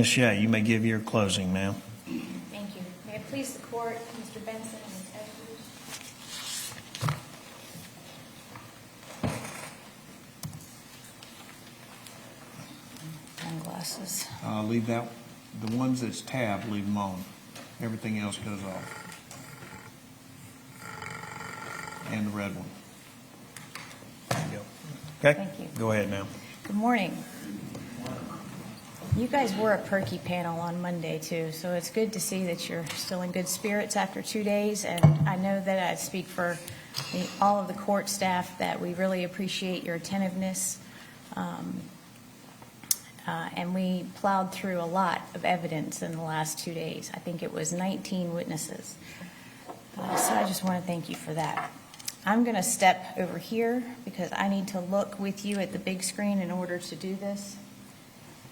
Ms. Shea, you may give your closing, ma'am. Thank you. May it please the court, Mr. Benson and Ms. Edwards. Sunglasses. Leave that, the ones that's tabbed, leave them on. Everything else goes off. And the red one. There you go. Okay? Thank you. Go ahead, ma'am. Good morning. You guys were a perky panel on Monday, too, so it's good to see that you're still in good spirits after 2 days, and I know that I speak for all of the court staff that we really appreciate your attentiveness, and we plowed through a lot of evidence in the last 2 days. I think it was 19 witnesses, so I just want to thank you for that. I'm going to step over here because I need to look with you at the big screen in order to do this.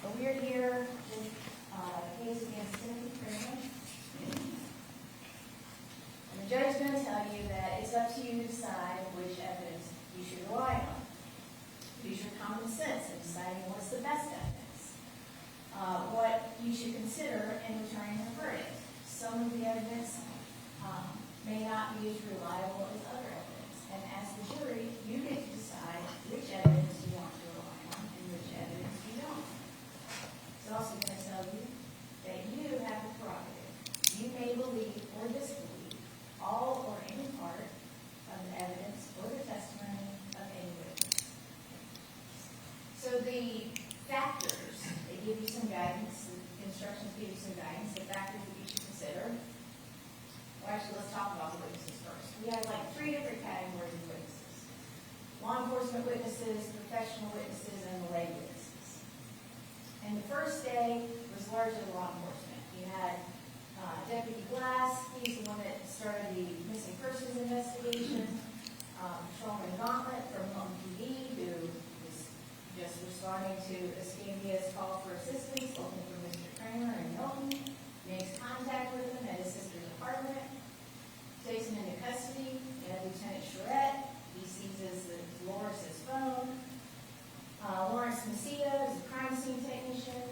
So we're here with a case against Timothy Kramer. And the judge is going to tell you that it's up to you to decide which evidence you should rely on. Use your common sense in deciding what's the best evidence. What you should consider in returning a verdict. Some of the evidence may not be as reliable as other evidence. And as the jury, you get to decide which evidence you want to rely on and which evidence you don't. It's also going to tell you that you have the prerogative. You may believe or disbelieve all or any part of the evidence or the testimony of any witness. So the factors, they give you some guidance, the instructions give you some guidance, the factors that you should consider. Well, actually, let's talk about the witnesses first. We have like 3 different categories of witnesses. Law enforcement witnesses, professional witnesses, and the lay witnesses. And the first day was largely law enforcement. You had Deputy Glass, he's the one that started the missing persons investigation. Patrolman Gauntlet from Home TV, who was just responding to Escambia's call for assistance, looking for Mr. Kramer in Milton, makes contact with him at his sister's apartment, takes him into custody. You have Lieutenant Charette, he seizes Dolores' phone. Lawrence Macedo is a crime scene technician,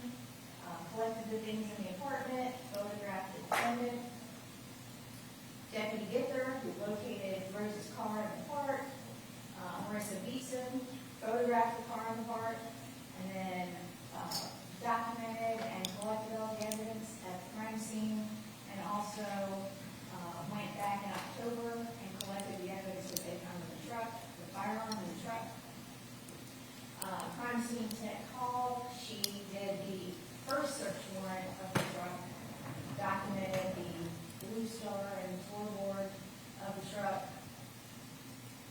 collected the things in the apartment, photographed the defendant. Deputy Gitter, who located Rose's car in the park. Marissa Beeson photographed the car in the park, and then documented and collected all the evidence at the crime scene, and also went back in October and collected the evidence that they found in the truck, the firearm in the truck. Crime scene tech call, she did the first search warrant of the truck, documented the blue star and floorboard of the truck.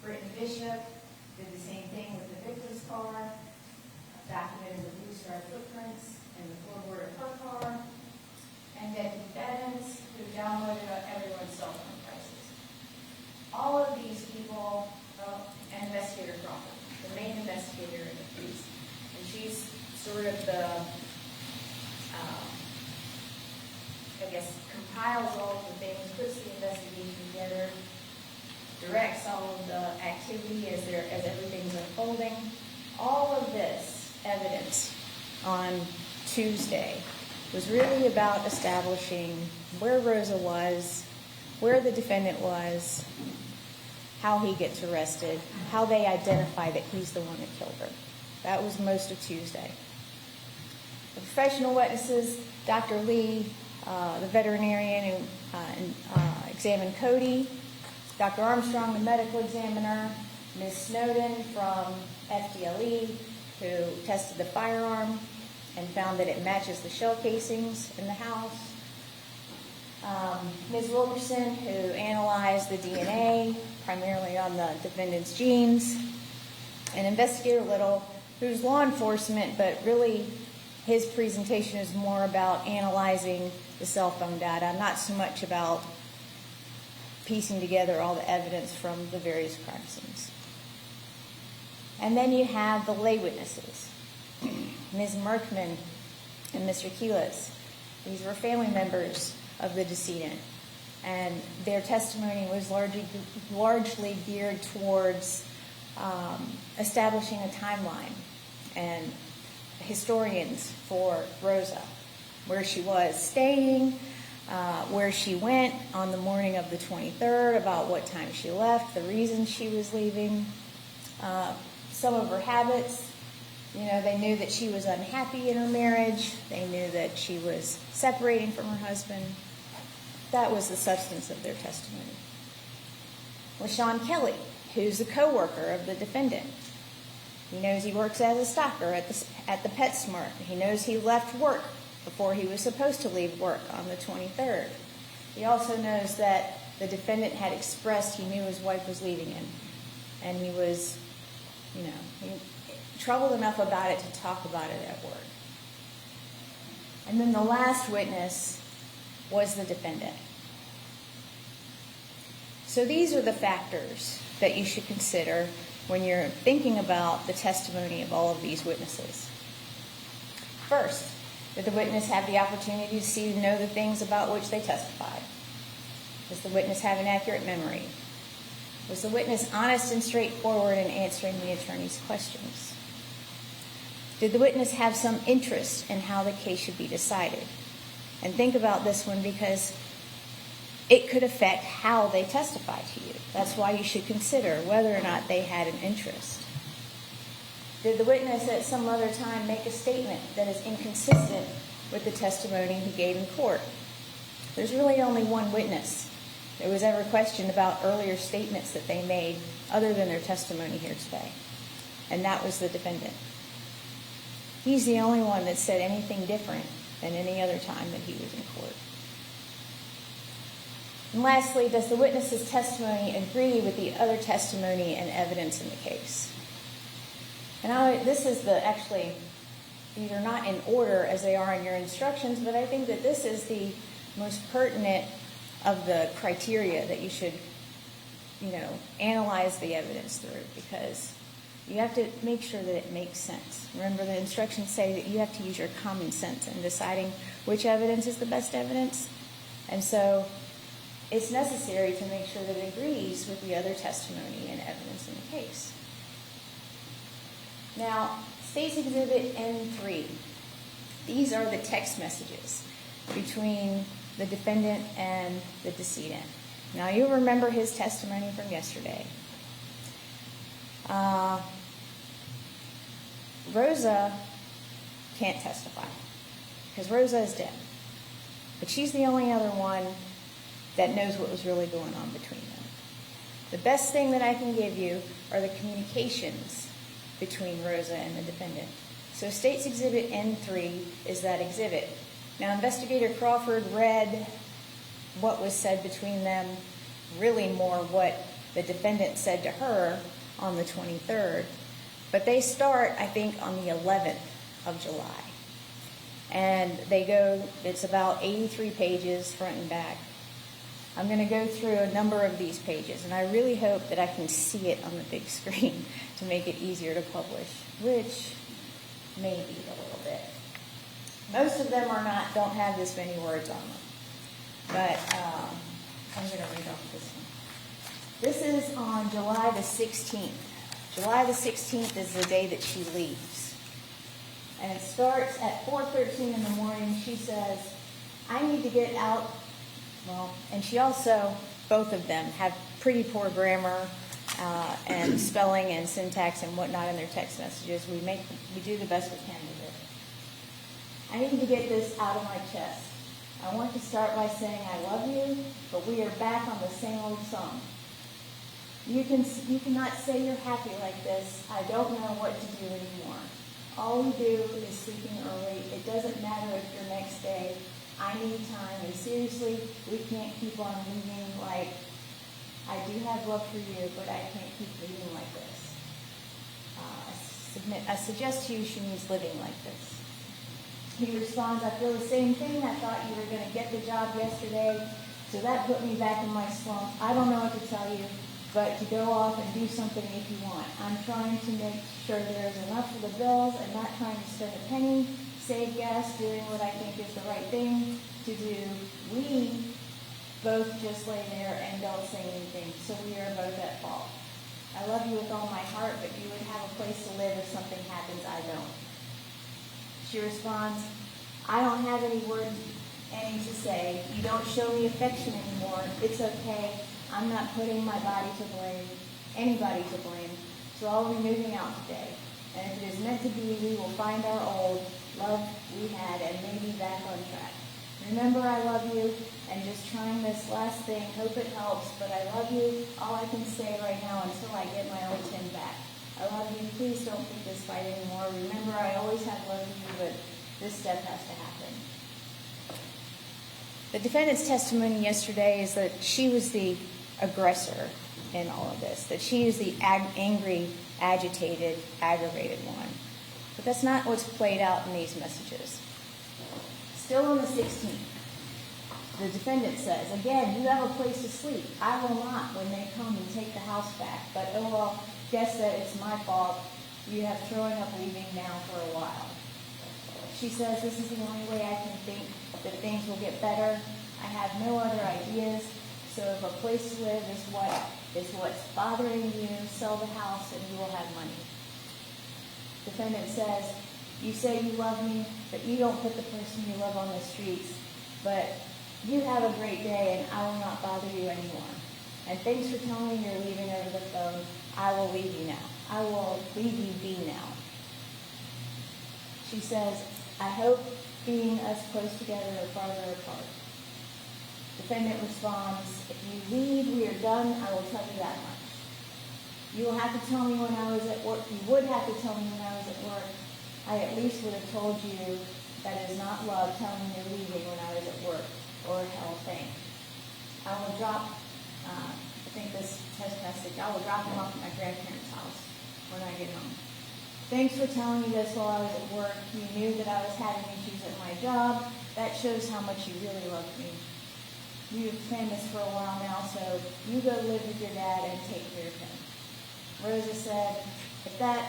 Brittany Bishop did the same thing with the victim's car, documented the blue star footprints and the floorboard of her car. And Deputy Bevins, who downloaded everyone's cell phone prices. All of these people, and Investigator Crawford, the main investigator in the case, and she's sort of the, compiles all of the things, puts the investigation together, directs all of the activity as everything's unfolding. All of this evidence on Tuesday was really about establishing where Rosa was, where the defendant was, how he gets arrested, how they identify that he's the one that killed her. That was most of Tuesday. The professional witnesses, Dr. Lee, the veterinarian who examined Cody, Dr. Armstrong, the medical examiner, Ms. Snowden from FDLE, who tested the firearm and found that it matches the shell casings in the house. Ms. Wilkerson, who analyzed the DNA, primarily on the defendant's genes. And Investigator Little, who's law enforcement, but really his presentation is more about analyzing the cell phone data, not so much about piecing together all the evidence from the various crime scenes. And then you have the lay witnesses, Ms. Merkman and Mr. Keelis. These were family members of the decedent, and their testimony was largely geared towards establishing a timeline and historians for Rosa. where she was staying, where she went on the morning of the 23rd, about what time she left, the reason she was leaving, some of her habits. You know, they knew that she was unhappy in her marriage. They knew that she was separating from her husband. That was the substance of their testimony. LaShawn Kelly, who's the co-worker of the defendant. He knows he works as a stalker at the PetSmart. He knows he left work before he was supposed to leave work on the 23rd. He also knows that the defendant had expressed he knew his wife was leaving him. And he was, troubled enough about it to talk about it at work. And then the last witness was the defendant. So these are the factors that you should consider when you're thinking about the testimony of all of these witnesses. First, did the witness have the opportunity to see and know the things about which they testified? Does the witness have an accurate memory? Was the witness honest and straightforward in answering the attorney's questions? Did the witness have some interest in how the case should be decided? And think about this one because it could affect how they testify to you. That's why you should consider whether or not they had an interest. Did the witness at some other time make a statement that is inconsistent with the testimony he gave in court? There's really only one witness that was ever questioned about earlier statements that they made other than their testimony here today, and that was the defendant. He's the only one that said anything different than any other time that he was in court. And lastly, does the witness's testimony agree with the other testimony and evidence in the case? And this is these are not in order as they are in your instructions, but I think that this is the most pertinent of the criteria that you should, analyze the evidence through, because you have to make sure that it makes sense. Remember, the instructions say that you have to use your common sense in deciding which evidence is the best evidence. And so it's necessary to make sure that it agrees with the other testimony and evidence in the case. Now, State's Exhibit N3. These are the text messages between the defendant and the decedent. Now, you'll remember his testimony from yesterday. Rosa can't testify because Rosa is dead. But she's the only other one that knows what was really going on between them. The best thing that I can give you are the communications between Rosa and the defendant. So State's Exhibit N3 is that exhibit. Now, Investigator Crawford read what was said between them, really more what the defendant said to her on the 23rd. But they start, I think, on the 11th of July. And it's about 83 pages, front and back. I'm going to go through a number of these pages, and I really hope that I can see it on the big screen to make it easier to publish, which may be a little bit. Most of them don't have this many words on them. But I'm going to read off this one. This is on July the 16th. July the 16th is the day that she leaves. And it starts at 4:13 in the morning. She says, I need to get out. And she also, both of them, have pretty poor grammar and spelling and syntax and whatnot in their text messages. We do the best we can with it. I need to get this out of my chest. I want to start by saying I love you, but we are back on the same old song. You cannot say you're happy like this. I don't know what to do anymore. All we do is sleeping early. It doesn't matter if you're next day. I need time, and seriously, we can't keep on leaving like, I do have love for you, but I can't keep leaving like this. I suggest to you she needs living like this. He responds, I feel the same thing. I thought you were going to get the job yesterday, so that put me back in my slump. I don't know what to tell you, but to go off and do something if you want. I'm trying to make sure there's enough for the bills and not trying to spend a penny. Save gas, doing what I think is the right thing to do. We both just lay there and don't say anything, so we are both at fault. I love you with all my heart, but you would have a place to live if something happens I don't. She responds, I don't have any to say. You don't show me affection anymore. It's okay. I'm not putting my body to blame, anybody to blame. So I'll be moving out today. And if it is meant to be, we will find our old love we had and maybe back on track. Remember, I love you, and just trying this last thing. Hope it helps, but I love you. All I can say right now until I get my old Tim back. I love you. Please don't pick this fight anymore. Remember, I always have loved you, but this step has to happen. The defendant's testimony yesterday is that she was the aggressor in all of this, that she is the angry, agitated, aggravated one. But that's not what's played out in these messages. Still on the 16th, the defendant says, again, you have a place to sleep. I will not when they come and take the house back. But, oh, well, guess that it's my fault. You have throwing up leaving now for a while. She says, this is the only way I can think that things will get better. I have no other ideas. So if a place to live is what's bothering you, sell the house and you will have money. Defendant says, you say you love me, but you don't put the person you love on the streets. But you have a great day and I will not bother you anymore. And thanks for telling me you're leaving over the phone. I will leave you now. I will leave you be now. She says, I hope being us close together or farther apart. Defendant responds, if you leave, we are done. I will tell you that much. You will have to tell me when I was at work. You would have to tell me when I was at work. I at least would have told you that it is not love telling me you're leaving when I was at work, or hell thing. I will drop, I think this text message, I will drop him off at my grandparents' house when I get home. Thanks for telling me this while I was at work. You knew that I was having issues at my job. That shows how much you really love me. You've planned this for a while now, so you go live with your dad and take care of him. Rosa said, if that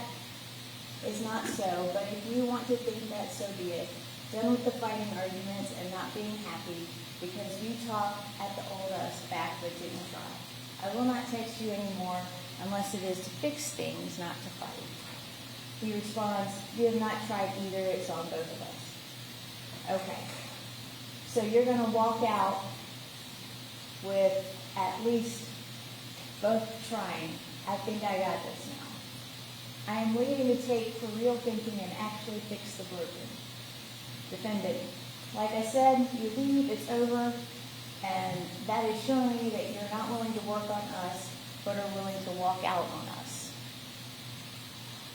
is not so, but if you want to think that, so be it. Done with the fighting arguments and not being happy because you talked at the old us back but didn't try. I will not text you anymore unless it is to fix things, not to fight. He responds, you have not tried either, it's on both of us. Okay, so you're going to walk out with at least both trying. I think I got this now. I am waiting to take for real thinking and actually fix the broken. Defendant, like I said, you leave, it's over, and that is showing me that you're not willing to work on us, but are willing to walk out on us.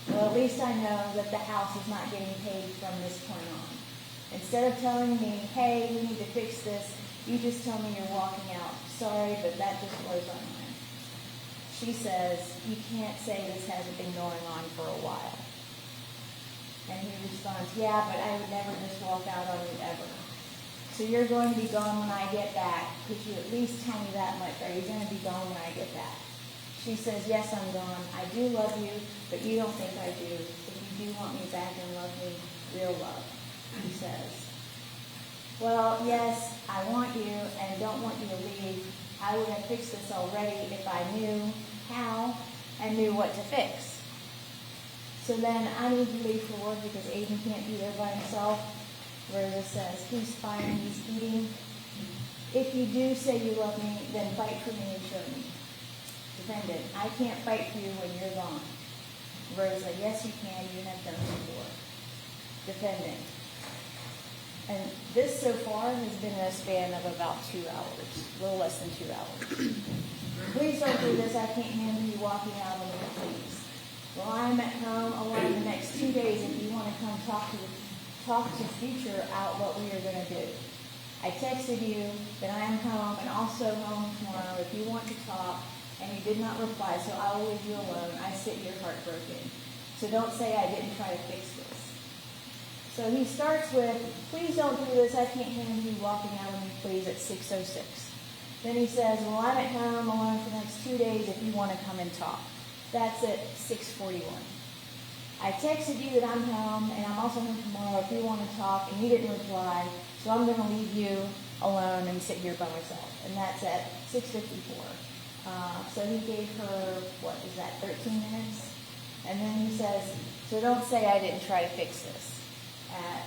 Well, at least I know that the house is not getting paid from this point on. Instead of telling me, hey, we need to fix this, you just tell me you're walking out. Sorry, but that just blows my mind. She says, you can't say this hasn't been going on for a while. And he responds, yeah, but I would never just walk out on you ever. So you're going to be gone when I get back. Could you at least tell me that much? Are you going to be gone when I get back? She says, yes, I'm gone. I do love you, but you don't think I do. If you do want me back and love me, real love, he says. Well, yes, I want you and don't want you to leave. I would have fixed this already if I knew how and knew what to fix. So then I need to leave for work because Aiden can't be there by himself. Rosa says, he's fine, he's eating. If you do say you love me, then fight for me and show me. Defendant, I can't fight for you when you're gone. Rosa, yes you can, you have done before. Defendant, and this so far has been a span of about 2 hours, a little less than 2 hours. Please don't do this. I can't handle you walking out on me, please. Well, I'm at home alone the next 2 days if you want to come talk to future out what we are going to do. I texted you that I am home and also home tomorrow if you want to talk, and you did not reply, so I will leave you alone. I sit here heartbroken. So don't say I didn't try to fix this. So he starts with, please don't do this. I can't handle you walking out on me, please, at 6:06. Then he says, well, I'm at home alone for the next 2 days if you want to come and talk. That's at 6:41. I texted you that I'm home and I'm also home tomorrow if you want to talk, and you didn't reply, so I'm going to leave you alone and sit here by myself. And that's at 6:54. So he gave her, 13 minutes? And then he says, so don't say I didn't try to fix this at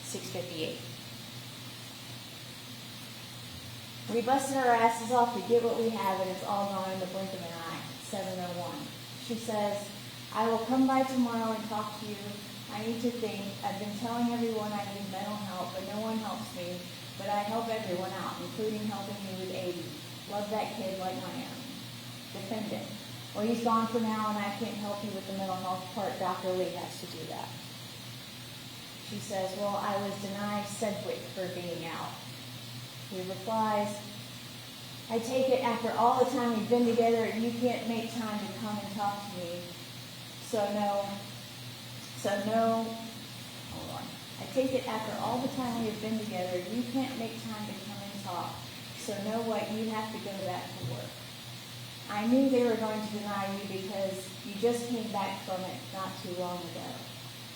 6:58. We busted our asses off to get what we have, and it's all gone in the blink of an eye. 7:01. She says, I will come by tomorrow and talk to you. I need to think. I've been telling everyone I need mental help, but no one helps me. But I help everyone out, including helping me with 80. Love that kid like my own. Defendant. Well, he's gone for now, and I can't help you with the mental health part. Dr. Lee has to do that. She says, well, I was denied Sedgwick for being out. He replies, I take it after all the time we've been together, you can't make time to come and talk to me. So no, hold on. I take it after all the time we have been together, you can't make time to come and talk. So know what, you have to go back to work. I knew they were going to deny you because you just came back from it not too long ago.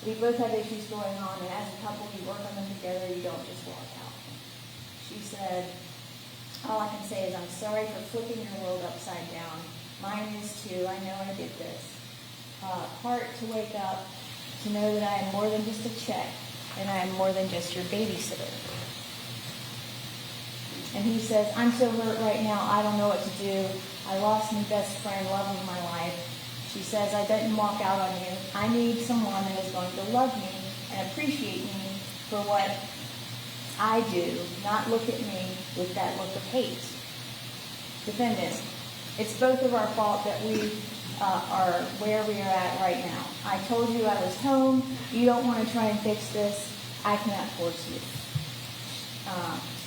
We both have issues going on, and as a couple, you work on them together, you don't just walk out. She said, all I can say is I'm sorry for flipping your world upside down. Mine is too. I know I did this. Heart to wake up, to know that I am more than just a check, and I am more than just your babysitter. And he says, I'm so hurt right now, I don't know what to do. I lost my best friend, love of my life. She says, I didn't walk out on you. I need someone that is going to love me and appreciate me for what I do, not look at me with that look of hate. Defendant, it's both of our fault that we are where we are at right now. I told you I was home. You don't want to try and fix this. I cannot force you.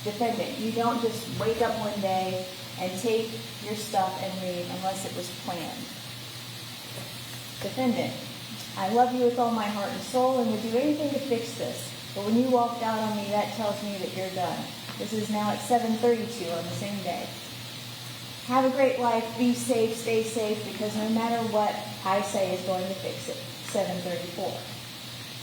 Defendant, you don't just wake up one day and take your stuff and leave unless it was planned. Defendant, I love you with all my heart and soul and would do anything to fix this. But when you walked out on me, that tells me that you're done. This is now at 7:32 on the same day. Have a great life. Be safe. Stay safe, because no matter what I say is going to fix it. 7:34.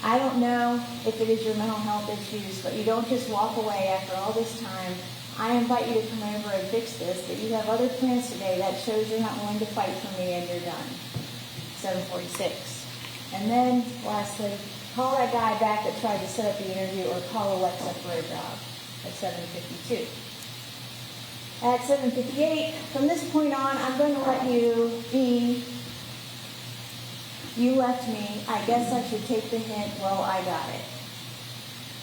I don't know if it is your mental health issues, but you don't just walk away after all this time. I invite you to come over and fix this, but you have other plans today. That shows you're not willing to fight for me and you're done. 7:46. And then, lastly, call that guy back that tried to set up the interview, or call Alexa for a job at 7:52. At 7:58, from this point on, I'm going to let you be. You left me. I guess I should take the hint. Well, I got it.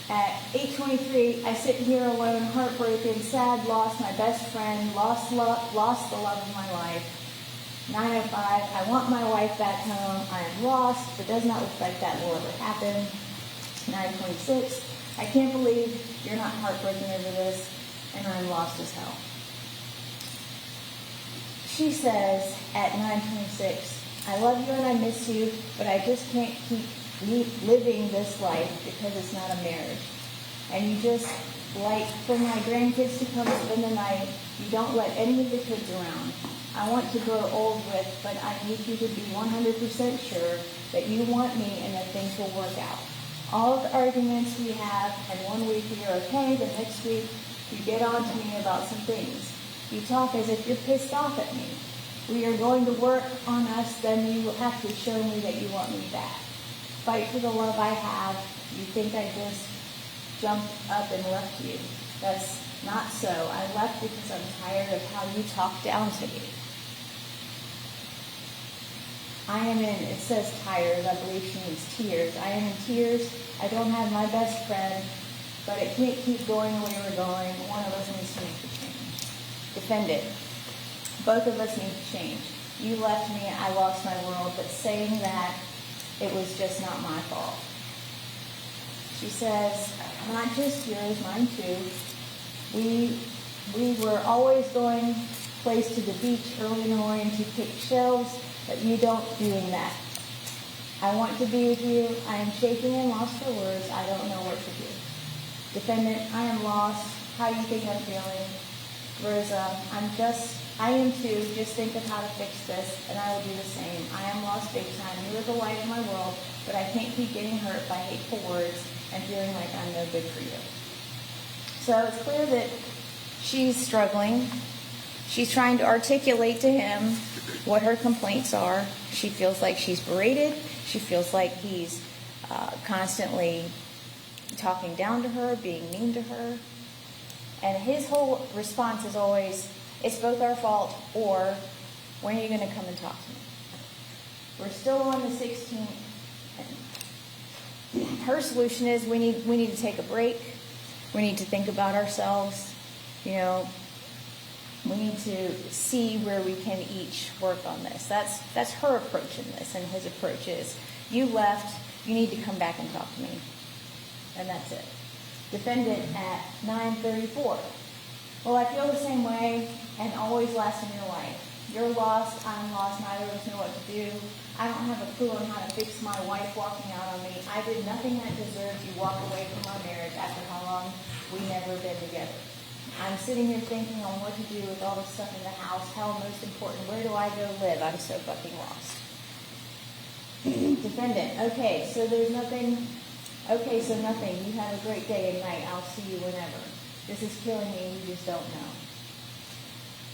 At 8:23, I sit here alone, heartbroken, sad, lost my best friend, lost the love of my life. 9:05, I want my wife back home. I am lost, but does not look like that will ever happen. 9:26, I can't believe you're not heartbroken over this, and I'm lost as hell. She says at 9:26, I love you and I miss you, but I just can't keep living this life because it's not a marriage. And you just, like for my grandkids to come spend the night, you don't let any of the kids around. I want to grow old with, but I need you to be 100% sure that you want me and that things will work out. All of the arguments we have, and 1 week you're okay, the next week you get on to me about some things. You talk as if you're pissed off at me. We are going to work on us, then you will have to show me that you want me back. Fight for the love I have. You think I just jumped up and left you. That's not so. I left because I'm tired of how you talk down to me. I am in, it says tired, I believe she means tears. I am in tears. I don't have my best friend, but it can't keep going the way we're going. One of us needs to make the change. Defendant. Both of us need to change. You left me, I lost my world, but saying that, it was just not my fault. She says, not just yours, mine too. We were always going place to the beach early in the morning to pick shells, but you don't doing that. I want to be with you. I am shaking and lost for words. I don't know what to do. Defendant, I am lost. How do you think I'm feeling? Rosa, I am too. Just think of how to fix this, and I will do the same. I am lost big time. You are the light of my world, but I can't keep getting hurt by hateful words and feeling like I'm no good for you. So it's clear that she's struggling. She's trying to articulate to him what her complaints are. She feels like she's berated. She feels like he's constantly talking down to her, being mean to her. And his whole response is always, it's both our fault, or when are you going to come and talk to me? We're still on the 16th. Her solution is we need to take a break. We need to think about ourselves. You know, we need to see where we can each work on this. That's her approach in this, and his approach is, you left, you need to come back and talk to me. And that's it. Defendant at 9:34. Well, I feel the same way and always last in your life. You're lost, I'm lost, neither of us know what to do. I don't have a clue on how to fix my wife walking out on me. I did nothing that deserved you walk away from our marriage after how long we never been together. I'm sitting here thinking on what to do with all the stuff in the house. Hell, most important, where do I go live? I'm so fucking lost. Defendant, okay, so there's nothing. Okay, so nothing. You have a great day and night. I'll see you whenever. This is killing me. You just don't know.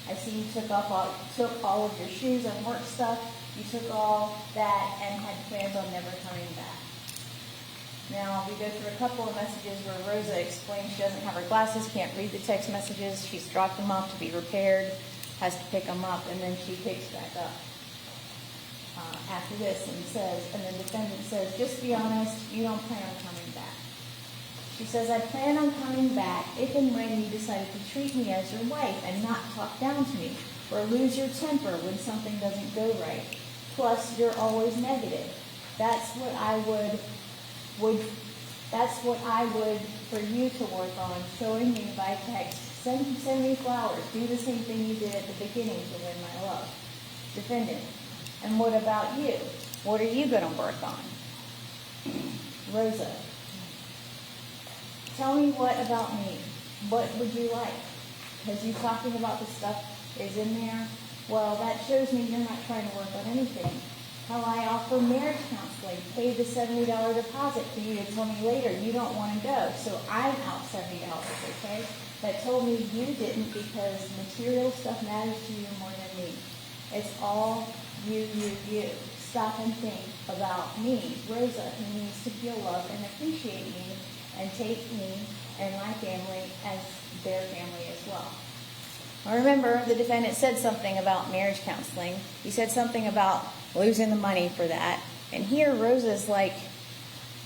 I see you took all of your shoes and work stuff. You took all that and had plans on never coming back. Now, we go through a couple of messages where Rosa explains she doesn't have her glasses, can't read the text messages. She's dropped them off to be repaired, has to pick them up, and then she picks back up after this and then the defendant says, just be honest, you don't plan on coming back. She says, I plan on coming back if and when you decided to treat me as your wife and not talk down to me or lose your temper when something doesn't go right. Plus, you're always negative. That's what I would for you to work on, showing me by text. Send me flowers. Do the same thing you did at the beginning to win my love. Defendant. And what about you? What are you going to work on? Rosa. Tell me what about me. What would you like? Because you talking about the stuff is in there. Well, that shows me you're not trying to work on anything. How I offer marriage counseling, pay the $70 deposit for you to tell me later you don't want to go. So I'm out $70, okay? That told me you didn't because material stuff matters to you more than me. It's all you. Stop and think about me, Rosa, who needs to feel loved and appreciate me and take me and my family as their family as well. Now remember, the defendant said something about marriage counseling. He said something about losing the money for that. And here Rosa's like,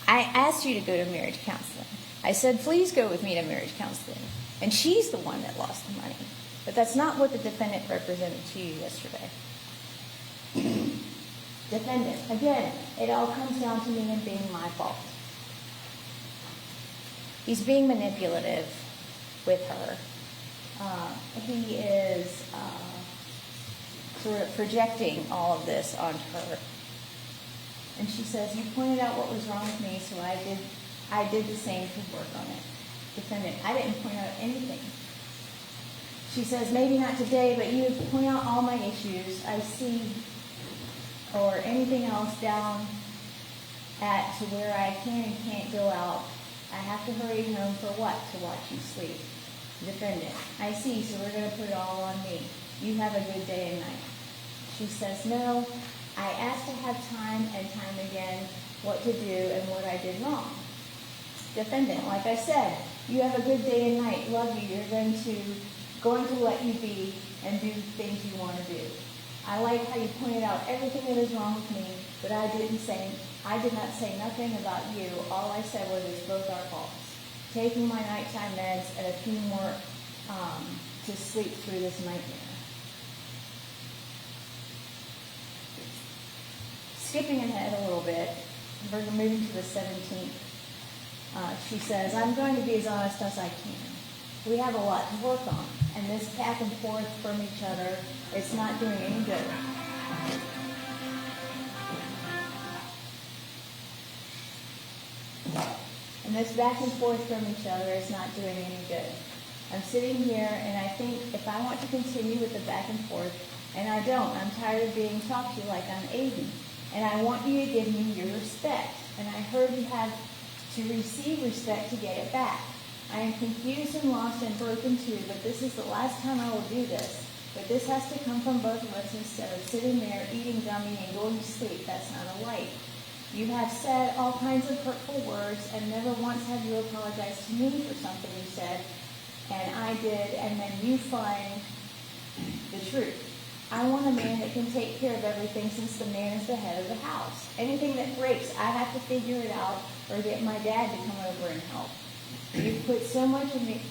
I asked you to go to marriage counseling. I said, please go with me to marriage counseling. And she's the one that lost the money. But that's not what the defendant represented to you yesterday. Defendant, again, it all comes down to me and being my fault. He's being manipulative with her. He is sort of projecting all of this onto her. And she says, you pointed out what was wrong with me, so I did the same to work on it. Defendant, I didn't point out anything. She says, maybe not today, but you point out all my issues I see, or anything else down at to where I can and can't go out. I have to hurry home for what? To watch you sleep. Defendant, I see, so we're going to put it all on me. You have a good day and night. She says, no, I asked to have time and time again what to do and what I did wrong. Defendant, like I said, you have a good day and night. Love you. You're going to let you be and do things you want to do. I like how you pointed out everything that is wrong with me, but I did not say nothing about you. All I said was it's both our faults. Taking my nighttime meds and a few more to sleep through this nightmare. Skipping ahead a little bit, we're moving to the 17th. She says, I'm going to be as honest as I can. We have a lot to work on, and this back and forth from each other, it's not doing any good. And this back and forth from each other is not doing any good. I'm sitting here, and I think if I want to continue with the back and forth, and I don't, I'm tired of being talked to like I'm Aiden. And I want you to give me your respect. And I heard you have to receive respect to get it back. I am confused and lost and broken too, but this is the last time I will do this. But this has to come from both of us instead of sitting there eating gummy and going to sleep. That's not a life. You have said all kinds of hurtful words, and never once have you apologized to me for something you said, and I did, and then you find the truth. I want a man that can take care of everything, since the man is the head of the house. Anything that breaks, I have to figure it out or get my dad to come over and help. You put so much of me.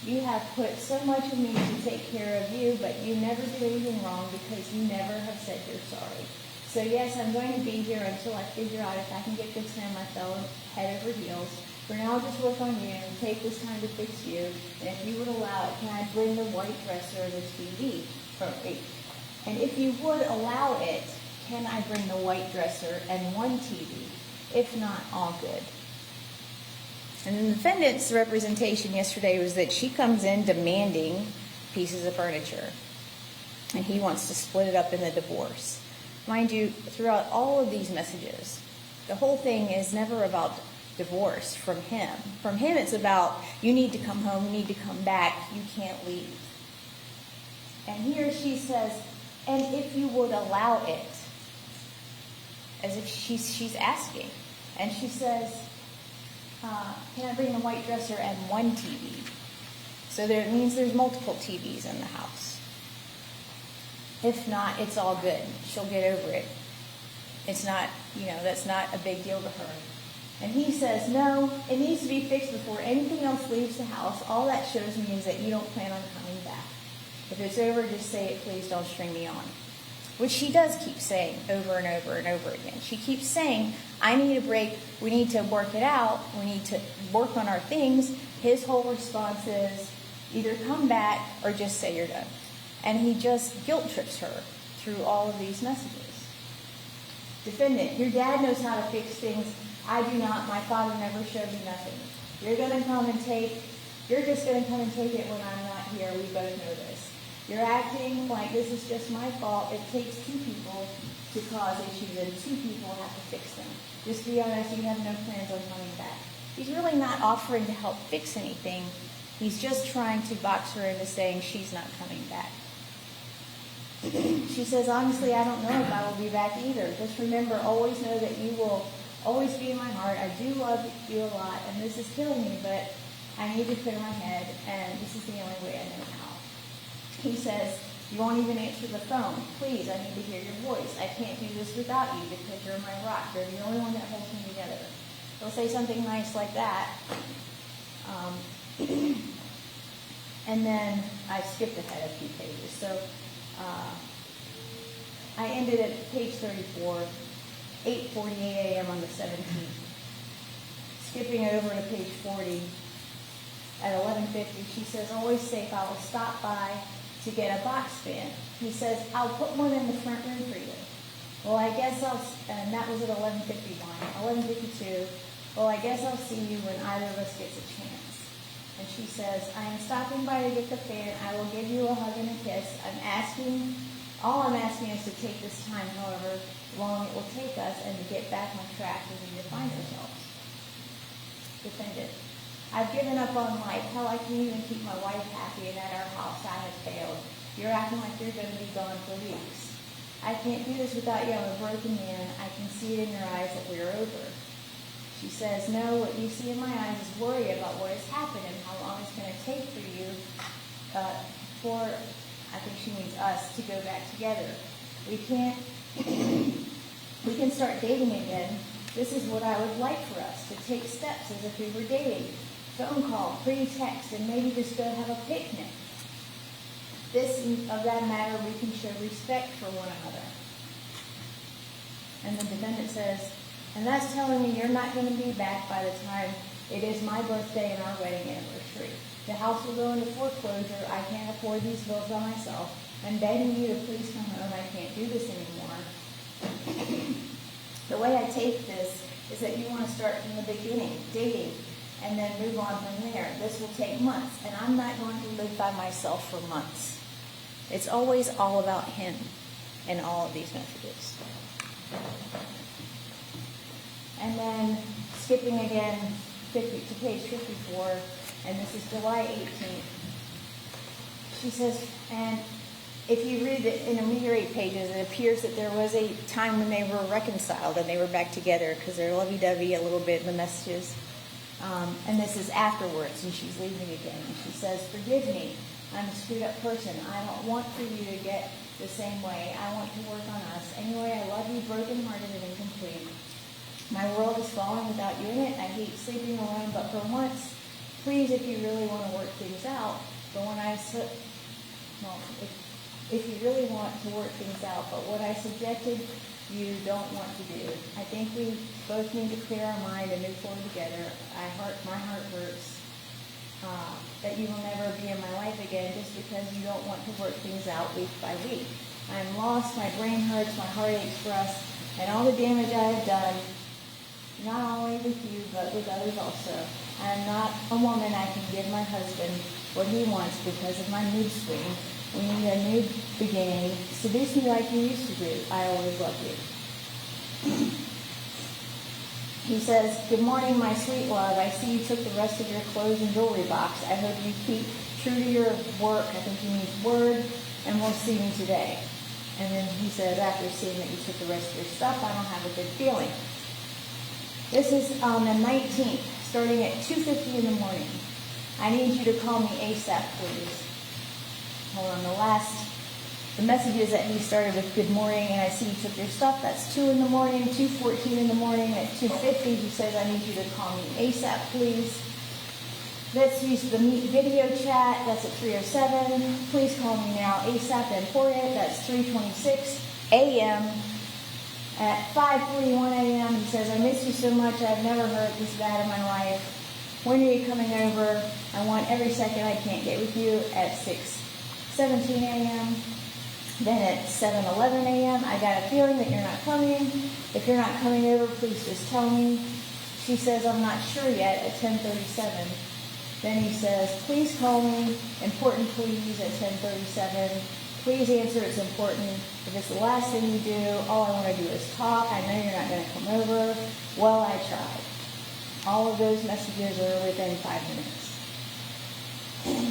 You have put so much of me to take care of you, but you never did anything wrong because you never have said you're sorry. So yes, I'm going to be here until I figure out if I can get this man my fellow head over heels. For now, I'll just work on you and take this time to fix you. And if you would allow it, can I bring the white dresser or the TV? And if you would allow it, can I bring the white dresser and one TV? If not, all good. And the defendant's representation yesterday was that she comes in demanding pieces of furniture, and he wants to split it up in the divorce. Mind you, throughout all of these messages, the whole thing is never about divorce from him. From him, it's about, you need to come home, you need to come back, you can't leave. And here she says, and if you would allow it, as if she's asking. And she says, can I bring the white dresser and one TV? So it means there's multiple TVs in the house. If not, it's all good. She'll get over it. It's not, that's not a big deal to her. And he says, no, it needs to be fixed before anything else leaves the house. All that shows me is that you don't plan on coming back. If it's over, just say it, please don't string me on. Which she does keep saying over and over and over again. She keeps saying, I need a break, we need to work it out, we need to work on our things. His whole response is, either come back or just say you're done. And he just guilt trips her through all of these messages. Defendant, your dad knows how to fix things. I do not. My father never showed me nothing. You're just going to come and take it when I'm not here. We both know this. You're acting like this is just my fault. It takes two people to cause issues, and two people have to fix them. Just be honest, you have no plans on coming back. He's really not offering to help fix anything. He's just trying to box her into saying she's not coming back. She says, honestly, I don't know if I will be back either. Just remember, always know that you will always be in my heart. I do love you a lot, and this is killing me, but I need to clear my head, and this is the only way I know how. He says, you won't even answer the phone. Please, I need to hear your voice. I can't do this without you because you're my rock. You're the only one that holds me together. He'll say something nice like that. And then I skipped ahead a few pages. So I ended at page 34, 8:48 a.m. on the 17th. Skipping over to page 40, at 11:50, she says, always safe, I will stop by to get a box fan. He says, I'll put one in the front room for you. Well, I guess and that was at 11:51. 11:52, well, I guess I'll see you when either of us gets a chance. And she says, I am stopping by to get the fan. I will give you a hug and a kiss. All I'm asking is to take this time, however long it will take us, and to get back on track as we define ourselves. Defendant, I've given up on life. Hell, I can't even keep my wife happy, and at our house I have failed. You're acting like you're going to be gone for weeks. I can't do this without you. I'm a broken man. I can see it in your eyes that we're over. She says, no, what you see in my eyes is worry about what has happened and how long it's going to take for you, I think she means us, to go back together. We can start dating again. This is what I would like for us, to take steps as if we were dating. Phone call, pretty text, and maybe just go have a picnic. Of that matter, we can show respect for one another. And the defendant says, and that's telling me you're not going to be back by the time it is my birthday and our wedding anniversary. The house will go into foreclosure. I can't afford these bills by myself. I'm begging you to please come home. I can't do this anymore. The way I take this is that you want to start from the beginning, dating, and then move on from there. This will take months, and I'm not going to live by myself for months. It's always all about him in all of these messages. And then skipping again to page 54, and this is July 18th. She says, and if you read the intermediary pages, it appears that there was a time when they were reconciled and they were back together because they're lovey-dovey a little bit in the messages. And this is afterwards, and she's leaving again. And she says, "Forgive me. I'm a screwed up person. I don't want for you to get the same way. I want to work on us. Anyway, I love you, broken-hearted and incomplete. My world is falling without you in it. I hate sleeping alone, but for once, please, if you really want to work things out, but when I if you really want to work things out, but what I suggested you don't want to do. I think we both need to clear our mind and move forward together. My heart hurts that you will never be in my life again just because you don't want to work things out week by week. I'm lost, my brain hurts, my heart aches for us, and all the damage I have done, not only with you, but with others also. I am not a woman I can give my husband what he wants because of my mood swing. We need a new beginning. Seduce me like you used to do. I always loved you." He says, "Good morning, my sweet love. I see you took the rest of your clothes and jewelry box. I hope you keep true to your work." I think he means word, "and will see me today." And then he says, after seeing that you took the rest of your stuff, I don't have a good feeling. This is on the 19th, starting at 2:50 in the morning. I need you to call me ASAP, please. Hold on, the messages that he started with "good morning" and "I see you took your stuff," that's 2 in the morning, 2:14 in the morning. At 2:50, he says, "I need you to call me ASAP, please." Let's use the Meet video chat, that's at 3:07. "Please call me now, ASAP, important," that's 3:26 a.m. At 5:41 a.m., he says, "I miss you so much, I've never heard this bad in my life. When are you coming over? I want every second I can't get with you." At 6:17 a.m. Then at 7:11 a.m., "I got a feeling that you're not coming. If you're not coming over, please just tell me." She says, "I'm not sure yet," at 10:37. Then he says, "Please call me. Important, please," at 10:37. "Please answer, it's important. If it's the last thing you do, all I want to do is talk. I know you're not going to come over. Well, I tried." All of those messages are within 5 minutes.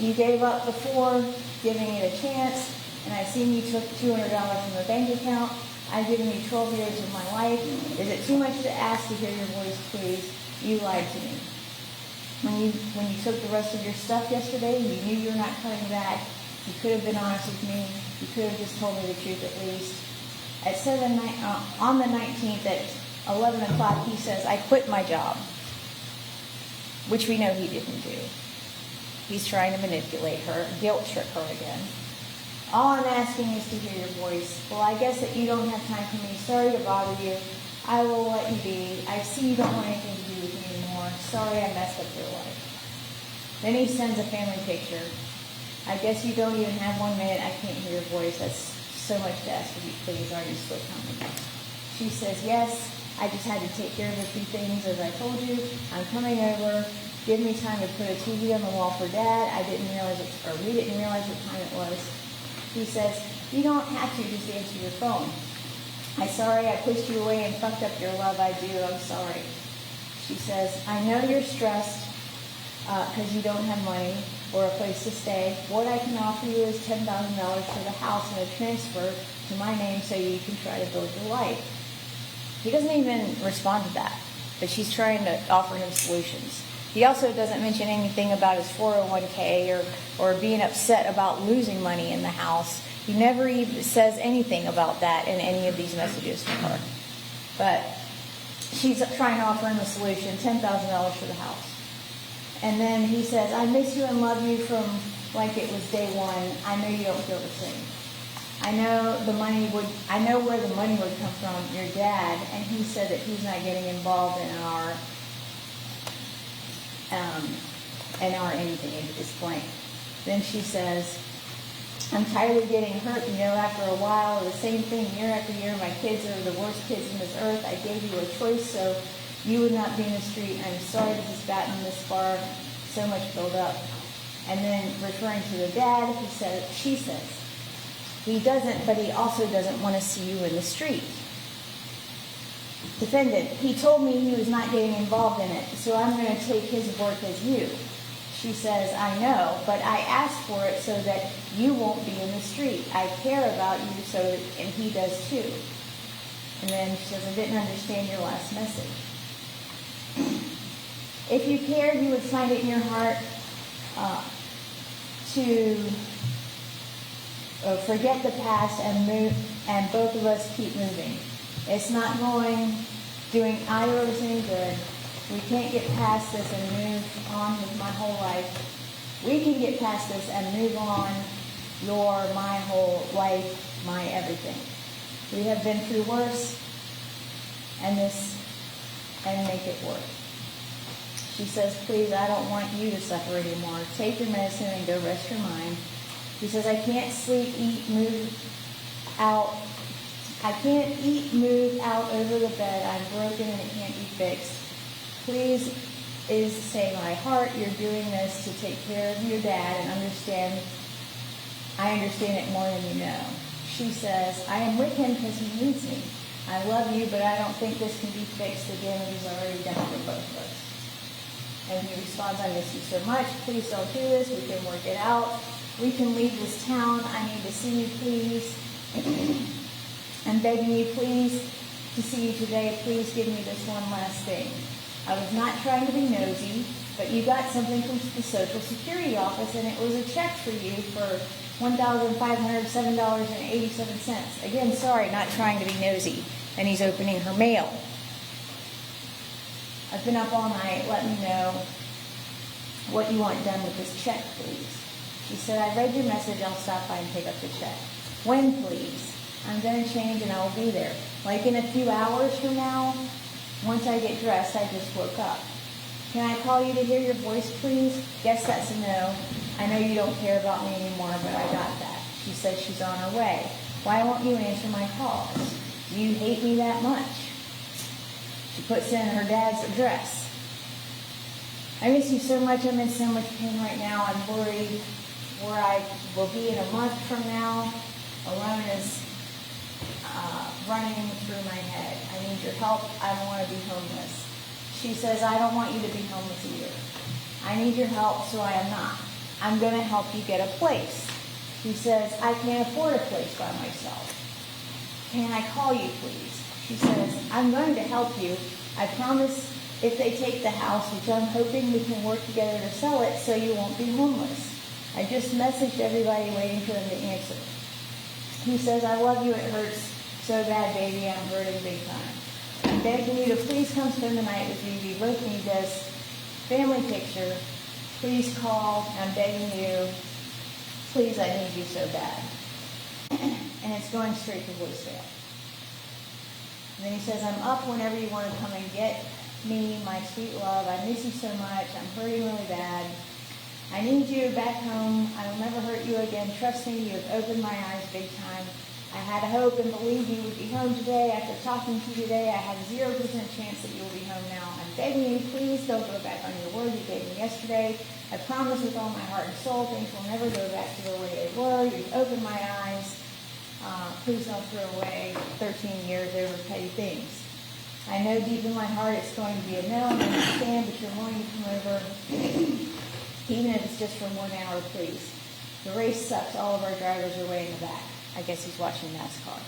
"You gave up before giving it a chance, and I seen you took $200 from the bank account. I've given you 12 years of my life. Is it too much to ask to hear your voice, please? You lied to me. When you took the rest of your stuff yesterday, you knew you were not coming back. You could have been honest with me. You could have just told me the truth at least." At on the 19th at 11 o'clock, he says, "I quit my job," which we know he didn't do. He's trying to manipulate her, guilt trip her again. "All I'm asking is to hear your voice. Well, I guess that you don't have time for me. Sorry to bother you. I will let you be. I see you don't want anything to do with me anymore. Sorry I messed up your life." Then he sends a family picture. "I guess you don't even have 1 minute. I can't hear your voice. That's so much to ask of you. Please, are you still coming?" She says, "Yes, I just had to take care of a few things as I told you. I'm coming over. Give me time to put a TV on the wall for Dad. We didn't realize what time it was." He says, "You don't have to just answer your phone. I'm sorry I pushed you away and fucked up your love. I do. I'm sorry." She says, "I know you're stressed because you don't have money or a place to stay. What I can offer you is $10,000 for the house and a transfer to my name so you can try to build your life." He doesn't even respond to that, but she's trying to offer him solutions. He also doesn't mention anything about his 401k or being upset about losing money in the house. He never even says anything about that in any of these messages to her. But she's trying to offer him a solution, $10,000 for the house. And then he says, "I miss you and love you from like it was day one. I know you don't feel the same. I know where the money would come from, your dad, and he said that he's not getting involved in our anything at this point." Then she says, "I'm tired of getting hurt, after a while, the same thing year after year. My kids are the worst kids on this earth. I gave you a choice so you would not be in the street. I'm sorry this has gotten this far, so much build up." And then referring to the dad, she says, "He doesn't, but he also doesn't want to see you in the street." Defendant, "He told me he was not getting involved in it, so I'm going to take his work as you." She says, I know, but I asked for it so that you won't be in the street. I care about you so that, and he does too. And then she says, I didn't understand your last message. If you cared, you would find it in your heart to forget the past and move, and both of us keep moving. It's not doing either of us any good. We can't get past this and move on with my whole life. We can get past this and move on my whole life, my everything. We have been through worse, and make it worse. She says, please, I don't want you to suffer anymore. Take your medicine and go rest your mind. She says, I can't sleep, eat, move out. I can't eat, move out over the bed. I'm broken and it can't be fixed. Please say my heart, you're doing this to take care of your dad and I understand it more than you know. She says, I am with him because he needs me. I love you, but I don't think this can be fixed again. It was already done for both of us. And he responds, I miss you so much. Please don't do this. We can work it out. We can leave this town. I need to see you, please. I'm begging you, please, to see you today. Please give me this one last thing. I was not trying to be nosy, but you got something from the Social Security office, and it was a check for you for $1,507.87. Again, sorry, not trying to be nosy. And he's opening her mail. I've been up all night. Let me know what you want done with this check, please. She said, I read your message. I'll stop by and pick up the check. When, please? I'm going to change and I'll be there. Like in a few hours from now, once I get dressed, I just woke up. Can I call you to hear your voice, please? Guess that's a no. I know you don't care about me anymore, but I got that. She says she's on her way. Why won't you answer my calls? Do you hate me that much? She puts in her dad's address. I miss you so much. I'm in so much pain right now. I'm worried where I will be in a month from now. Alone is running through my head. I need your help. I don't want to be homeless. She says, I don't want you to be homeless either. I need your help, so I am not. I'm going to help you get a place. She says, I can't afford a place by myself. Can I call you, please? She says, I'm going to help you. I promise if they take the house, which I'm hoping we can work together to sell it so you won't be homeless. I just messaged everybody waiting for them to answer. He says, I love you. It hurts so bad, baby. I'm hurting big time. I'm begging you to please come spend the night with me. We both need this family picture. Please call. I'm begging you. Please, I need you so bad. And it's going straight to voicemail. And then he says, I'm up whenever you want to come and get me, my sweet love. I miss you so much. I'm hurting really bad. I need you back home. I will never hurt you again. Trust me, you have opened my eyes big time. I had hope and believed you would be home today. After talking to you today, I have a 0% chance that you will be home now. I'm begging you, please don't go back on your word you gave me yesterday. I promise with all my heart and soul things will never go back to the way they were. You've opened my eyes. Please don't throw away 13 years over petty things. I know deep in my heart it's going to be a no, and I understand, but you're willing to come over, even if it's just for 1 hour, please. The race sucks. All of our drivers are way in the back. I guess he's watching NASCAR.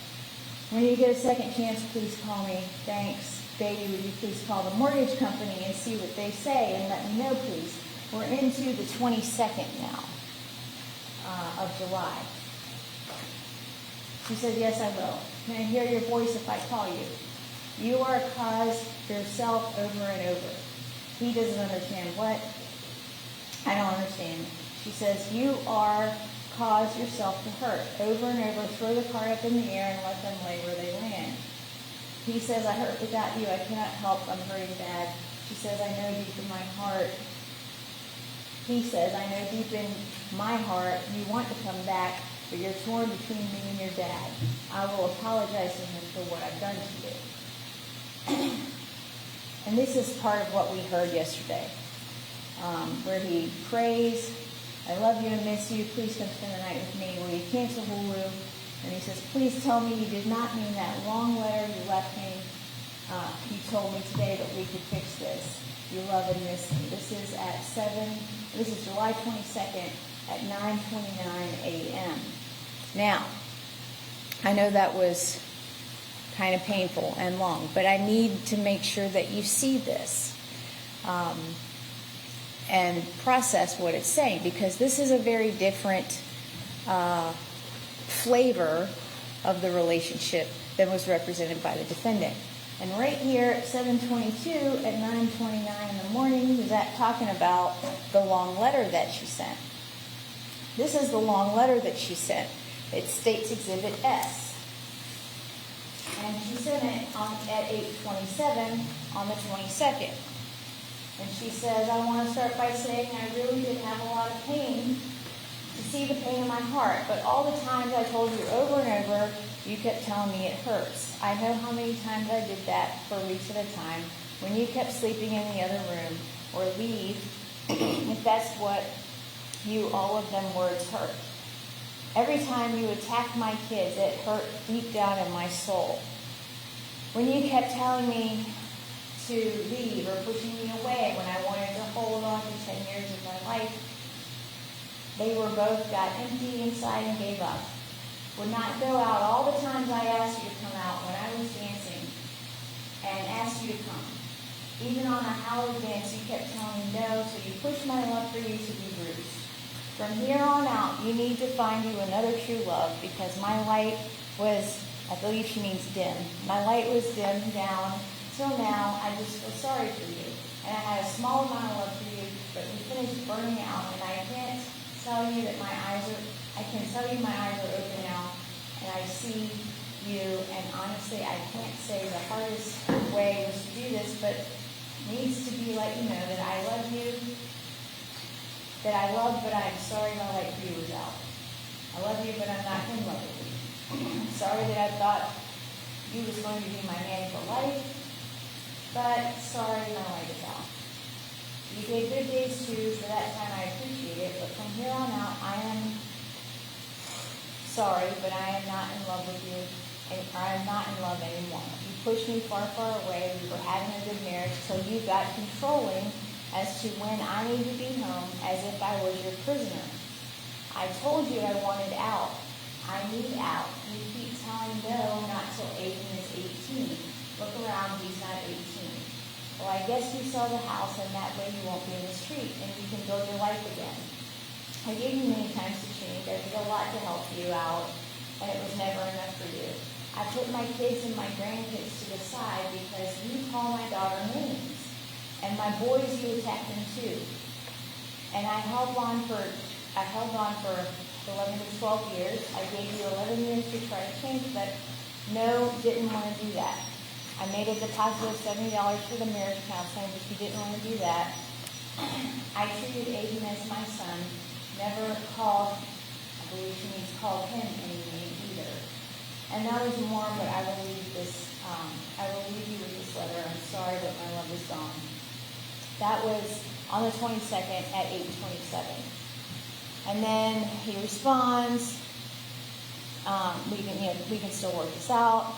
When you get a second chance, please call me. Thanks. Baby, would you please call the mortgage company and see what they say and let me know, please. We're into the 22nd now of July. She said, yes, I will. Can I hear your voice if I call you? You are a cause yourself over and over. He doesn't understand what? I don't understand. She says, you are cause yourself to hurt. Over and over, throw the card up in the air and let them lay where they land. He says, I hurt without you. I cannot help. I'm hurting bad. She says, I know deep in my heart. He says, I know deep in my heart you want to come back, but you're torn between me and your dad. I will apologize to him for what I've done to you. And this is part of what we heard yesterday, where he prays, I love you and miss you. Please come spend the night with me. Will you cancel Hulu? And he says, please tell me you did not mean that long letter you left me. You told me today that we could fix this. You love and miss me. This is at 7, this is July 22nd at 9:29 a.m. Now, I know that was kind of painful and long, but I need to make sure that you see this and process what it's saying, because this is a very different flavor of the relationship than was represented by the defendant. And right here at 7:22 at 9:29 in the morning, is that talking about the long letter that she sent. This is the long letter that she sent. It states Exhibit S. And she sent it at 8:27 on the 22nd. And she says, I want to start by saying I really did have a lot of pain to see the pain in my heart. But all the times I told you over and over, you kept telling me it hurts. I know how many times I did that for weeks at a time when you kept sleeping in the other room or leave, if that's what you, all of them words hurt. Every time you attacked my kids, it hurt deep down in my soul. When you kept telling me to leave or pushing me away when I wanted to hold on to 10 years of my life, they were both got empty inside and gave up. Would not go out all the times I asked you to come out when I was dancing and asked you to come. Even on a Howard dance, you kept telling me no, so you pushed my love for you to be bruised. From here on out, you need to find you another true love, because my light was, I believe she means dim. My light was dimmed down till now. I just feel sorry for you. And I had a small amount of love for you, but you finished burning out, and I can't tell you that I can tell you my eyes are open now, and I see you, and honestly, I can't say the hardest way was to do this, but needs to be let you know that I love you, that I love, but I'm sorry my light for you was out. I love you, but I'm not in love with you. I'm sorry that I thought you was going to be my man for life, but sorry my light is out. You gave good days too, for that time I appreciate it, but from here on out, I am sorry, but I am not in love with you, and I am not in love anymore. You pushed me far, far away. We were having a good marriage till you got controlling as to when I need to be home, as if I was your prisoner. I told you I wanted out. I need out. You keep telling no, not till Aiden is 18. Look around, he's not 18. Well, I guess you sell the house, and that way you won't be in the street, and you can build your life again. I gave you many times to change. I did a lot to help you out, and it was never enough for you. I put my kids and my grandkids to the side because you call my daughter names. And my boys, you attack them too. And I held on for 11 to 12 years. I gave you 11 years to try to change, but no, didn't want to do that. I made a deposit of $70 for the marriage counseling, but you didn't want to do that. I treated Aiden as my son. Never called, I believe she means called him any name either. And that was more, but I will leave you with this letter. I'm sorry, but my love is gone. That was on the 22nd at 8:27. And then he responds, we can still work this out.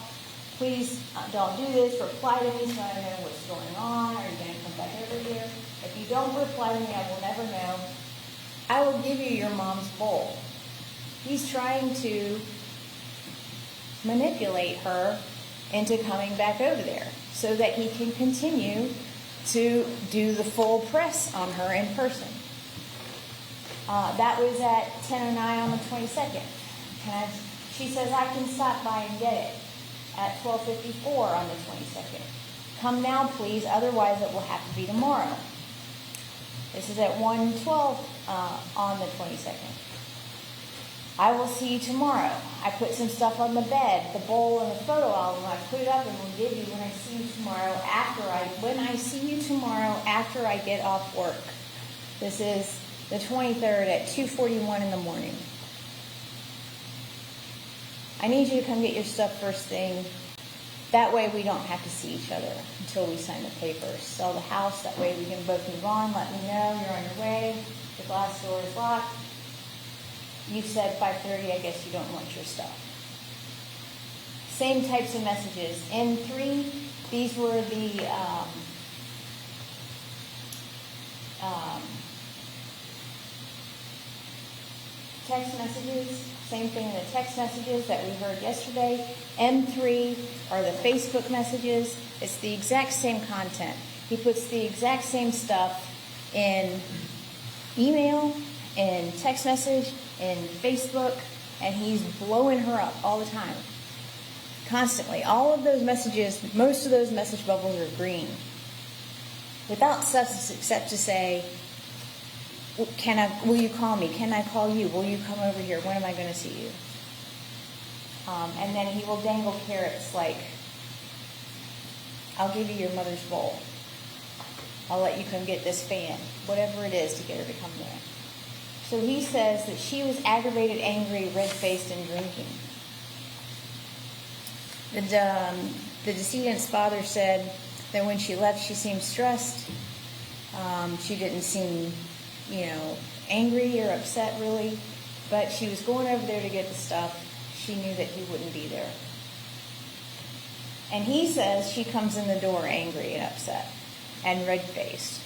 Please don't do this. Reply to me so I know what's going on. Are you going to come back over here? If you don't reply to me, I will never know. I will give you your mom's bowl. He's trying to manipulate her into coming back over there so that he can continue to do the full press on her in person. That was at 10:09 on the 22nd. She says, I can stop by and get it at 12:54 on the 22nd. Come now, please, otherwise it will have to be tomorrow. This is at 1:12 on the 22nd. I will see you tomorrow. I put some stuff on the bed, the bowl and the photo album. I put it up and will give you when I see you tomorrow after I get off work. This is the 23rd at 2:41 in the morning. I need you to come get your stuff first thing. That way we don't have to see each other until we sign the papers. Sell the house. That way we can both move on. Let me know you're on your way. The glass door is locked. You said 5:30. I guess you don't want your stuff. Same types of messages. In 3 These were the text messages. Same thing in the text messages that we heard yesterday. M3 are the Facebook messages. It's the exact same content. He puts the exact same stuff in email, in text message, in Facebook, and he's blowing her up all the time. Constantly. All of those messages, most of those message bubbles are green. Without substance except to say, will you call me? Can I call you? Will you come over here? When am I going to see you? And then he will dangle carrots like, I'll give you your mother's bowl. I'll let you come get this fan. Whatever it is to get her to come there. So he says that she was aggravated, angry, red-faced, and drinking. The decedent's father said that when she left, she seemed stressed. She didn't seem, angry or upset really, but she was going over there to get the stuff. She knew that he wouldn't be there. And he says she comes in the door angry and upset and red-faced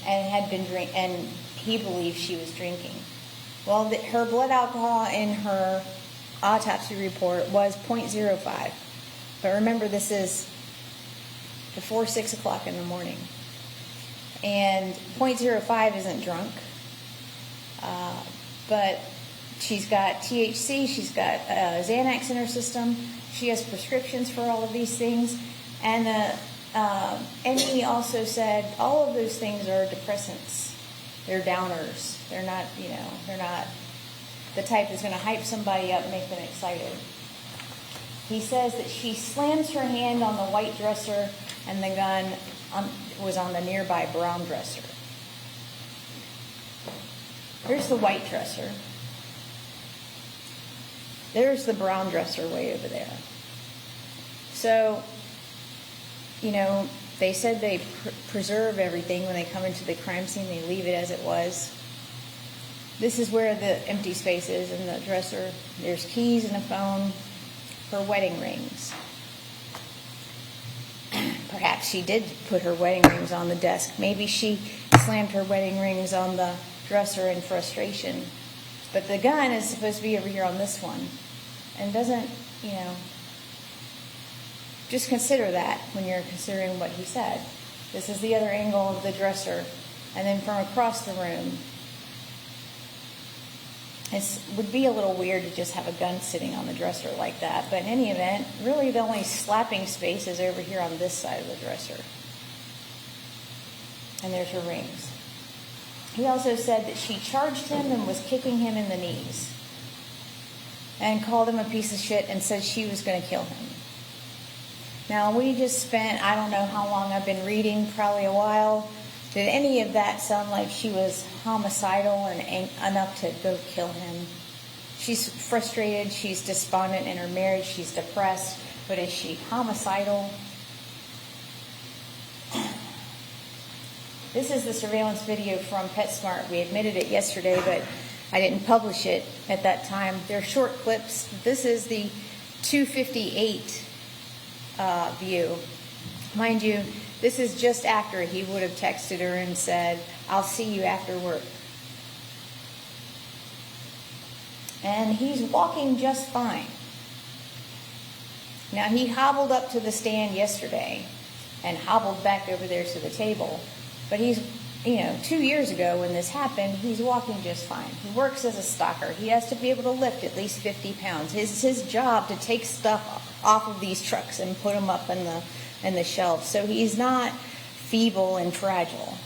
and had been and he believes she was drinking. Well, her blood alcohol in her autopsy report was 0.05. But remember, this is before 6 o'clock in the morning. And 0.05 isn't drunk. But she's got THC, she's got Xanax in her system. She has prescriptions for all of these things. And ME also said all of those things are depressants. They're downers. They're not, they're not the type that's going to hype somebody up and make them excited. He says that she slams her hand on the white dresser and the gun was on the nearby brown dresser. Here's the white dresser. There's the brown dresser way over there. So, they said they preserve everything when they come into the crime scene. They leave it as it was. This is where the empty space is in the dresser. There's keys and a phone. Her wedding rings. Perhaps she did put her wedding rings on the desk. Maybe she slammed her wedding rings on the dresser in frustration. But the gun is supposed to be over here on this one. And doesn't, just consider that when you're considering what he said. This is the other angle of the dresser. And then from across the room, it would be a little weird to just have a gun sitting on the dresser like that. But in any event, really the only slapping space is over here on this side of the dresser. And there's her rings. He also said that she charged him and was kicking him in the knees. And called him a piece of shit and said she was going to kill him. Now, we just spent, I don't know how long I've been reading, probably a while. Did any of that sound like she was homicidal and enough to go kill him? She's frustrated, she's despondent in her marriage, she's depressed, but is she homicidal? This is the surveillance video from PetSmart. We admitted it yesterday, but I didn't publish it at that time. They're short clips. This is the 2:58 view. Mind you, this is just after he would have texted her and said, I'll see you after work. And he's walking just fine. Now, he hobbled up to the stand yesterday and hobbled back over there to the table. But he's, 2 years ago when this happened, he's walking just fine. He works as a stocker. He has to be able to lift at least 50 pounds. It's his job to take stuff off of these trucks and put them up in the shelves. So he's not feeble and fragile.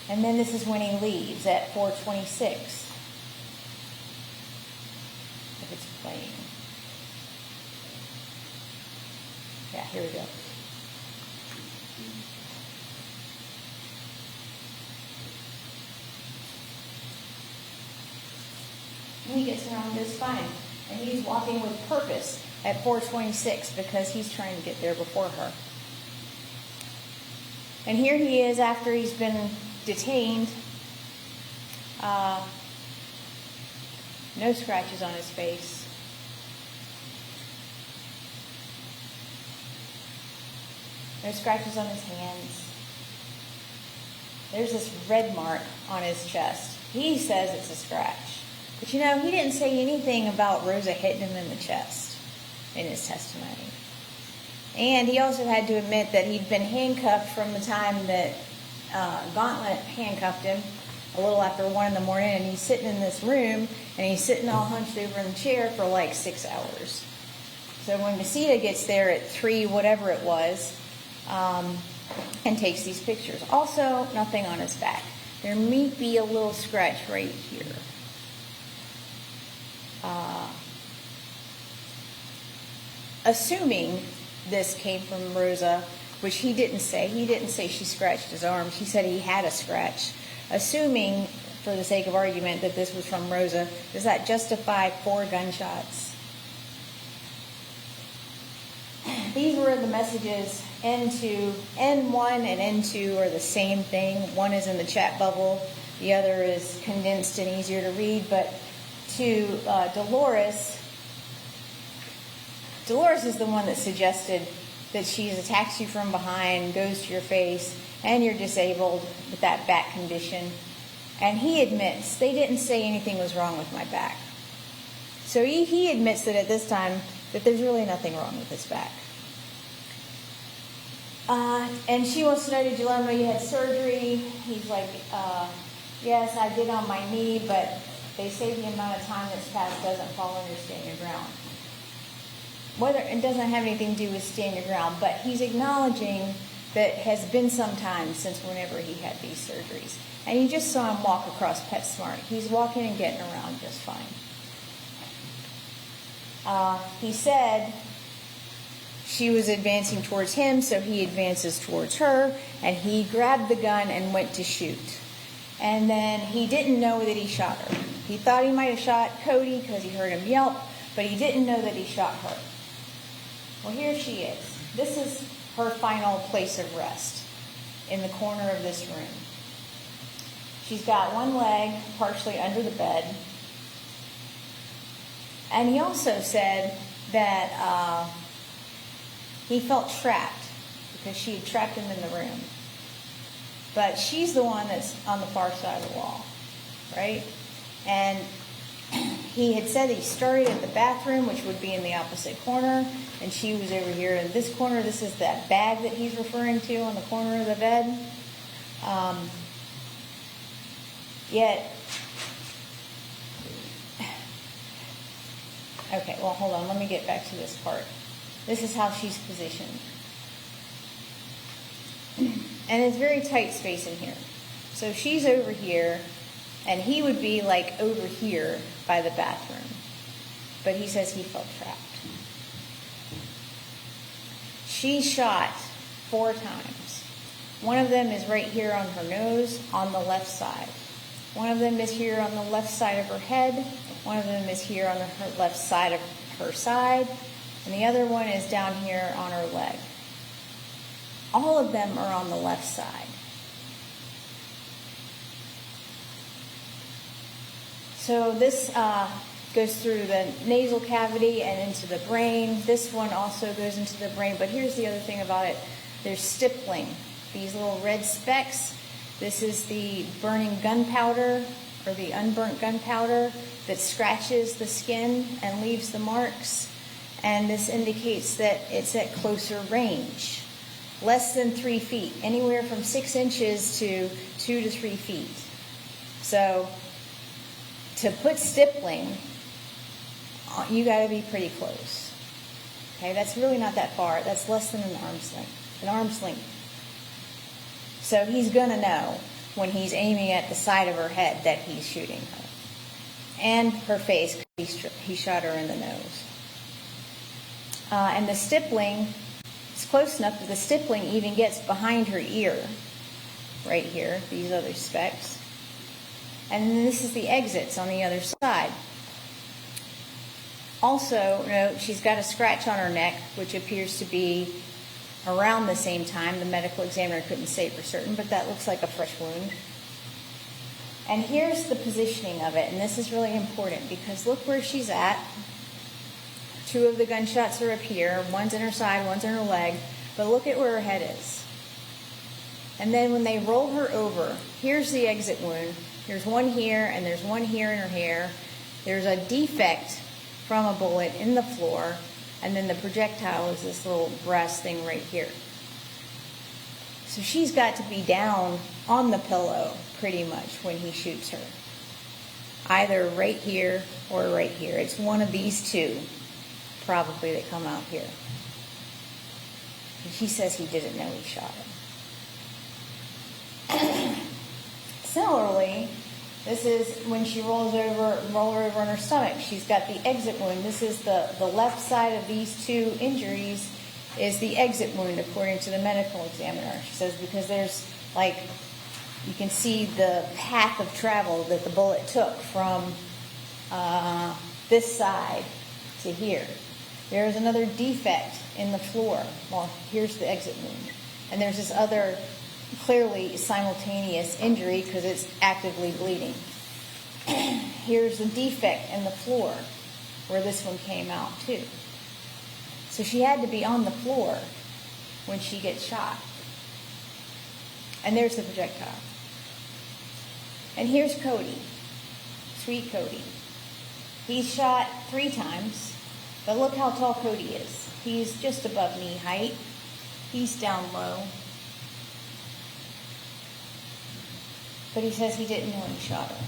And then this is when he leaves at 4:26. If it's playing. Yeah, here we go. And he gets around just fine. And he's walking with purpose at 4:26 because he's trying to get there before her. And here he is after he's been detained. No scratches on his face. No scratches on his hands. There's this red mark on his chest. He says it's a scratch. But he didn't say anything about Rosa hitting him in the chest in his testimony. And he also had to admit that he'd been handcuffed from the time that Gauntlet handcuffed him a little after 1 in the morning, and he's sitting in this room, and he's sitting all hunched over in the chair for like 6 hours. So when Casita gets there at 3, whatever it was, and takes these pictures. Also, nothing on his back. There may be a little scratch right here. Assuming this came from Rosa, which he didn't say. He didn't say she scratched his arms. He said he had a scratch. Assuming, for the sake of argument, that this was from Rosa, does that justify 4 gunshots? These were the messages. N1 and N2 are the same thing. One is in the chat bubble. The other is condensed and easier to read. But to Dolores is the one that suggested that she attacks you from behind, goes to your face, and you're disabled with that back condition. And he admits they didn't say anything was wrong with my back. So he admits that at this time that there's really nothing wrong with his back. And she wants to know, did you let him know you had surgery? He's like, yes, I did on my knee, but they say the amount of time that's passed doesn't fall under stand your ground. Whether it doesn't have anything to do with stand your ground, but he's acknowledging that it has been some time since whenever he had these surgeries. And you just saw him walk across PetSmart. He's walking and getting around just fine. He said she was advancing towards him, so he advances towards her, and he grabbed the gun and went to shoot. And then he didn't know that he shot her. He thought he might have shot Cody because he heard him yelp, but he didn't know that he shot her. Well, here she is. This is her final place of rest in the corner of this room. She's got one leg partially under the bed. And he also said that he felt trapped because she had trapped him in the room. But she's the one that's on the far side of the wall, right? And he had said that he started at the bathroom, which would be in the opposite corner, and she was over here in this corner. This is that bag that he's referring to on the corner of the bed. Okay, well, hold on. Let me get back to this part. This is how she's positioned. And it's very tight space in here. So she's over here, and he would be like over here by the bathroom. But he says he felt trapped. She shot 4 times. One of them is right here on her nose on the left side. One of them is here on the left side of her head. One of them is here on her left side of her side. And the other one is down here on her leg. All of them are on the left side. So this goes through the nasal cavity and into the brain. This one also goes into the brain. But here's the other thing about it. There's stippling. These little red specks. This is the burning gunpowder or the unburnt gunpowder that scratches the skin and leaves the marks. And this indicates that it's at closer range. Less than 3 feet. Anywhere from 6 inches to 2 to 3 feet. So to put stippling, you got to be pretty close. Okay, that's really not that far. That's less than an arm's length. So he's going to know when he's aiming at the side of her head that he's shooting her. And her face, he shot her in the nose. And the stippling, it's close enough that the stippling even gets behind her ear. Right here, these other specks. And then this is the exits on the other side. Also, note, she's got a scratch on her neck, which appears to be around the same time. The medical examiner couldn't say for certain, but that looks like a fresh wound. And here's the positioning of it, and this is really important because look where she's at. 2 of the gunshots are up here. One's in her side, one's in her leg. But look at where her head is. And then when they roll her over, here's the exit wound. There's one here, and there's one here in her hair. There's a defect from a bullet in the floor, and then the projectile is this little brass thing right here. So she's got to be down on the pillow pretty much when he shoots her. Either right here or right here. It's one of these two, probably, that come out here. And she says he didn't know he shot her. Similarly, this is when she roll her over on her stomach. She's got the exit wound. This is the left side of these two injuries is the exit wound, according to the medical examiner. She says because there's, like, you can see the path of travel that the bullet took from this side to here. There's another defect in the floor. Well, here's the exit wound. And there's this other clearly simultaneous injury because it's actively bleeding. Here's the defect in the floor where this one came out too. So she had to be on the floor when she gets shot. And there's the projectile. And here's Cody, sweet Cody. He's shot 3 times, but look how tall Cody is. He's just above knee height. He's down low. But he says he didn't know he shot her.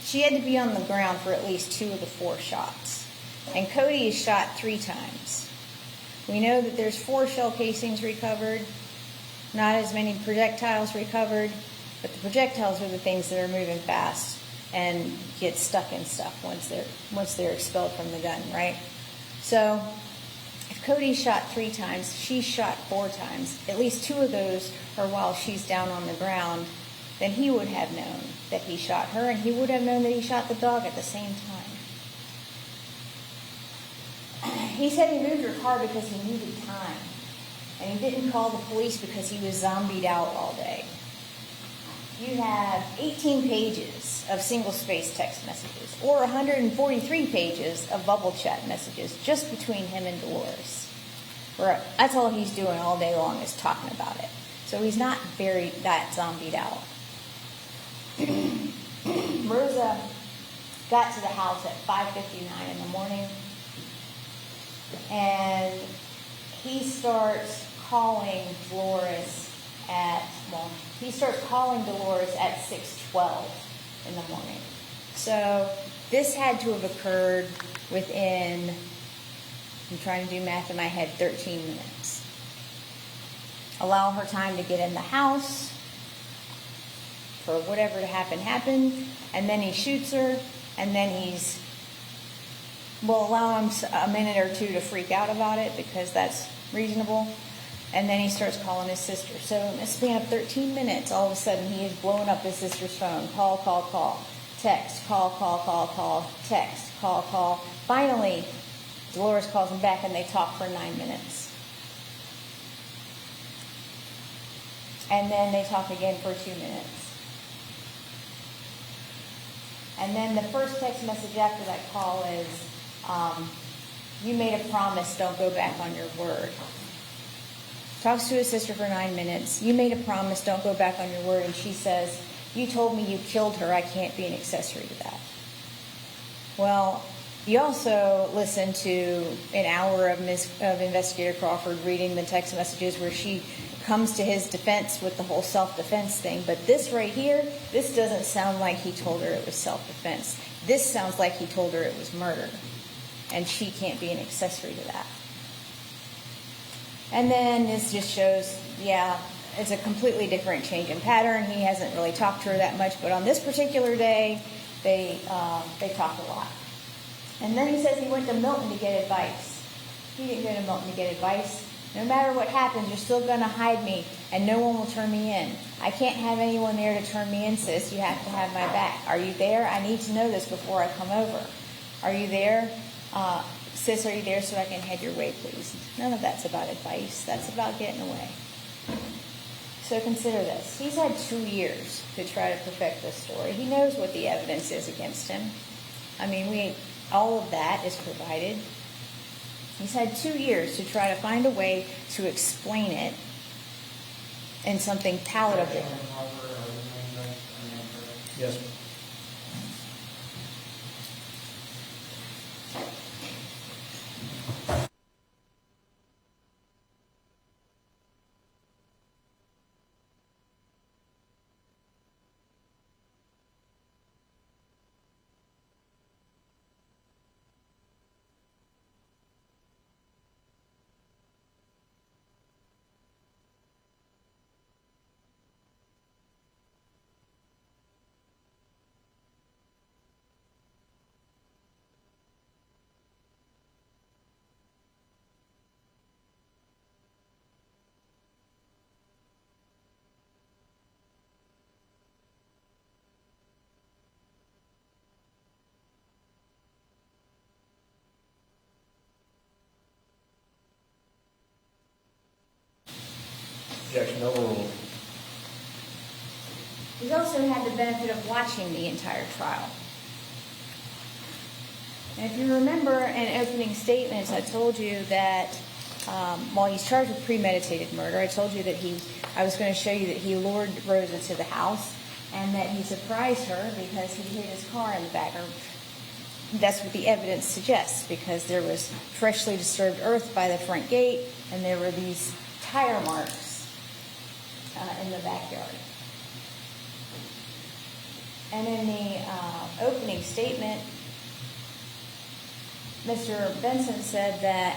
She had to be on the ground for at least 2 of the 4 shots. And Cody is shot 3 times. We know that there's 4 shell casings recovered, not as many projectiles recovered, but the projectiles are the things that are moving fast and get stuck in stuff once they're expelled from the gun, right? So if Cody shot 3 times, she's shot 4 times. At least 2 of those are while she's down on the ground. Then he would have known that he shot her, and he would have known that he shot the dog at the same time. He said he moved her car because he needed time. And he didn't call the police because he was zombied out all day. You have 18 pages of single-space text messages, or 143 pages of bubble chat messages just between him and Dolores. That's all he's doing all day long is talking about it. So he's not that zombied out. Rosa got to the house at 5:59 in the morning, and he starts calling Dolores at 6:12 in the morning. So this had to have occurred within, I'm trying to do math in my head, 13 minutes. Allow her time to get in the house for whatever to happen, and then he shoots her, and then we'll allow him a minute or 2 to freak out about it because that's reasonable, and then he starts calling his sister. So in a span of 13 minutes, all of a sudden he is blowing up his sister's phone. Call, text, call, text, call. Finally, Dolores calls him back, and they talk for 9 minutes. And then they talk again for 2 minutes. And then the first text message after that call is, you made a promise, don't go back on your word. Talks to his sister for 9 minutes. You made a promise, don't go back on your word. And she says, you told me you killed her. I can't be an accessory to that. Well, you also listened to an hour of Investigator Crawford reading the text messages where she comes to his defense with the whole self-defense thing. But this right here, this doesn't sound like he told her it was self-defense. This sounds like he told her it was murder. And she can't be an accessory to that. And then this just shows, it's a completely different change in pattern. He hasn't really talked to her that much, but on this particular day, they talked a lot. And then he says he went to Milton to get advice. He didn't go to Milton to get advice. No matter what happens, you're still going to hide me, and no one will turn me in. I can't have anyone there to turn me in, sis. You have to have my back. Are you there? I need to know this before I come over. Are you there? Sis, are you there so I can head your way, please? None of that's about advice. That's about getting away. So consider this. He's had 2 years to try to perfect this story. He knows what the evidence is against him. I mean, all of that is provided. He's had 2 years to try to find a way to explain it in something palatable. Yes. Objection overruled. He's also had the benefit of watching the entire trial. And if you remember in opening statements, I told you that while he's charged with premeditated murder, I told you that I was going to show you that he lured Rosa to the house and that he surprised her because he hid his car in the back. Or that's what the evidence suggests, because there was freshly disturbed earth by the front gate and there were these tire marks in the backyard. And in the opening statement, Mr. Benson said that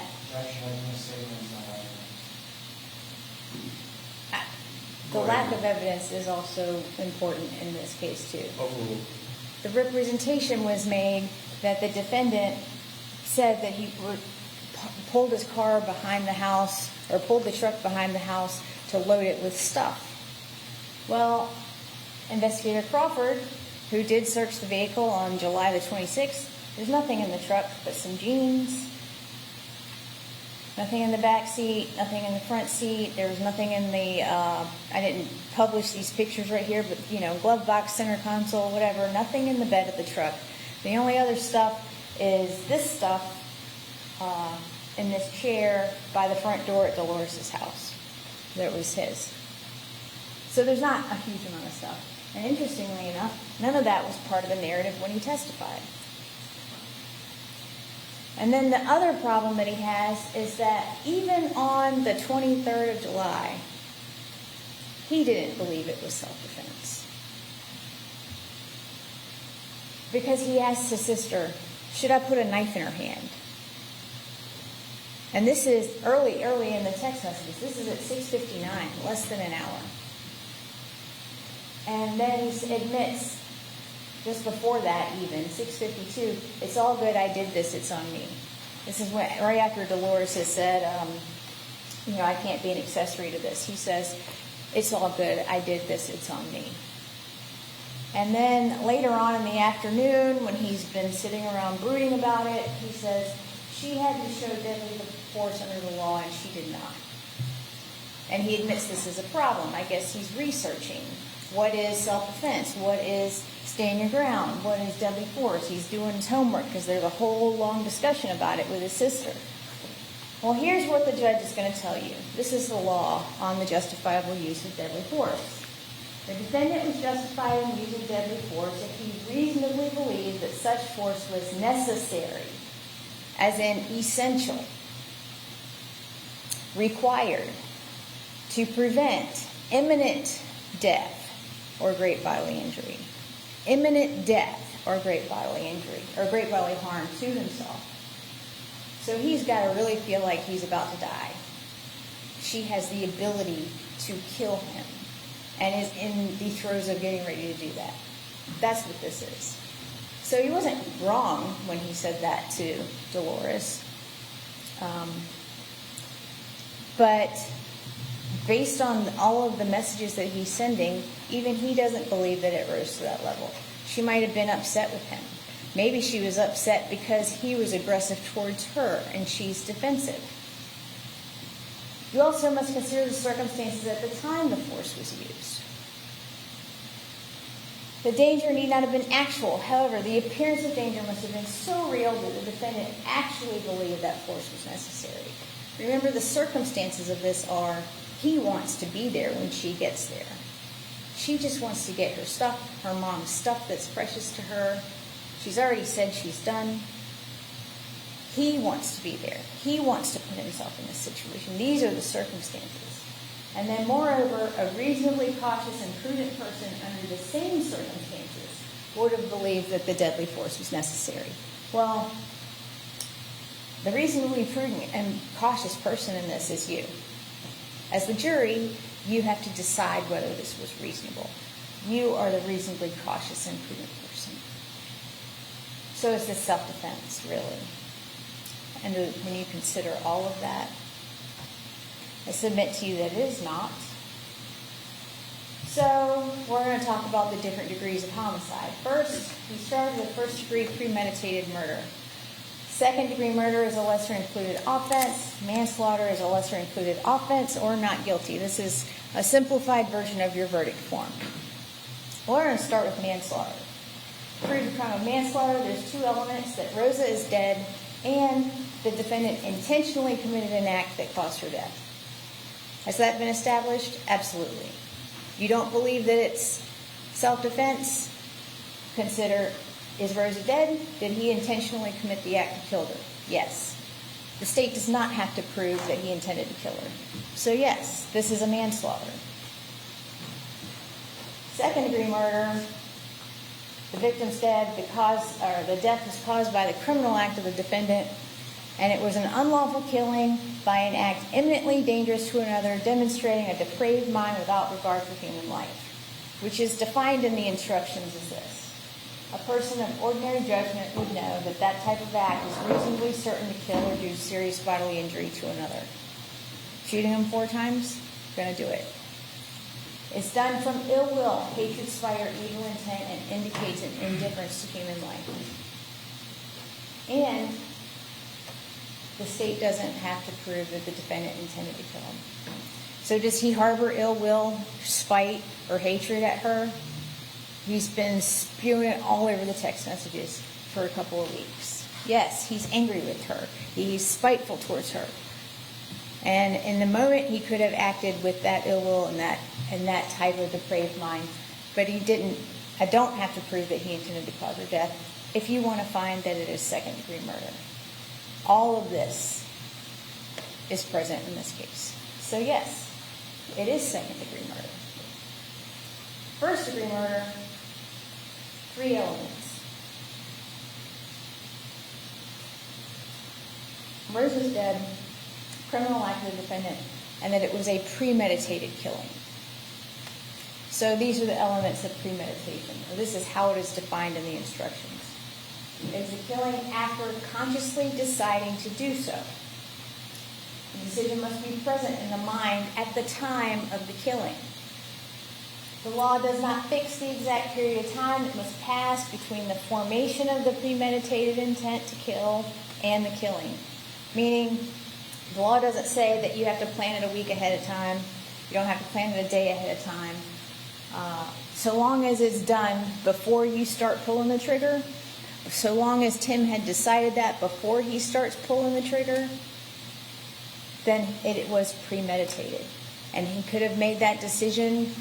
the lack of evidence is also important in this case too. Overruled. The representation was made that the defendant said that he pulled his car behind the house, or pulled the truck behind the house to load it with stuff. Well, Investigator Crawford, who did search the vehicle on July the 26th, there's nothing in the truck but some jeans, nothing in the back seat, nothing in the front seat. There was nothing in the, I didn't publish these pictures right here, but, glove box, center console, whatever, nothing in the bed of the truck. The only other stuff is this stuff in this chair by the front door at Dolores' house. That was his. So there's not a huge amount of stuff. And interestingly enough, none of that was part of the narrative when he testified. And then the other problem that he has is that even on the 23rd of July, he didn't believe it was self-defense. Because he asked his sister, should I put a knife in her hand? And this is early in the text messages. This is at 6:59, less than an hour. And then he admits, just before that even, 6:52, it's all good, I did this, it's on me. This is when, right after Dolores has said, I can't be an accessory to this. He says, it's all good, I did this, it's on me. And then later on in the afternoon, when he's been sitting around brooding about it, he says, she had to show deadly force under the law and she did not. And he admits this is a problem. I guess he's researching. What is self-defense? What is stand your ground? What is deadly force? He's doing his homework because there's a whole long discussion about it with his sister. Well, here's what the judge is going to tell you. This is the law on the justifiable use of deadly force. The defendant was justified in using deadly force if he reasonably believed that such force was necessary, as in essential, required, to prevent imminent death or great bodily injury. Imminent death or great bodily injury, or great bodily harm to himself. So he's got to really feel like he's about to die. She has the ability to kill him and is in the throes of getting ready to do that. That's what this is. So he wasn't wrong when he said that to Dolores. But based on all of the messages that he's sending, even he doesn't believe that it rose to that level. She might have been upset with him. Maybe she was upset because he was aggressive towards her and she's defensive. You also must consider the circumstances at the time the force was used. The danger need not have been actual. However, the appearance of danger must have been so real that the defendant actually believed that force was necessary. Remember, the circumstances of this are he wants to be there when she gets there. She just wants to get her stuff, her mom's stuff that's precious to her. She's already said she's done. He wants to be there. He wants to put himself in this situation. These are the circumstances. And then moreover, a reasonably cautious and prudent person under the same circumstances would have believed that the deadly force was necessary. Well, the reasonably prudent and cautious person in this is you. As the jury, you have to decide whether this was reasonable. You are the reasonably cautious and prudent person. So is this self-defense, really. And when you consider all of that, I submit to you that it is not. So we're going to talk about the different degrees of homicide. First, we started with first-degree premeditated murder. Second-degree murder is a lesser-included offense. Manslaughter is a lesser-included offense or not guilty. This is a simplified version of your verdict form. We're going to start with manslaughter. To prove the crime of manslaughter, there's two elements: that Rosa is dead and the defendant intentionally committed an act that caused her death. Has that been established? Absolutely. You don't believe that it's self-defense? Consider, is Rosa dead? Did he intentionally commit the act that killed her? Yes. The state does not have to prove that he intended to kill her. So yes, this is a manslaughter. Second-degree murder, the victim's dead, the death was caused by the criminal act of the defendant, and it was an unlawful killing by an act eminently dangerous to another, demonstrating a depraved mind without regard for human life, which is defined in the instructions as this. A person of ordinary judgment would know that that type of act is reasonably certain to kill or do serious bodily injury to another. Shooting him 4 times? Going to do it. It's done from ill will, hatred, spite, or evil intent, and indicates an indifference to human life. And the state doesn't have to prove that the defendant intended to kill him. So does he harbor ill will, spite, or hatred at her? He's been spewing it all over the text messages for a couple of weeks. Yes, he's angry with her. He's spiteful towards her. And in the moment, he could have acted with that ill will and that type of depraved mind. But he didn't. I don't have to prove that he intended to cause her death if you want to find that it is second-degree murder. All of this is present in this case. So yes, it is second-degree murder. First-degree murder, 3 elements. Rosa's dead, criminal act of the defendant, and that it was a premeditated killing. So these are the elements of premeditation. This is how it is defined in the instructions. It is a killing after consciously deciding to do so. The decision must be present in the mind at the time of the killing. The law does not fix the exact period of time that must pass between the formation of the premeditated intent to kill and the killing. Meaning, the law doesn't say that you have to plan it a week ahead of time. You don't have to plan it a day ahead of time. So long as it's done before you start pulling the trigger, so long as Tim had decided that before he starts pulling the trigger, then it was premeditated. And he could have made that decision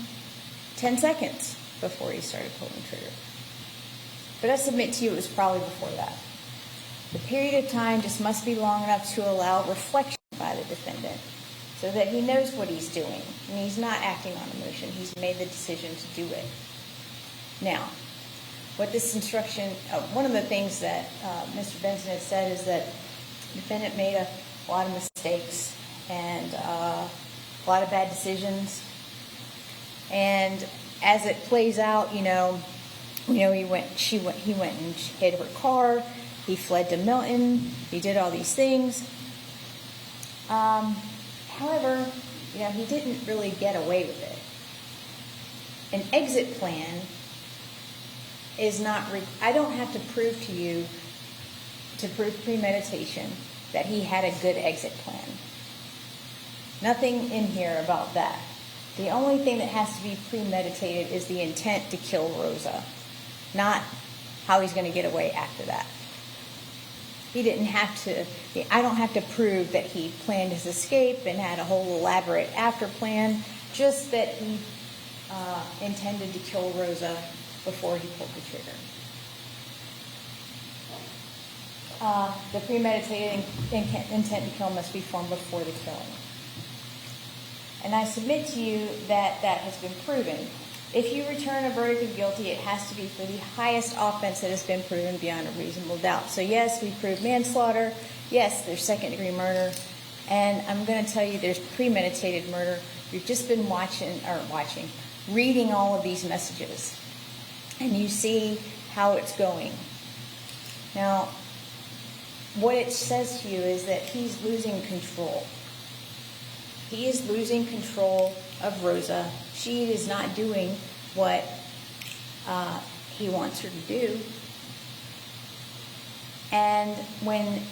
10 seconds before he started pulling the trigger. But I submit to you it was probably before that. The period of time just must be long enough to allow reflection by the defendant so that he knows what he's doing. And he's not acting on emotion. He's made the decision to do it. Now, what this instruction, one of the things that Mr. Benson had said is that the defendant made a lot of mistakes and a lot of bad decisions. And as it plays out, he went and hid her car. He fled to Milton. He did all these things. However, he didn't really get away with it. An exit plan is not, I don't have to prove to you, to prove premeditation, that he had a good exit plan. Nothing in here about that. The only thing that has to be premeditated is the intent to kill Rosa. not how he's going to get away after that. He didn't have to, I don't have to prove that he planned his escape and had a whole elaborate after plan, just that he intended to kill Rosa before he pulled the trigger. The premeditated intent to kill must be formed before the killing. And I submit to you that that has been proven. If you return a verdict of guilty, it has to be for the highest offense that has been proven beyond a reasonable doubt. So yes, we proved manslaughter. Yes, there's second-degree murder. And I'm going to tell you there's premeditated murder. You've just been reading all of these messages. And you see how it's going. Now, what it says to you is that he's losing control. He is losing control of Rosa. She is not doing what he wants her to do. And when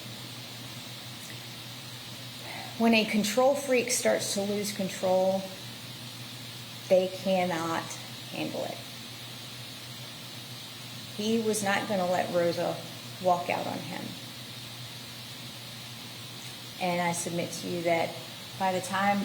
a control freak starts to lose control, they cannot handle it. He was not going to let Rosa walk out on him. And I submit to you that by the time,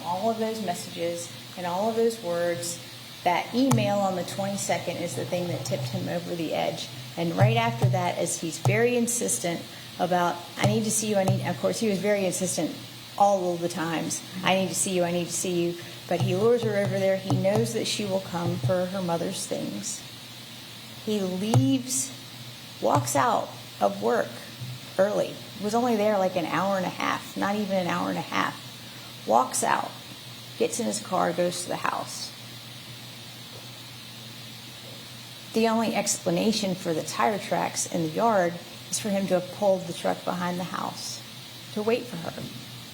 all of those messages and all of those words, that email on the 22nd is the thing that tipped him over the edge. And right after that, as he's very insistent about, I need to see you, of course, he was very insistent all of the times. I need to see you, I need to see you. But he lures her over there. He knows that she will come for her mother's things. He leaves, walks out of work early. Was only there like an hour and a half, not even an hour and a half. Walks out, gets in his car, goes to the house. The only explanation for the tire tracks in the yard is for him to have pulled the truck behind the house to wait for her.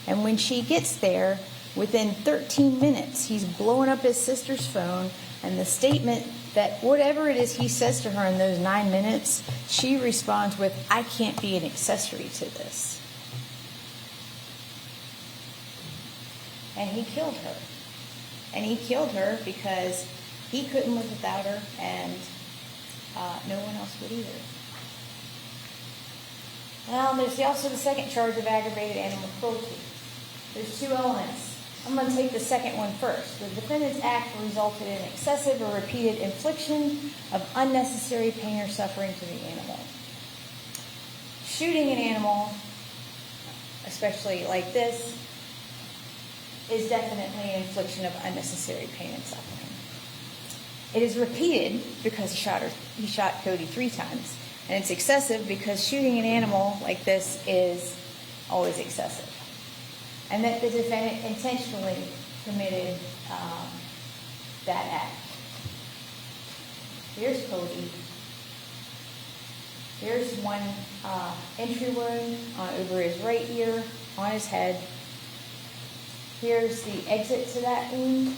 And when she gets there, within 13 minutes, he's blowing up his sister's phone, and the statement that whatever it is he says to her in those 9 minutes, she responds with, I can't be an accessory to this. And he killed her. And he killed her because he couldn't live without her, and no one else would either. Now, there's also the second charge of aggravated animal cruelty. There's two elements. I'm going to take the second one first. The defendant's act resulted in excessive or repeated infliction of unnecessary pain or suffering to the animal. Shooting an animal, especially like this, is definitely an infliction of unnecessary pain and suffering. It is repeated because he shot Cody 3 times. And it's excessive because shooting an animal like this is always excessive. And that the defendant intentionally committed that act. Here's Cody. Here's one entry wound over his right ear, on his head. Here's the exit to that wound.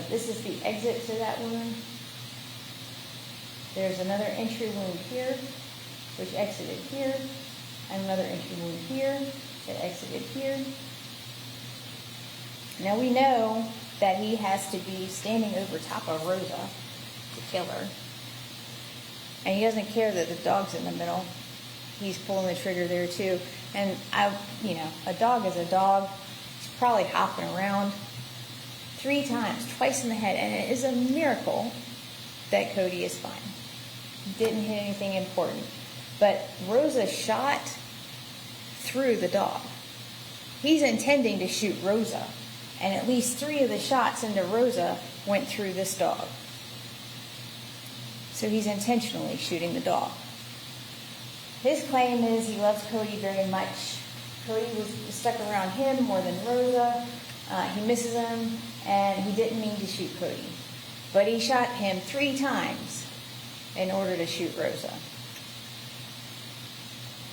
This is the exit to that wound. There's another entry wound here, which exited here, and another entry wound here that exited here. Now we know that he has to be standing over top of Rosa to kill her. And he doesn't care that the dog's in the middle. He's pulling the trigger there too. And a dog is a dog. He's probably hopping around 3 times, twice in the head. And it is a miracle that Cody is fine. He didn't hit anything important. But Rosa shot through the dog. He's intending to shoot Rosa. And at least 3 of the shots into Rosa went through this dog. So he's intentionally shooting the dog. His claim is he loves Cody very much. Cody was stuck around him more than Rosa. He misses him, and he didn't mean to shoot Cody. But he shot him 3 times in order to shoot Rosa.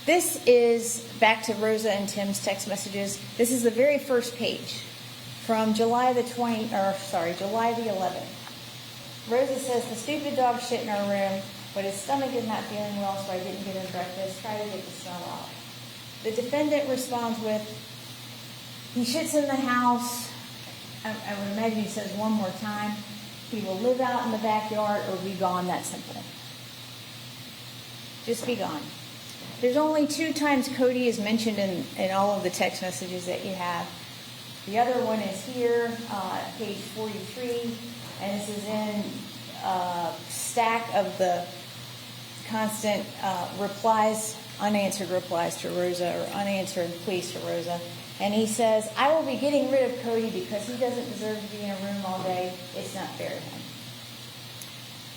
This is back to Rosa and Tim's text messages. This is the very first page from July the 11th. Rosa says, the stupid dog shit in our room, but his stomach is not feeling well, so I didn't get him breakfast. Try to get the smell out. The defendant responds with, he shits in the house. I would imagine he says one more time. He will live out in the backyard or be gone, that simple. Just be gone. There's only 2 times Cody is mentioned in all of the text messages that you have. The other one is here, page 43, and this is in a stack of the constant replies, unanswered replies to Rosa, or unanswered pleas to Rosa. And he says, I will be getting rid of Cody because he doesn't deserve to be in a room all day. It's not fair to him.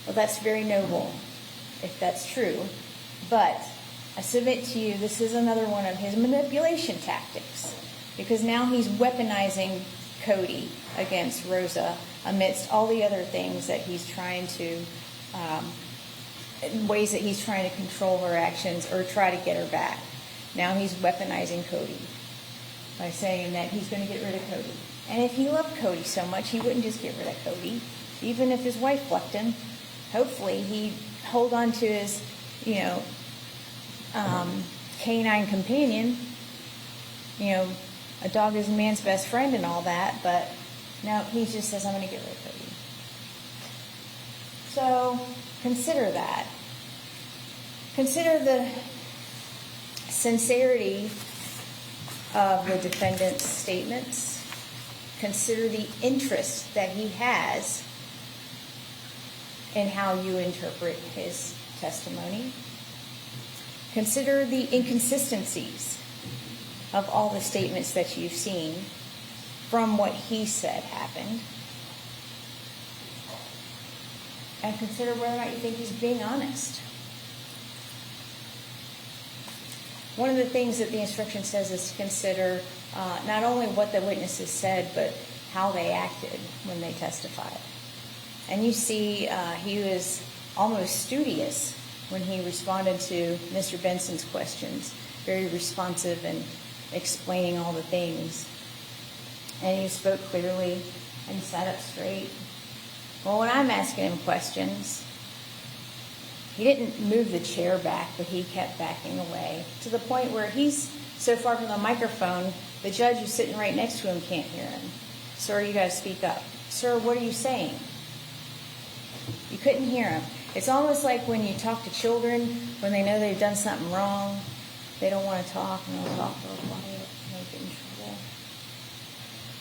Well, that's very noble, if that's true. But I submit to you, this is another one of his manipulation tactics. Because now he's weaponizing Cody against Rosa amidst all the other things that he's trying to, ways that he's trying to control her actions or try to get her back. Now he's weaponizing Cody by saying that he's going to get rid of Cody. And if he loved Cody so much, he wouldn't just get rid of Cody. Even if his wife left him, hopefully he'd hold on to his, canine companion. A dog is a man's best friend and all that, but no, he just says, I'm going to get rid of Cody. So consider that. Consider the sincerity of the defendant's statements. Consider the interest that he has in how you interpret his testimony. Consider the inconsistencies of all the statements that you've seen from what he said happened. And consider whether or not you think he's being honest. One of the things that the instruction says is to consider not only what the witnesses said, but how they acted when they testified. And you see he was almost studious when he responded to Mr. Benson's questions, very responsive and explaining all the things. And he spoke clearly and he sat up straight. Well, when I'm asking him questions, he didn't move the chair back, but he kept backing away to the point where he's so far from the microphone, the judge who's sitting right next to him can't hear him. Sir, you got to speak up. Sir, what are you saying? You couldn't hear him. It's almost like when you talk to children, when they know they've done something wrong, they don't want to talk, and they'll talk real quiet, and they get in trouble.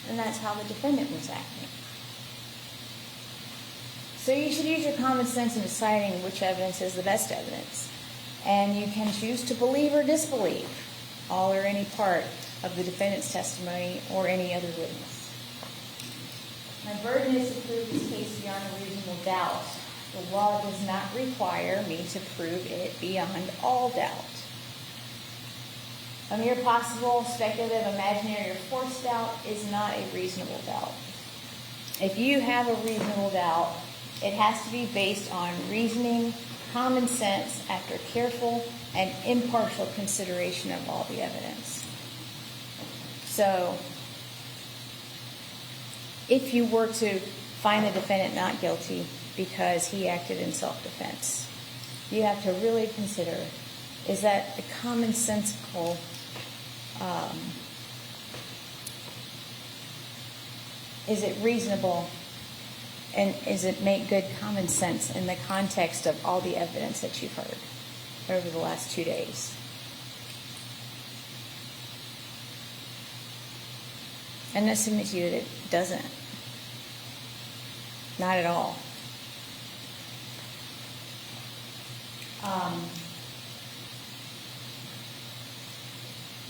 And that's how the defendant was acting. So you should use your common sense in deciding which evidence is the best evidence. And you can choose to believe or disbelieve all or any part of the defendant's testimony or any other witness. My burden is to prove this case beyond a reasonable doubt. The law does not require me to prove it beyond all doubt. A mere possible, speculative, imaginary, or forced doubt is not a reasonable doubt. If you have a reasonable doubt, it has to be based on reasoning, common sense, after careful and impartial consideration of all the evidence. So, if you were to find the defendant not guilty because he acted in self-defense, you have to really consider, is that a commonsensical is it reasonable, and is it make good common sense in the context of all the evidence that you've heard over the last 2 days? And I submit to you that it doesn't. Not at all.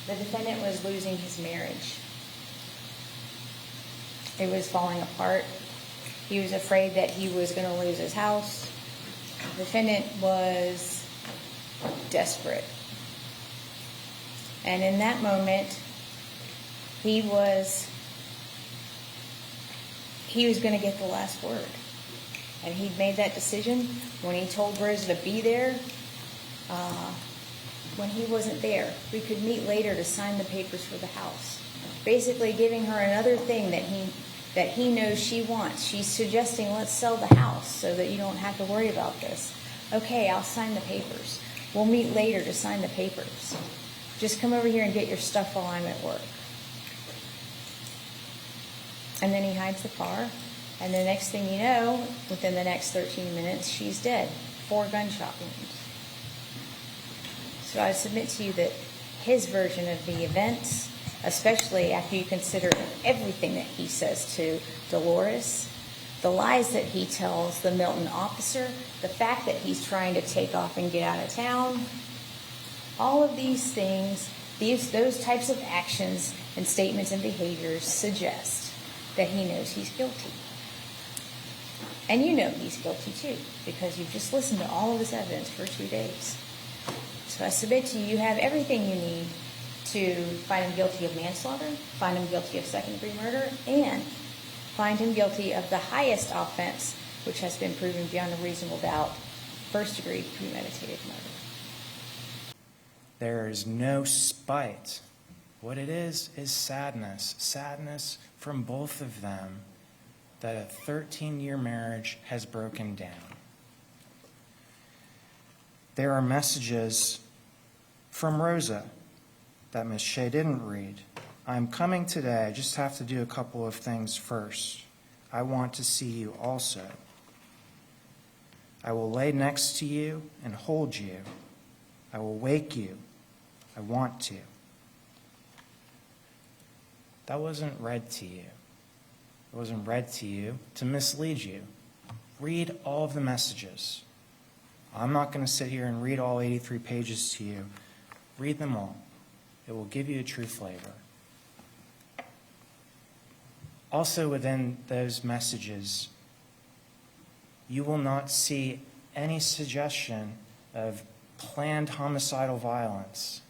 The defendant was losing his marriage. It was falling apart. He was afraid that he was going to lose his house. The defendant was desperate. And in that moment, he was going to get the last word. And he'd made that decision when he told Rosa to be there. When he wasn't there, we could meet later to sign the papers for the house. Basically giving her another thing that he knows she wants. She's suggesting, let's sell the house so that you don't have to worry about this. Okay, I'll sign the papers. We'll meet later to sign the papers. Just come over here and get your stuff while I'm at work. And then he hides the car, And the next thing you know, within the next 13 minutes, she's dead. 4 gunshot wounds. So I submit to you that his version of the events, especially after you consider everything that he says to Dolores, the lies that he tells the Milton officer, the fact that he's trying to take off and get out of town, all of these things, those types of actions and statements and behaviors suggest that he knows he's guilty. And you know he's guilty too, because you've just listened to all of this evidence for 2 days. So I submit to you, you have everything you need to find him guilty of manslaughter, find him guilty of second-degree murder, and find him guilty of the highest offense, which has been proven beyond a reasonable doubt, first-degree premeditated murder. There is no spite. What it is sadness. Sadness from both of them that a 13-year marriage has broken down. There are messages from Rosa that Ms. Shea didn't read. I'm coming today. I just have to do a couple of things first. I want to see you also. I will lay next to you and hold you. I will wake you. I want to. That wasn't read to you. It wasn't read to you to mislead you. Read all of the messages. I'm not going to sit here and read all 83 pages to you. Read them all. It will give you a true flavor. Also within those messages, you will not see any suggestion of planned homicidal violence.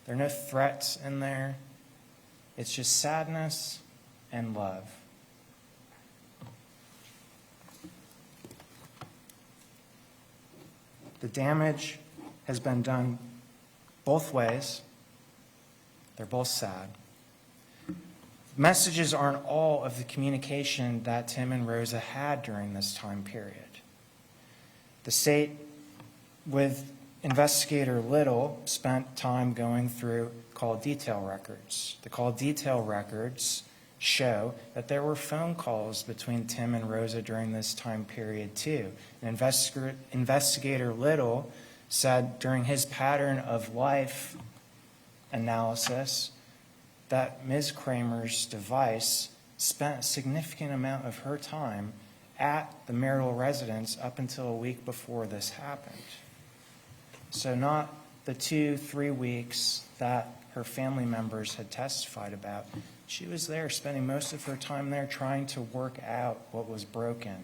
There are no threats in there. It's just sadness and love. The damage has been done both ways. They're both sad. Messages aren't all of the communication that Tim and Rosa had during this time period. The state, with Investigator Little, spent time going through call detail records. The call detail records show that there were phone calls between Tim and Rosa during this time period too. And Investigator Little said during his pattern of life analysis that Ms. Kramer's device spent a significant amount of her time at the marital residence up until a week before this happened. So not the 2-3 weeks that her family members had testified about. She was there spending most of her time there trying to work out what was broken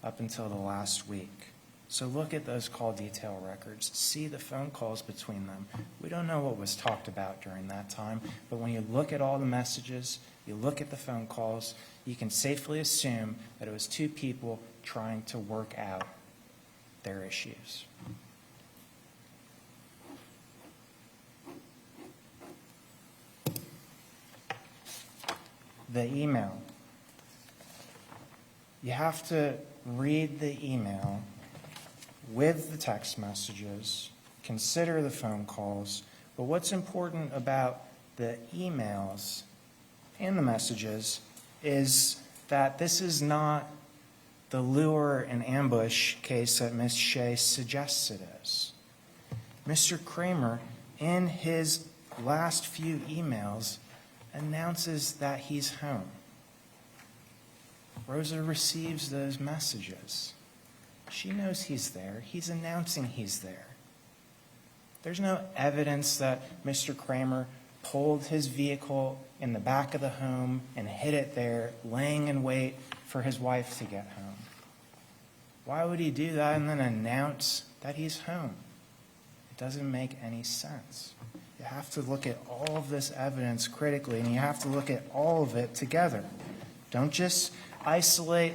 up until the last week. So look at those call detail records. See the phone calls between them. We don't know what was talked about during that time, but when you look at all the messages, you look at the phone calls, you can safely assume that it was 2 people trying to work out their issues. The email. You have to read the email with the text messages, consider the phone calls, but what's important about the emails and the messages is that this is not the lure and ambush case that Ms. Shea suggests it is. Mr. Kramer, in his last few emails, announces that he's home. Rosa receives those messages. She knows he's there. He's announcing he's there. There's no evidence that Mr. Kramer pulled his vehicle in the back of the home and hid it there, laying in wait for his wife to get home. Why would he do that and then announce that he's home? It doesn't make any sense. You have to look at all of this evidence critically, and you have to look at all of it together. Don't just isolate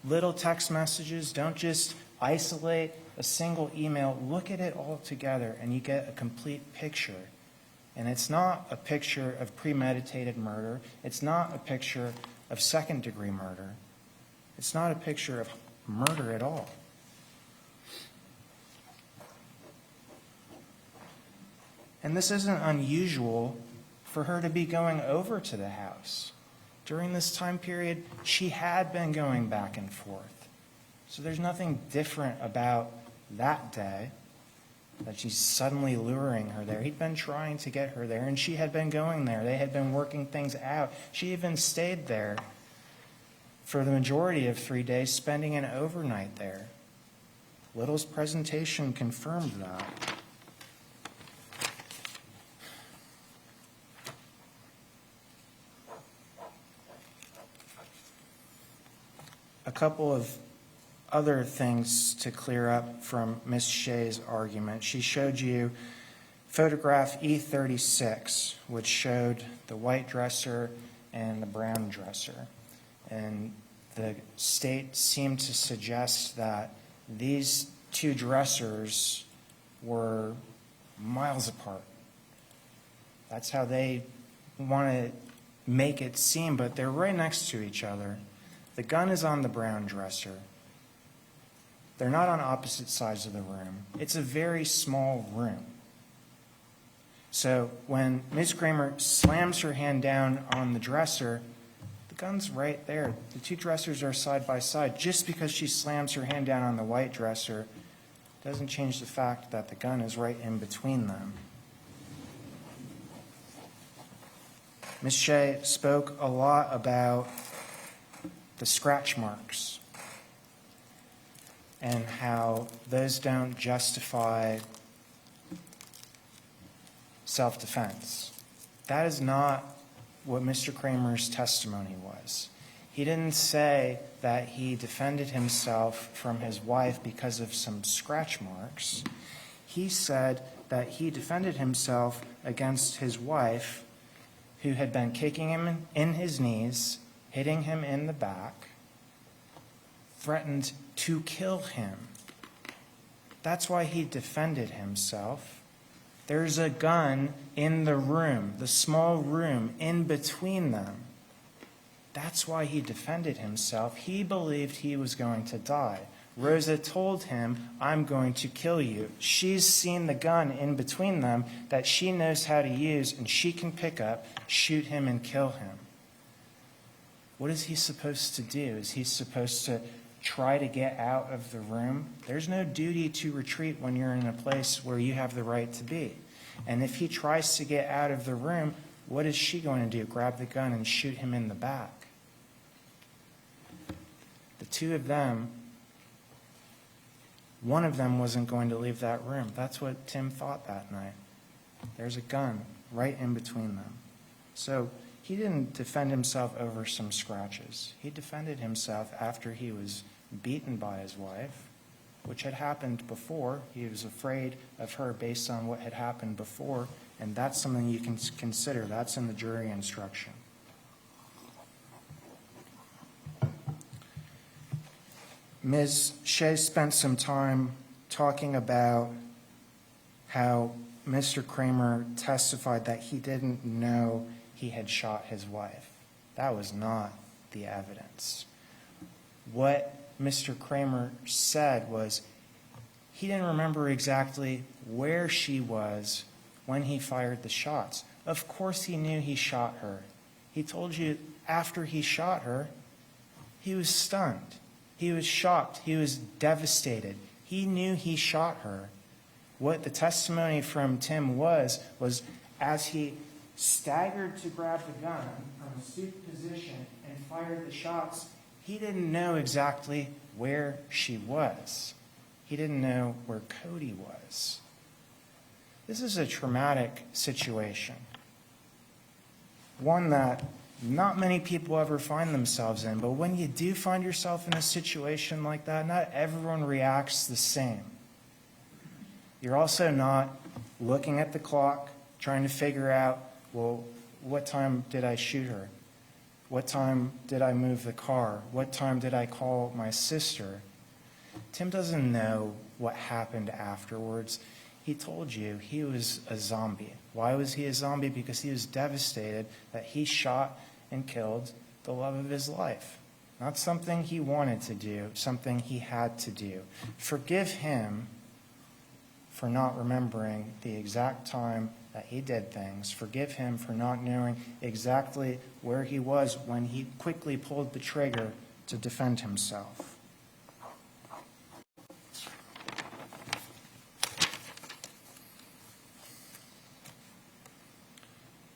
little text messages. Don't just isolate a single email. Look at it all together, and you get a complete picture. And it's not a picture of premeditated murder. It's not a picture of second-degree murder. It's not a picture of murder at all. And this isn't unusual for her to be going over to the house. During this time period, she had been going back and forth. So there's nothing different about that day that she's suddenly luring her there. He'd been trying to get her there, and she had been going there. They had been working things out. She even stayed there for the majority of 3 days, spending an overnight there. Little's presentation confirmed that. A couple of other things to clear up from Ms. Shea's argument. She showed you photograph E36, which showed the white dresser and the brown dresser. And the state seemed to suggest that these two dressers were miles apart. That's how they want to make it seem, but they're right next to each other. The gun is on the brown dresser. They're not on opposite sides of the room. It's a very small room. So when Ms. Kramer slams her hand down on the dresser, the gun's right there. The two dressers are side by side. Just because she slams her hand down on the white dresser doesn't change the fact that the gun is right in between them. Ms. Shea spoke a lot about the scratch marks and how those don't justify self-defense. That is not what Mr. Kramer's testimony was. He didn't say that he defended himself from his wife because of some scratch marks. He said that he defended himself against his wife, who had been kicking him in his knees, hitting him in the back, threatened to kill him. That's why he defended himself. There's a gun in the room, the small room in between them. That's why he defended himself. He believed he was going to die. Rosa told him, "I'm going to kill you." She's seen the gun in between them that she knows how to use, and she can pick up, shoot him, and kill him. What is he supposed to do? Is he supposed to try to get out of the room? There's no duty to retreat when you're in a place where you have the right to be. And if he tries to get out of the room, what is she going to do? Grab the gun and shoot him in the back? The two of them, one of them wasn't going to leave that room. That's what Tim thought that night. There's a gun right in between them. So he didn't defend himself over some scratches. He defended himself after he was beaten by his wife, which had happened before. He was afraid of her based on what had happened before, and that's something you can consider. That's in the jury instruction. Ms. Shea spent some time talking about how Mr. Kramer testified that he didn't know he had shot his wife. That was not the evidence. What Mr. Kramer said was he didn't remember exactly where she was when he fired the shots. Of course he knew he shot her. He told you after he shot her, he was stunned. He was shocked. He was devastated. He knew he shot her. What the testimony from Tim was as he staggered to grab the gun from a stooped position and fired the shots, he didn't know exactly where she was. He didn't know where Cody was. This is a traumatic situation, one that not many people ever find themselves in, but when you do find yourself in a situation like that, not everyone reacts the same. You're also not looking at the clock, trying to figure out, well, what time did I shoot her? What time did I move the car? What time did I call my sister? Tim doesn't know what happened afterwards. He told you he was a zombie. Why was he a zombie? Because he was devastated that he shot and killed the love of his life. Not something he wanted to do, something he had to do. Forgive him for not remembering the exact time that he did things. Forgive him for not knowing exactly where he was when he quickly pulled the trigger to defend himself.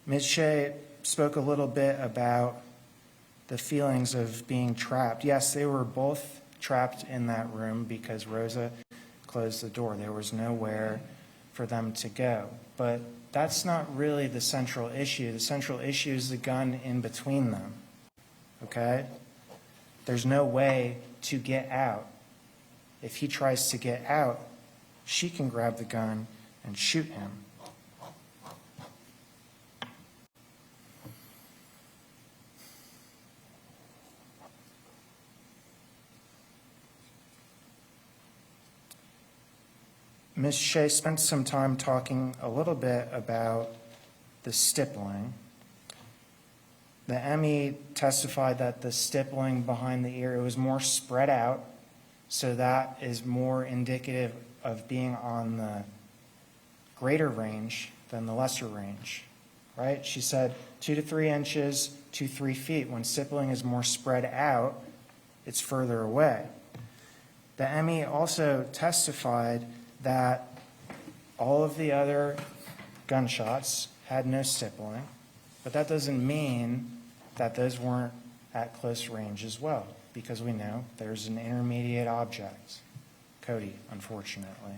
Ms. Shea spoke a little bit about the feelings of being trapped. Yes, they were both trapped in that room because Rosa closed the door. There was nowhere for them to go. But that's not really the central issue. The central issue is the gun in between them. Okay? There's no way to get out. If he tries to get out, she can grab the gun and shoot him. Ms. Shea spent some time talking a little bit about the stippling. The ME testified that the stippling behind the ear, it was more spread out, so that is more indicative of being on the greater range than the lesser range, right? She said 2 to 3 inches to 3 feet. When stippling is more spread out, it's further away. The ME also testified that all of the other gunshots had no stippling, but that doesn't mean that those weren't at close range as well, because we know there's an intermediate object, Cody, unfortunately.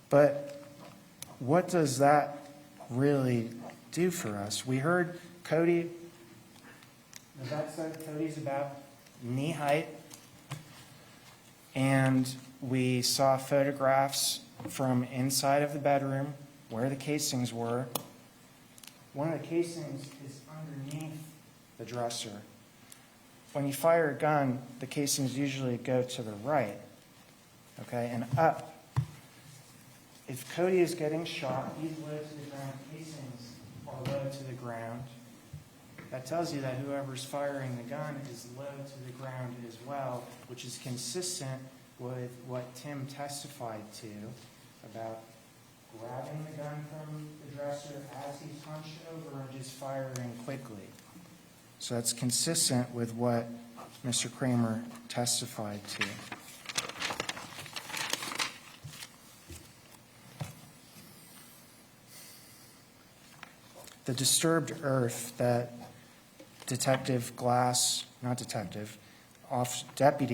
But what does that really do for us? We heard Cody, the vet said Cody's about knee height, and we saw photographs from inside of the bedroom where the casings were. One of the casings is underneath the dresser. When you fire a gun, the casings usually go to the right, okay, and up. If Cody is getting shot, he's low to the ground, casings are low to the ground. That tells you that whoever's firing the gun is low to the ground as well, which is consistent with what Tim testified to about grabbing the gun from the dresser as he's hunched over and just firing quickly. So that's consistent with what Mr. Kramer testified to. The disturbed earth that Deputy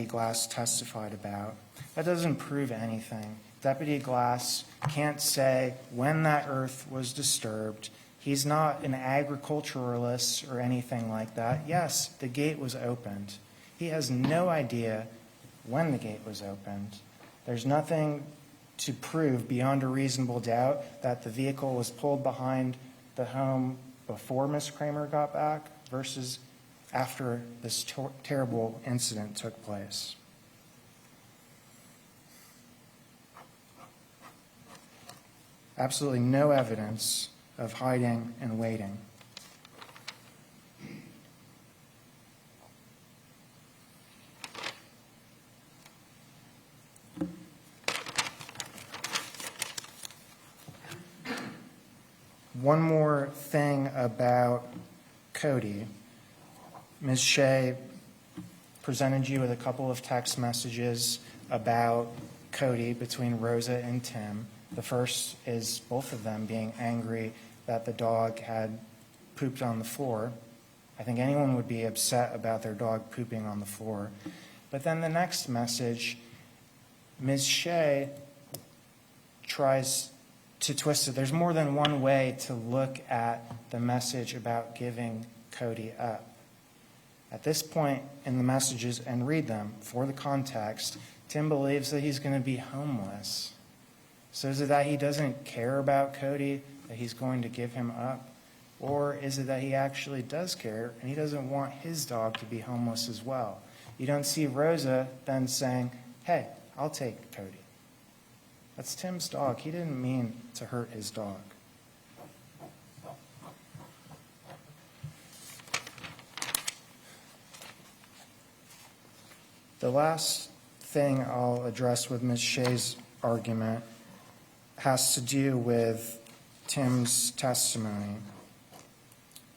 Glass testified about, that doesn't prove anything. Deputy Glass can't say when that earth was disturbed. He's not an agriculturalist or anything like that. Yes, the gate was opened. He has no idea when the gate was opened. There's nothing to prove beyond a reasonable doubt that the vehicle was pulled behind the home before Ms. Kramer got back versus after this terrible incident took place. Absolutely no evidence of hiding and waiting. One more thing about Cody. Ms. Shea presented you with a couple of text messages about Cody between Rosa and Tim. The first is both of them being angry that the dog had pooped on the floor. I think anyone would be upset about their dog pooping on the floor. But then the next message, Ms. Shea tries to twist it. There's more than one way to look at the message about giving Cody up. At this point in the messages, and read them for the context, Tim believes that he's going to be homeless. So is it that he doesn't care about Cody, that he's going to give him up? Or is it that he actually does care and he doesn't want his dog to be homeless as well? You don't see Rosa then saying, hey, I'll take Cody. That's Tim's dog. He didn't mean to hurt his dog. The last thing I'll address with Ms. Shea's argument has to do with Tim's testimony,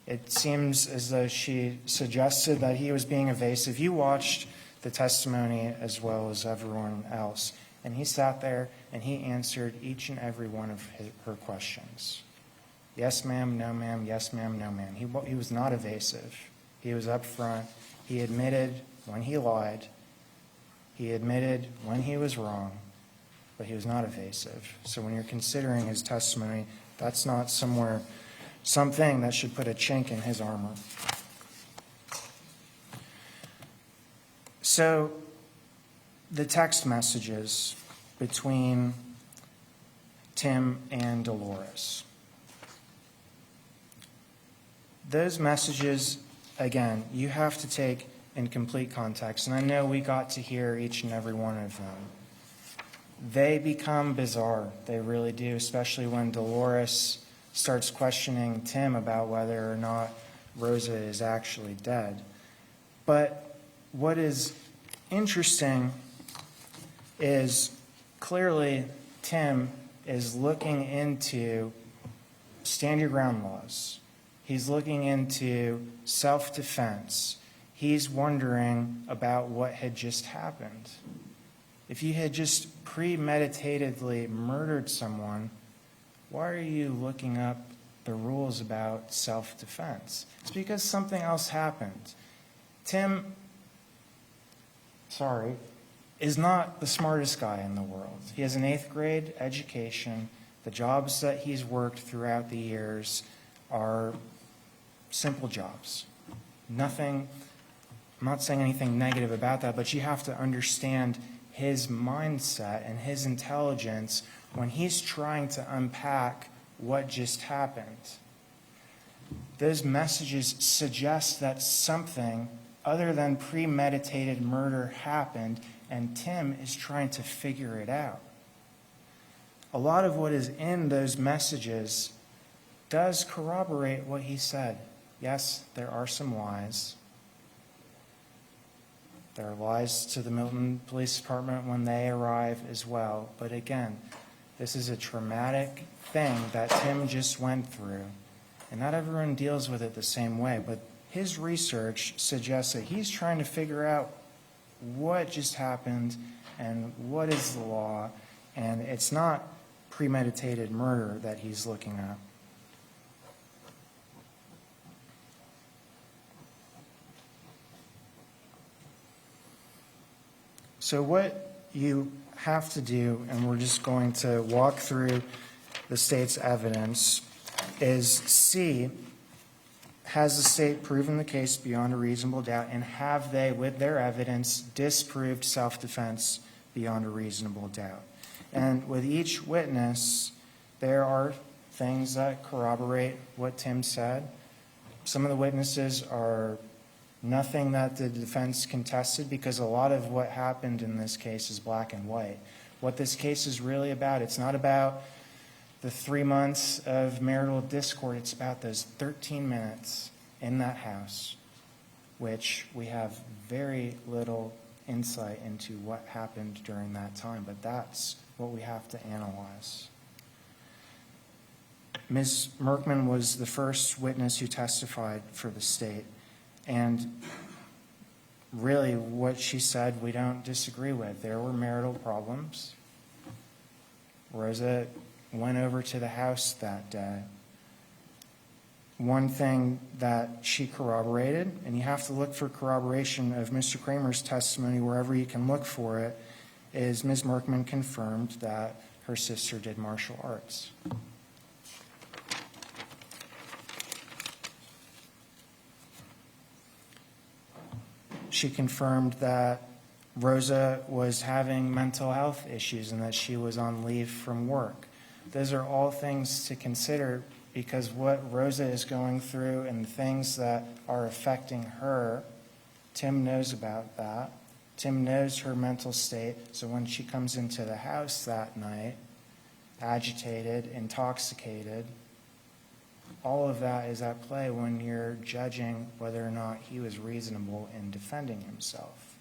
it seems as though she suggested that he was being evasive. You watched the testimony as well as everyone else, and he sat there and he answered each and every one of her questions. Yes, ma'am, no, ma'am, yes, ma'am, no, ma'am. He was not evasive. He was upfront. He admitted when he lied. He admitted when he was wrong, but he was not evasive. So when you're considering his testimony, that's not something that should put a chink in his armor. So the text messages between Tim and Dolores. Those messages, again, you have to take in complete context. And I know we got to hear each and every one of them. They become bizarre. They really do, especially when Dolores starts questioning Tim about whether or not Rosa is actually dead. But what is interesting is clearly Tim is looking into stand your ground laws. He's looking into self-defense. He's wondering about what had just happened. If you had just premeditatedly murdered someone, why are you looking up the rules about self-defense? It's because something else happened. Tim, is not the smartest guy in the world. He has an 8th grade education. The jobs that he's worked throughout the years are simple jobs. I'm not saying anything negative about that, but you have to understand his mindset and his intelligence when he's trying to unpack what just happened. Those messages suggest that something other than premeditated murder happened, and Tim is trying to figure it out. A lot of what is in those messages does corroborate what he said. Yes, there are some lies. There are lies to the Milton Police Department when they arrive as well. But again, this is a traumatic thing that Tim just went through. And not everyone deals with it the same way. But his research suggests that he's trying to figure out what just happened and what is the law. And it's not premeditated murder that he's looking at. So what you have to do, and we're just going to walk through the state's evidence, is see, has the state proven the case beyond a reasonable doubt, and have they, with their evidence, disproved self-defense beyond a reasonable doubt? And with each witness, there are things that corroborate what Tim said. Some of the witnesses are nothing that the defense contested, because a lot of what happened in this case is black and white. What this case is really about, it's not about the 3 months of marital discord. It's about those 13 minutes in that house, which we have very little insight into what happened during that time, but that's what we have to analyze. Ms. Merkman was the first witness who testified for the state. And really what she said we don't disagree with. There were marital problems. Rosa went over to the house that day. One thing that she corroborated, and you have to look for corroboration of Mr. Kramer's testimony wherever you can look for it, is Ms. Merkman confirmed that her sister did martial arts. She confirmed that Rosa was having mental health issues and that she was on leave from work. Those are all things to consider, because what Rosa is going through and things that are affecting her, Tim knows about that. Tim knows her mental state, so when she comes into the house that night, agitated, intoxicated, all of that is at play when you're judging whether or not he was reasonable in defending himself.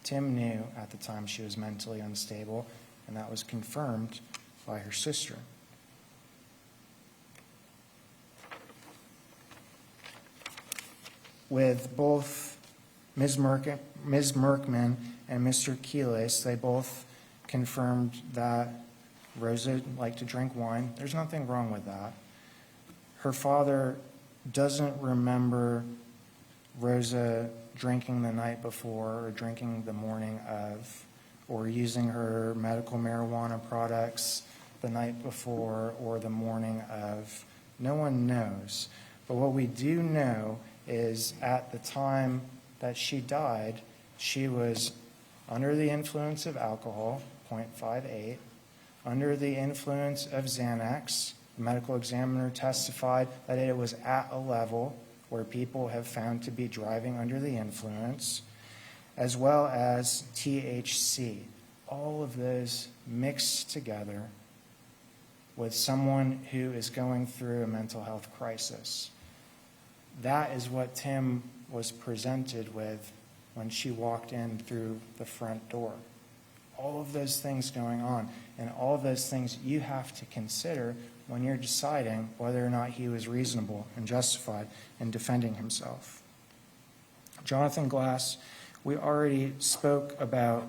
Tim knew at the time she was mentally unstable, and that was confirmed by her sister. with both Ms. Merkman and Mr. Keelis. They both confirmed that Rosa liked to drink wine. There's nothing wrong with that. Her father doesn't remember Rosa drinking the night before or drinking the morning of, or using her medical marijuana products the night before or the morning of. No one knows. But what we do know is at the time that she died, she was under the influence of alcohol, 0.58, under the influence of Xanax. The medical examiner testified that it was at a level where people have found to be driving under the influence, as well as THC. All of those mixed together with someone who is going through a mental health crisis. That is what Tim was presented with when she walked in through the front door. All of those things going on, and all of those things you have to consider when you're deciding whether or not he was reasonable and justified in defending himself. Jonathan Glass, we already spoke about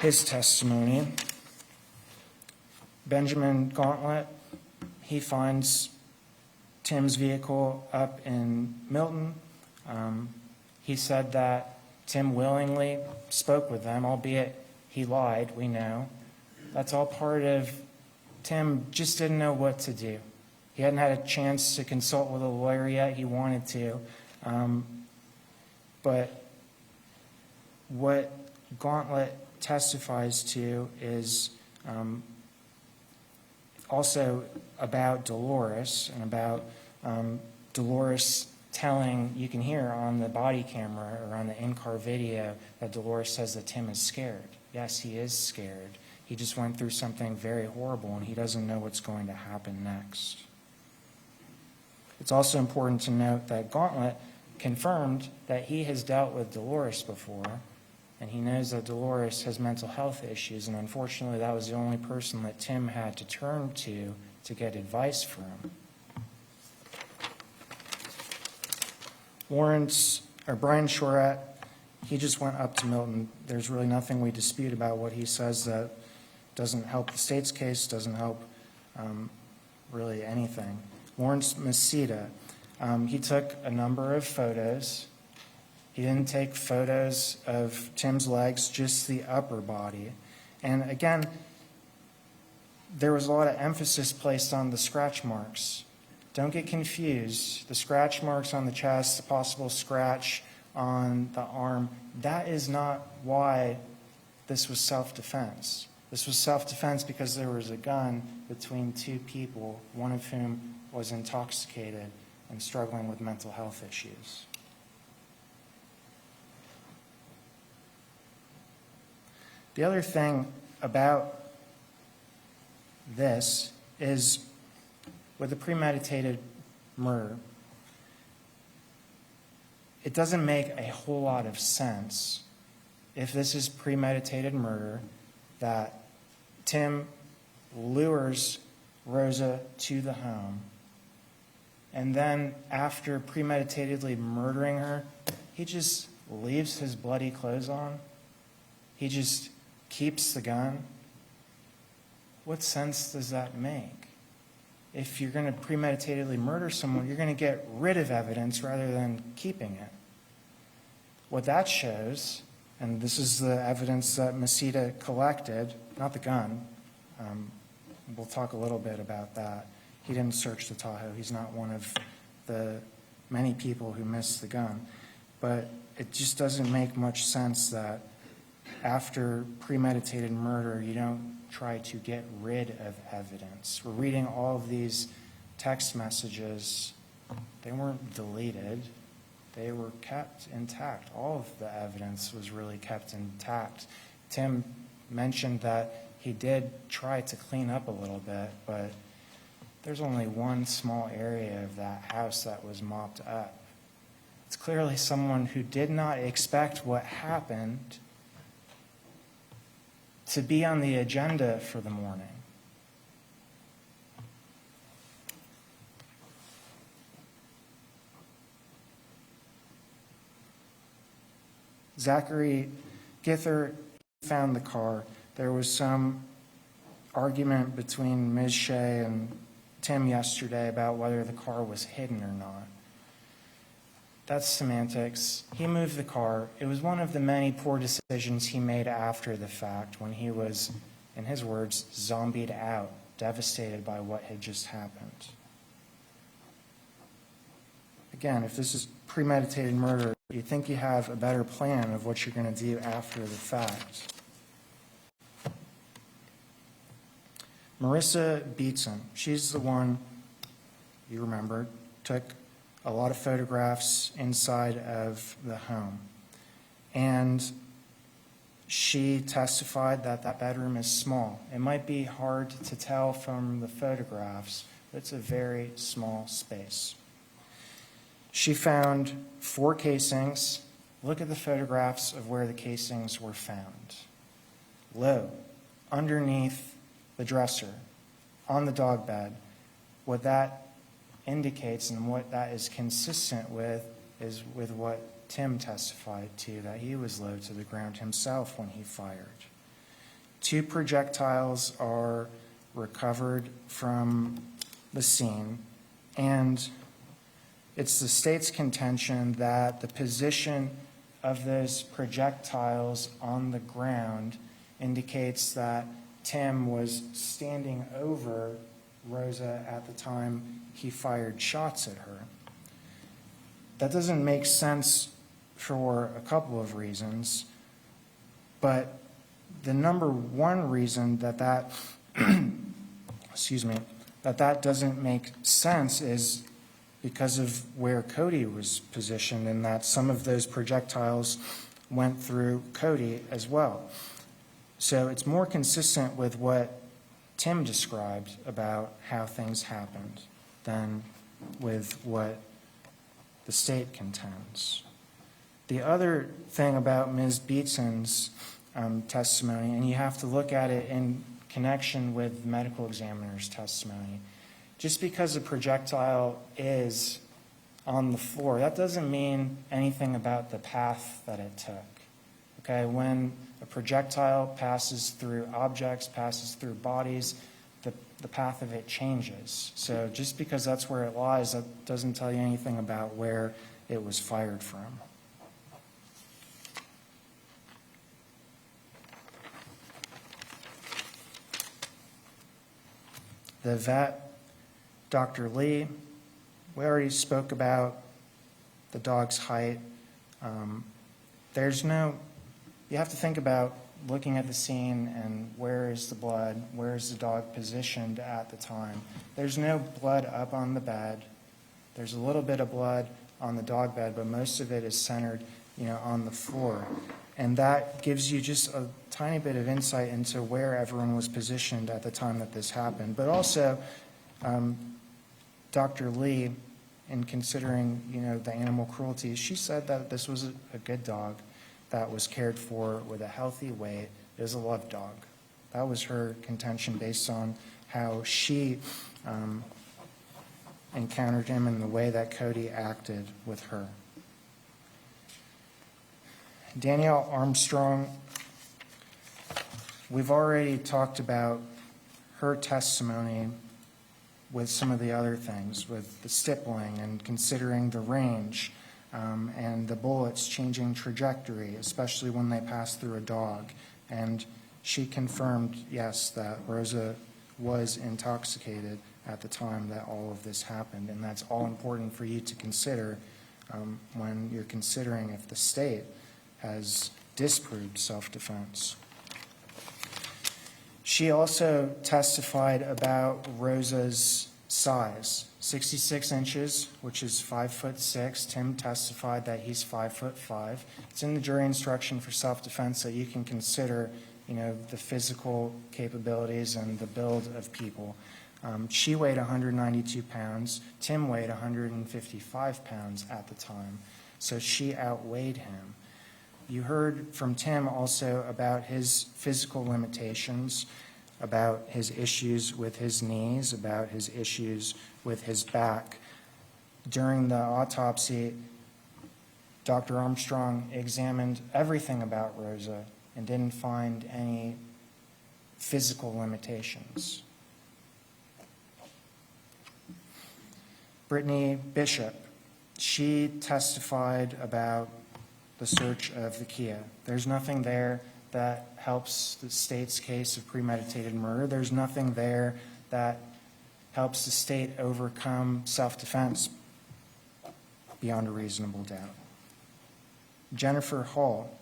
his testimony. Benjamin Gauntlet, he finds Tim's vehicle up in Milton. He said that Tim willingly spoke with them, albeit he lied, we know. That's all part of Tim just didn't know what to do. He hadn't had a chance to consult with a lawyer yet. He wanted to. But what Gauntlet testifies to is also about Dolores and about Dolores telling, you can hear on the body camera or on the in-car video that Dolores says that Tim is scared. Yes, he is scared. He just went through something very horrible and he doesn't know what's going to happen next. It's also important to note that Gauntlet confirmed that he has dealt with Dolores before, and he knows that Dolores has mental health issues, and unfortunately that was the only person that Tim had to turn to get advice from. Brian Shorett, he just went up to Milton. There's really nothing we dispute about what he says that doesn't help the state's case, doesn't help really anything. Lawrence Masita, he took a number of photos. He didn't take photos of Tim's legs, just the upper body. And again, there was a lot of emphasis placed on the scratch marks. Don't get confused. The scratch marks on the chest, the possible scratch on the arm, that is not why this was self-defense. This was self-defense because there was a gun between two people, one of whom was intoxicated and struggling with mental health issues. The other thing about this is with a premeditated murder, it doesn't make a whole lot of sense if this is premeditated murder that Tim lures Rosa to the home, and then after premeditatedly murdering her, he just leaves his bloody clothes on. He just keeps the gun. What sense does that make? If you're going to premeditatedly murder someone, you're going to get rid of evidence rather than keeping it. What that shows, and this is the evidence that Masita collected, not the gun. We'll talk a little bit about that. He didn't search the Tahoe. He's not one of the many people who missed the gun. But it just doesn't make much sense that after premeditated murder, you don't try to get rid of evidence. We're reading all of these text messages. They weren't deleted. They were kept intact. All of the evidence was really kept intact. Tim mentioned that he did try to clean up a little bit, but there's only one small area of that house that was mopped up. It's clearly someone who did not expect what happened to be on the agenda for the morning. Zachary Gither found the car. There was some argument between Ms. Shea and Tim yesterday about whether the car was hidden or not. That's semantics. He moved the car. It was one of the many poor decisions he made after the fact when he was, in his words, zombied out, devastated by what had just happened. Again, if this is premeditated murder, you think you have a better plan of what you're going to do after the fact. Marissa Beatson, she's the one, you remember, took a lot of photographs inside of the home. And she testified that that bedroom is small. It might be hard to tell from the photographs, but it's a very small space. She found 4 casings. Look at the photographs of where the casings were found. Low, underneath the dresser, on the dog bed. What that indicates and what that is consistent with is with what Tim testified to, that he was low to the ground himself when he fired. 2 projectiles are recovered from the scene, and it's the state's contention that the position of those projectiles on the ground indicates that Tim was standing over Rosa at the time he fired shots at her. That doesn't make sense for a couple of reasons, but the number one reason that excuse me, that doesn't make sense is because of where Cody was positioned, and that some of those projectiles went through Cody as well. So it's more consistent with what Tim described about how things happened than with what the state contends. The other thing about Ms. Beatson's testimony, and you have to look at it in connection with the medical examiner's testimony, just because a projectile is on the floor, that doesn't mean anything about the path that it took. Okay, when a projectile passes through objects, passes through bodies, the path of it changes. So just because that's where it lies, that doesn't tell you anything about where it was fired from. The vet, Dr. Lee, we already spoke about the dog's height. You have to think about looking at the scene and where is the blood, where is the dog positioned at the time. There's no blood up on the bed. There's a little bit of blood on the dog bed, but most of it is centered, on the floor. And that gives you just a tiny bit of insight into where everyone was positioned at the time that this happened. But also, Dr. Lee, in considering, the animal cruelty, she said that this was a good dog that was cared for with a healthy weight. It was a love dog. That was her contention based on how she encountered him and the way that Cody acted with her. Danielle Armstrong, we've already talked about her testimony with some of the other things, with the stippling and considering the range and the bullets changing trajectory, especially when they pass through a dog. And she confirmed, yes, that Rosa was intoxicated at the time that all of this happened. And that's all important for you to consider when you're considering if the state has disproved self-defense. She also testified about Rosa's size, 66 inches, which is 5'6". Tim testified that he's 5'5". It's in the jury instruction for self-defense that you can consider, the physical capabilities and the build of people. She weighed 192 pounds. Tim weighed 155 pounds at the time, so she outweighed him. You heard from Tim also about his physical limitations, about his issues with his knees, about his issues with his back. During the autopsy, Dr. Armstrong examined everything about Rosa and didn't find any physical limitations. Brittany Bishop, she testified about the search of the Kia. There's nothing there that helps the state's case of premeditated murder. There's nothing there that helps the state overcome self-defense beyond a reasonable doubt. Jennifer Hall.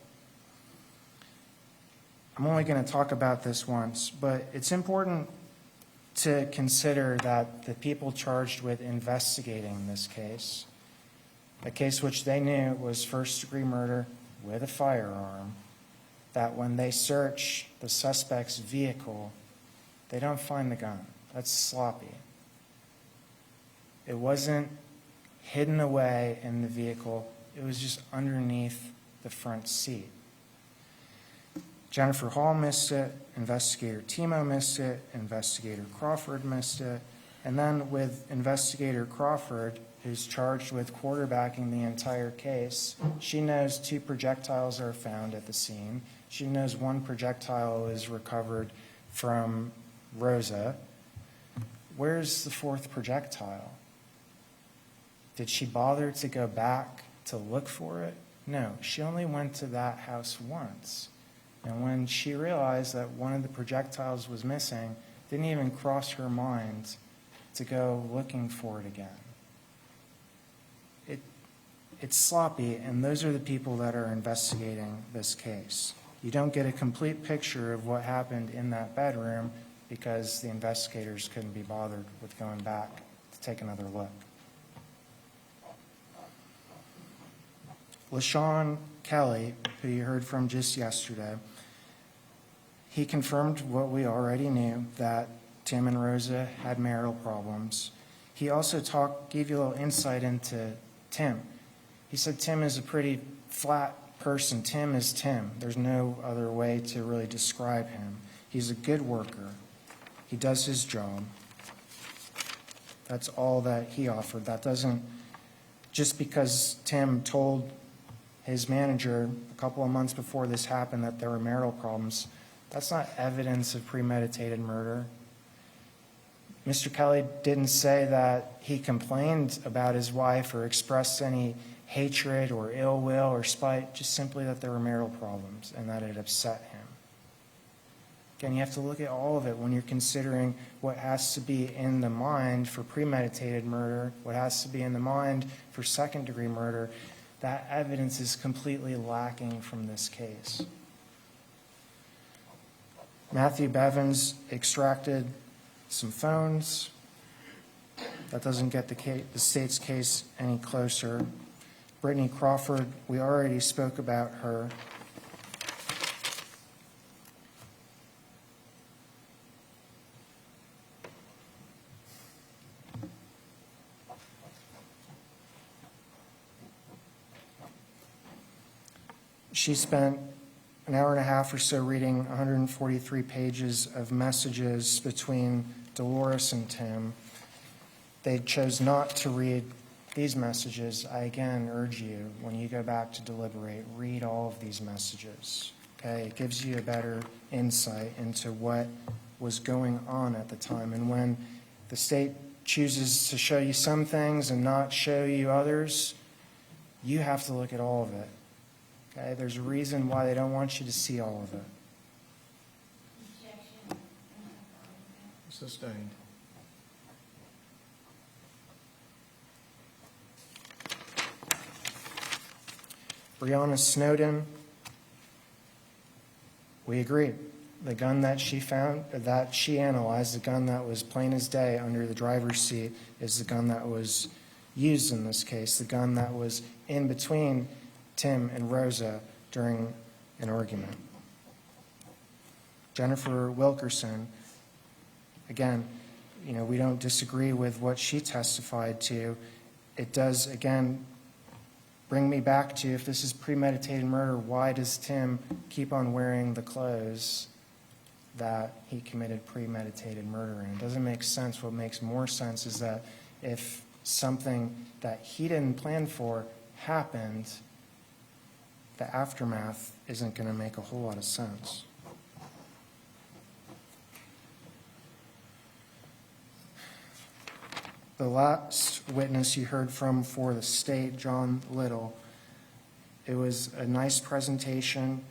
I'm only going to talk about this once, but it's important to consider that the people charged with investigating this case, a case which they knew was first-degree murder with a firearm, that when they search the suspect's vehicle, they don't find the gun. That's sloppy. It wasn't hidden away in the vehicle. It was just underneath the front seat. Jennifer Hall missed it, Investigator Timo missed it, Investigator Crawford missed it, and then with Investigator Crawford, who's charged with quarterbacking the entire case, she knows 2 projectiles are found at the scene. She knows 1 projectile is recovered from Rosa. Where's the 4th projectile? Did she bother to go back to look for it? No, she only went to that house once. And when she realized that one of the projectiles was missing, it didn't even cross her mind to go looking for it again. It's sloppy, and those are the people that are investigating this case. You don't get a complete picture of what happened in that bedroom because the investigators couldn't be bothered with going back to take another look. LaShawn Kelly, who you heard from just yesterday, he confirmed what we already knew, that Tim and Rosa had marital problems. He also gave you a little insight into Tim. He said Tim is a pretty flat person. Tim is Tim. There's no other way to really describe him. He's a good worker. He does his job. That's all that he offered. That doesn't, just because Tim told his manager a couple of months before this happened that there were marital problems, that's not evidence of premeditated murder. Mr. Kelly didn't say that he complained about his wife or expressed any hatred or ill will or spite, just simply that there were marital problems and that it upset him. Again, you have to look at all of it when you're considering what has to be in the mind for premeditated murder, what has to be in the mind for second-degree murder. That evidence is completely lacking from this case. Matthew Bevins extracted some phones. That doesn't get the state's case any closer. Brittany Crawford, we already spoke about her. She spent an hour and a half or so reading 143 pages of messages between Dolores and Tim. They chose not to read these messages. I again urge you, when you go back to deliberate, read all of these messages. Okay? It gives you a better insight into what was going on at the time. And when the state chooses to show you some things and not show you others, you have to look at all of it. Okay? There's a reason why they don't want you to see all of it. Objection. Sustained. Brianna Snowden, we agree. The gun that she found, that she analyzed, the gun that was plain as day under the driver's seat, is the gun that was used in this case, the gun that was in between Tim and Rosa during an argument. Jennifer Wilkerson, again, we don't disagree with what she testified to. It does, again, bring me back to, if this is premeditated murder, why does Tim keep on wearing the clothes that he committed premeditated murder in? It doesn't make sense. What makes more sense is that if something that he didn't plan for happened, the aftermath isn't going to make a whole lot of sense. The last witness you heard from for the state, John Little, it was a nice presentation.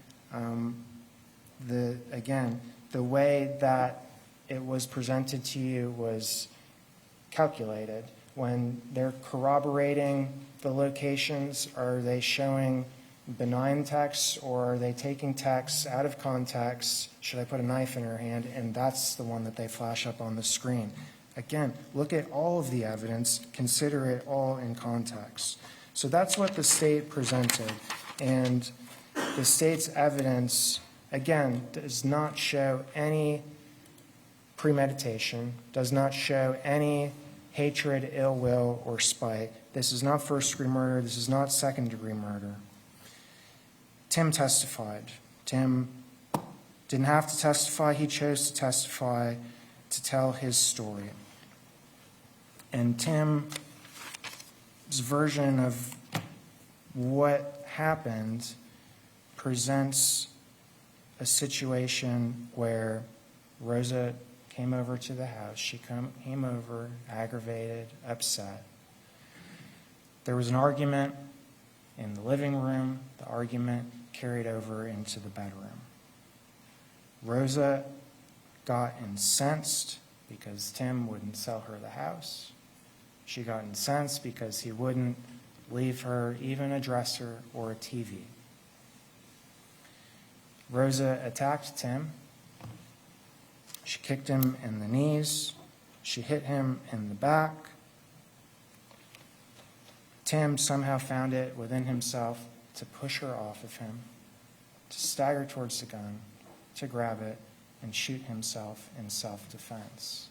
Again, the way that it was presented to you was calculated. When they're corroborating the locations, are they showing benign texts or are they taking texts out of context? Should I put a knife in her hand? And that's the one that they flash up on the screen. Again, look at all of the evidence, consider it all in context. So that's what the state presented. And the state's evidence, again, does not show any premeditation, does not show any hatred, ill will, or spite. This is not first-degree murder. This is not second-degree murder. Tim testified. Tim didn't have to testify. He chose to testify to tell his story. And Tim's version of what happened presents a situation where Rosa came over to the house. She came over aggravated, upset. There was an argument in the living room. The argument carried over into the bedroom. Rosa got incensed because Tim wouldn't sell her the house. She got incensed because he wouldn't leave her even a dresser or a TV. Rosa attacked Tim. She kicked him in the knees. She hit him in the back. Tim somehow found it within himself to push her off of him, to stagger towards the gun, to grab it, and shoot himself in self-defense.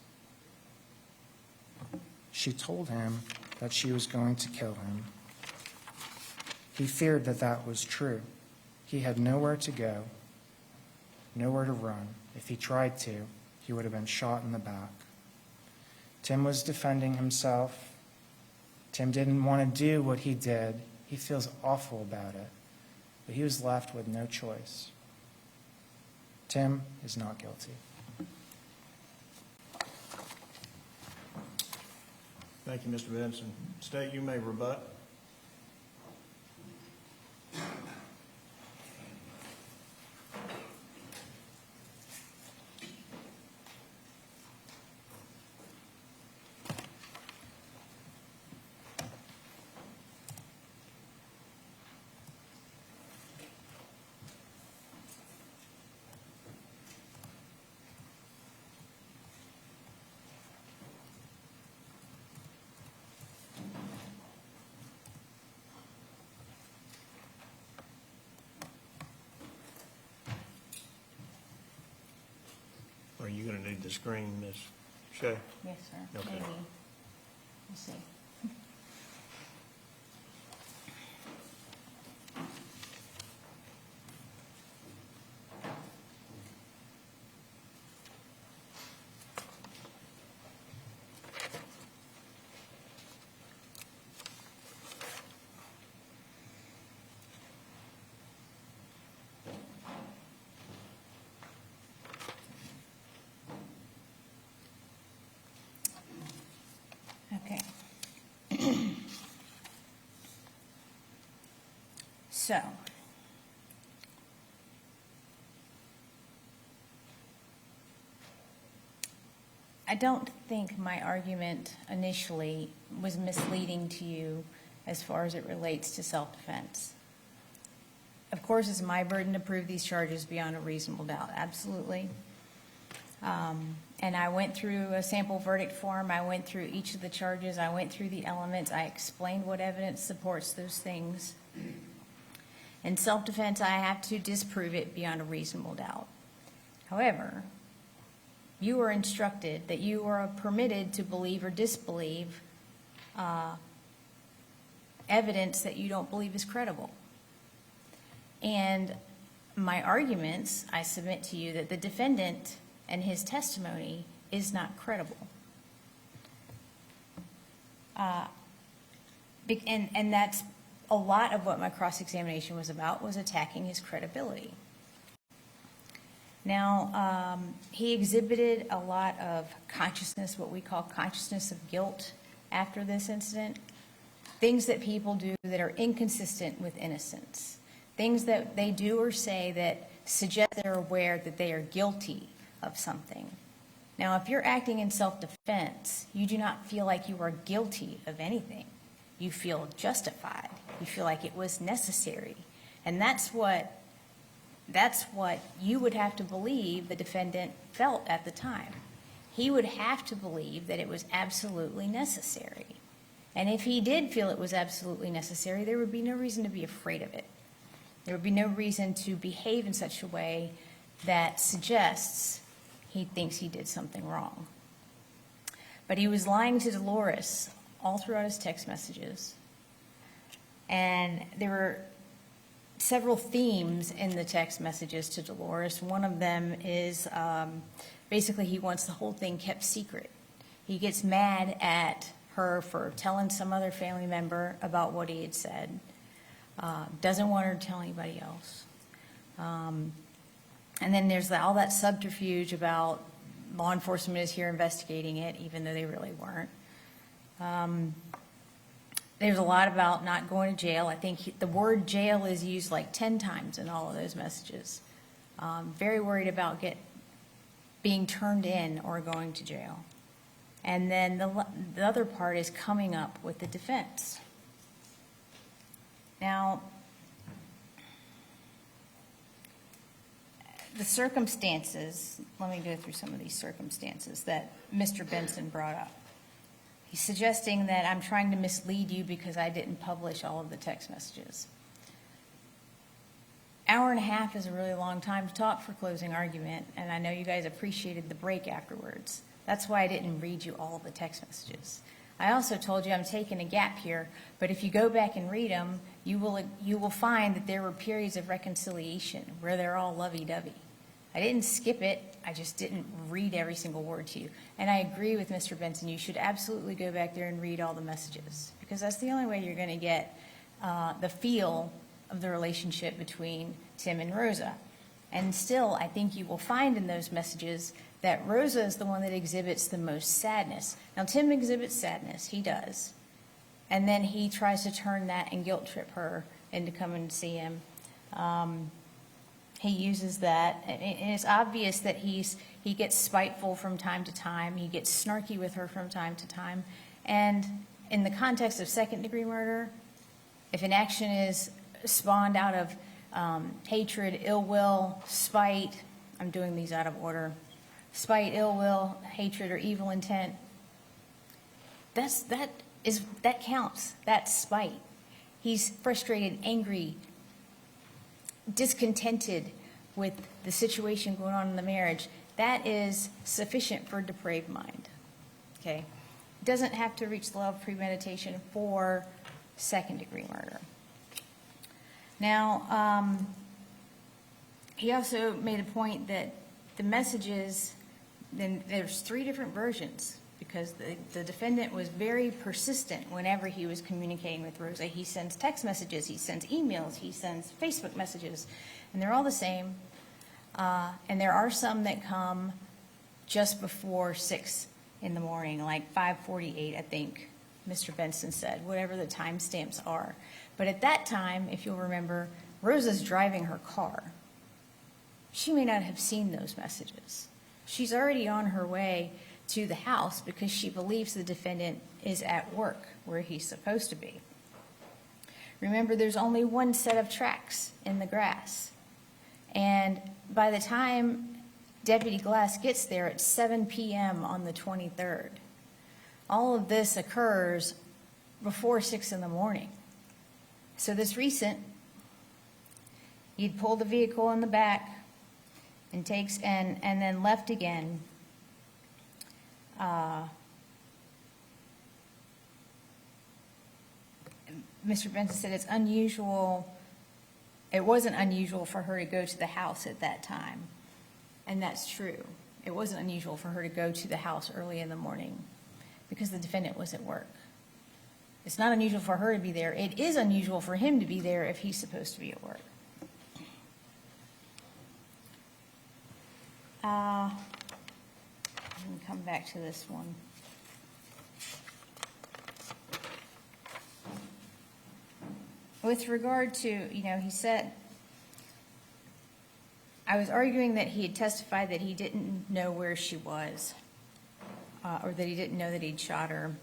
She told him that she was going to kill him. He feared that that was true. He had nowhere to go, nowhere to run. If he tried to, he would have been shot in the back. Tim was defending himself. Tim didn't want to do what he did. He feels awful about it, but he was left with no choice. Tim is not guilty. Thank you, Mr. Benson. State, you may rebut. Are you going to need the screen, Ms. Shea? Yes, sir. Okay. Maybe. We'll see. Okay. So, I don't think my argument initially was misleading to you as far as it relates to self-defense. Of course, it's my burden to prove these charges beyond a reasonable doubt, absolutely. And I went through a sample verdict form. I went through each of the charges. I went through the elements. I explained what evidence supports those things. In self-defense, I have to disprove it beyond a reasonable doubt. However, you were instructed that you are permitted to believe or disbelieve evidence that you don't believe is credible. And my arguments, I submit to you that the defendant and his testimony is not credible. And that's a lot of what my cross-examination was about was attacking his credibility. Now, he exhibited a lot of consciousness, what we call consciousness of guilt after this incident. Things that people do that are inconsistent with innocence. Things that they do or say that suggest they're aware that they are guilty of something. Now, if you're acting in self-defense, you do not feel like you are guilty of anything. You feel justified. You feel like it was necessary. And that's what you would have to believe the defendant felt at the time. He would have to believe that it was absolutely necessary. And if he did feel it was absolutely necessary, there would be no reason to be afraid of it. There would be no reason to behave in such a way that suggests he thinks he did something wrong. But he was lying to Dolores all throughout his text messages. And there were several themes in the text messages to Dolores. One of them is basically he wants the whole thing kept secret. He gets mad at her for telling some other family member about what he had said. Doesn't want her to tell anybody else. And then there's all that subterfuge about law enforcement is here investigating it, even though they really weren't. There's a lot about not going to jail. I think the word jail is used like 10 times in all of those messages. Very worried about being turned in or going to jail. And then the other part is coming up with the defense. Now, the circumstances, let me go through some of these circumstances that Mr. Benson brought up. He's suggesting that I'm trying to mislead you because I didn't publish all of the text messages. Hour and a half is a really long time to talk for closing argument, and I know you guys appreciated the break afterwards. That's why I didn't read you all of the text messages. I also told you I'm taking a gap here, but if you go back and read them, you will find that there were periods of reconciliation where they're all lovey-dovey. I didn't skip it, I just didn't read every single word to you. And I agree with Mr. Benson, you should absolutely go back there and read all the messages, because that's the only way you're going to get the feel of the relationship between Tim and Rosa. And still, I think you will find in those messages that Rosa is the one that exhibits the most sadness. Now, Tim exhibits sadness, he does. And then he tries to turn that and guilt trip her into coming to see him. He uses that, and it's obvious that he gets spiteful from time to time. He gets snarky with her from time to time. And in the context of second-degree murder, if an action is spawned out of hatred, ill will, spite, I'm doing these out of order, spite, ill will, hatred, or evil intent, that counts. That's spite. He's frustrated, angry, discontented with the situation going on in the marriage. That is sufficient for a depraved mind. Okay? It doesn't have to reach the level of premeditation for second-degree murder. Now, he also made a point that the messages, then there's 3 different versions, because the defendant was very persistent whenever he was communicating with Rosa. He sends text messages, he sends emails, he sends Facebook messages, and they're all the same. And there are some that come just before 6 in the morning, like 5:48, I think Mr. Benson said, whatever the timestamps are. But at that time, if you'll remember, Rosa's driving her car. She may not have seen those messages. She's already on her way to the house because she believes the defendant is at work where he's supposed to be. Remember, there's only one set of tracks in the grass. And by the time Deputy Glass gets there at 7 p.m. on the 23rd, all of this occurs before 6 in the morning. So this recent, he'd pulled the vehicle in the back and and then left again. Mr. Benson said it's unusual. It wasn't unusual for her to go to the house at that time. And that's true. It wasn't unusual for her to go to the house early in the morning because the defendant was at work. It's not unusual for her to be there. It is unusual for him to be there if he's supposed to be at work. Let me come back to this one. With regard to, he said, I was arguing that he had testified that he didn't know where she was, or that he didn't know that he'd shot her.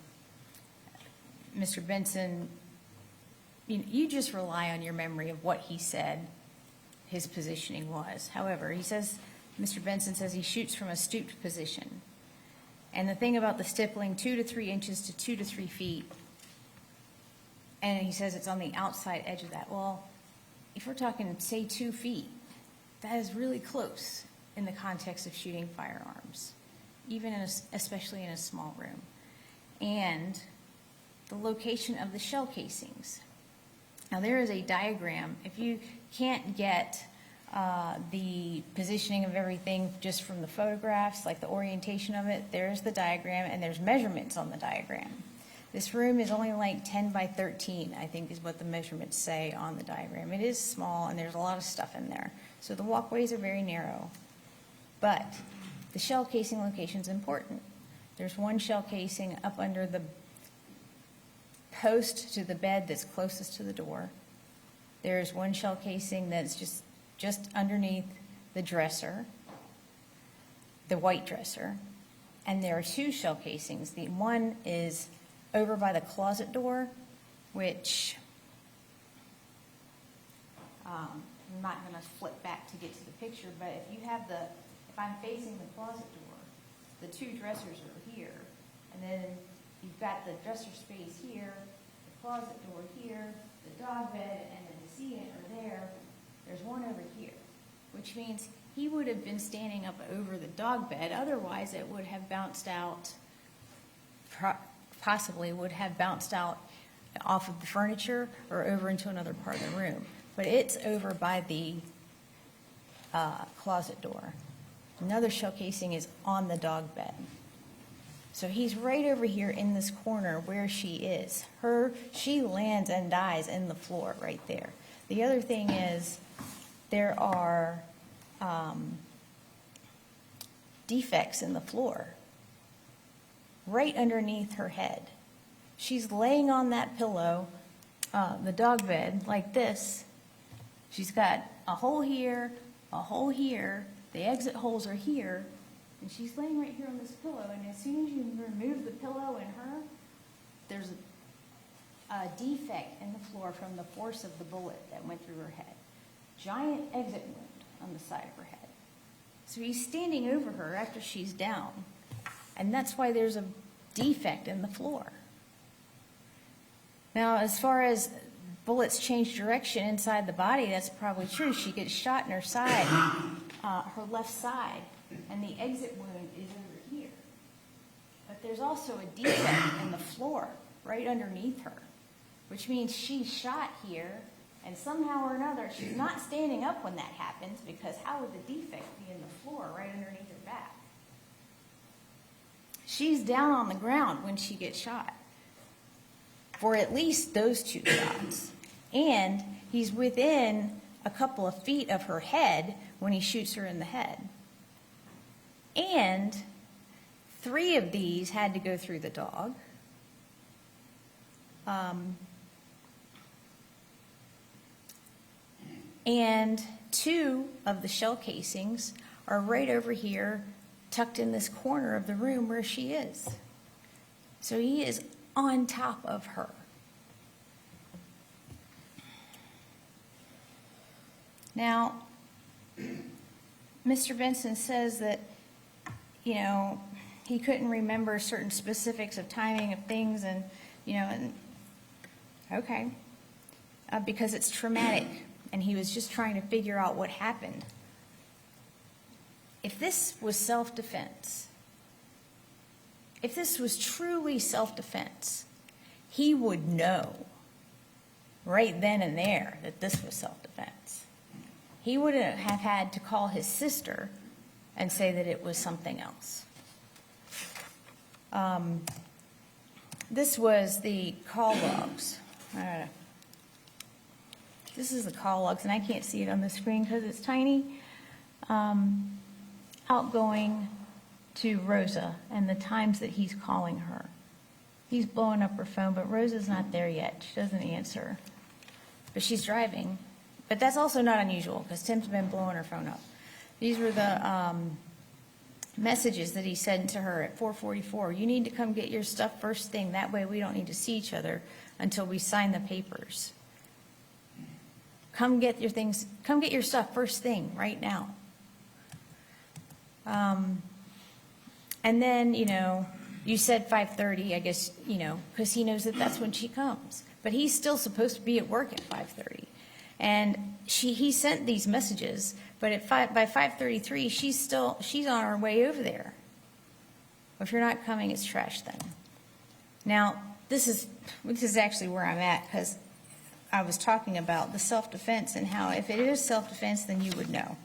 Mr. Benson, you just rely on your memory of what he said his positioning was. However, Mr. Benson says he shoots from a stooped position. And the thing about the stippling, 2 to 3 inches to 2 to 3 feet, and he says it's on the outside edge of that. Well, if we're talking, say, 2 feet, that is really close in the context of shooting firearms, especially in a small room. And the location of the shell casings. Now, there is a diagram. If you can't get the positioning of everything just from the photographs, like the orientation of it, there's the diagram, and there's measurements on the diagram. This room is only like 10 by 13, I think is what the measurements say on the diagram. It is small, and there's a lot of stuff in there. So the walkways are very narrow. But the shell casing location is important. There's one shell casing up under the post to the bed that's closest to the door. There's one shell casing that's just underneath the dresser, the white dresser. And there are 2 shell casings. The one is over by the closet door, which I'm not going to flip back to get to the picture, but if I'm facing the closet door, the 2 dressers are here, and then you've got the dresser space here, the closet door here, the dog bed, and the decedent are there. There's one over here, which means he would have been standing up over the dog bed. Otherwise, it would have bounced out, possibly would have bounced out off of the furniture or over into another part of the room. But it's over by the closet door. Another shell casing is on the dog bed. So he's right over here in this corner where she is. She lands and dies in the floor right there. The other thing is there are defects in the floor right underneath her head. She's laying on that pillow, the dog bed, like this. She's got a hole here, the exit holes are here, and she's laying right here on this pillow, and as soon as you remove the pillow and her, there's a defect in the floor from the force of the bullet that went through her head. Giant exit wound on the side of her head. So he's standing over her after she's down, and that's why there's a defect in the floor. Now, as far as bullets change direction inside the body, that's probably true. She gets shot in her side, her left side, and the exit wound is over here. But there's also a defect in the floor right underneath her, which means she's shot here, and somehow or another, she's not standing up when that happens, because how would the defect be in the floor right underneath her back? She's down on the ground when she gets shot for at least those 2 shots. And he's within a couple of feet of her head when he shoots her in the head. And 3 of these had to go through the dog. And 2 of the shell casings are right over here, tucked in this corner of the room where she is. So he is on top of her. Now, Mr. Benson says that, he couldn't remember certain specifics of timing of things, and, okay, because it's traumatic, and he was just trying to figure out what happened. If this was self-defense, if this was truly self-defense, he would know right then and there that this was self-defense. He wouldn't have had to call his sister and say that it was something else. this was the call logs. This is the call logs, and I can't see it on the screen because it's tiny. Outgoing to Rosa and the times that he's calling her. He's blowing up her phone, but Rosa's not there yet. She doesn't answer. But she's driving. But that's also not unusual because Tim's been blowing her phone up. These were the messages that he sent to her at 4:44. You need to come get your stuff first thing. That way we don't need to see each other until we sign the papers. Come get your things. Come get your stuff first thing right now. And then, you said 5:30, I guess, because he knows that that's when she comes. But he's still supposed to be at work at 5:30. And he sent these messages, but by 5:33, she's on her way over there. If you're not coming, it's trash then. Now, this is actually where I'm at, because I was talking about the self-defense and how if it is self-defense, then you would know.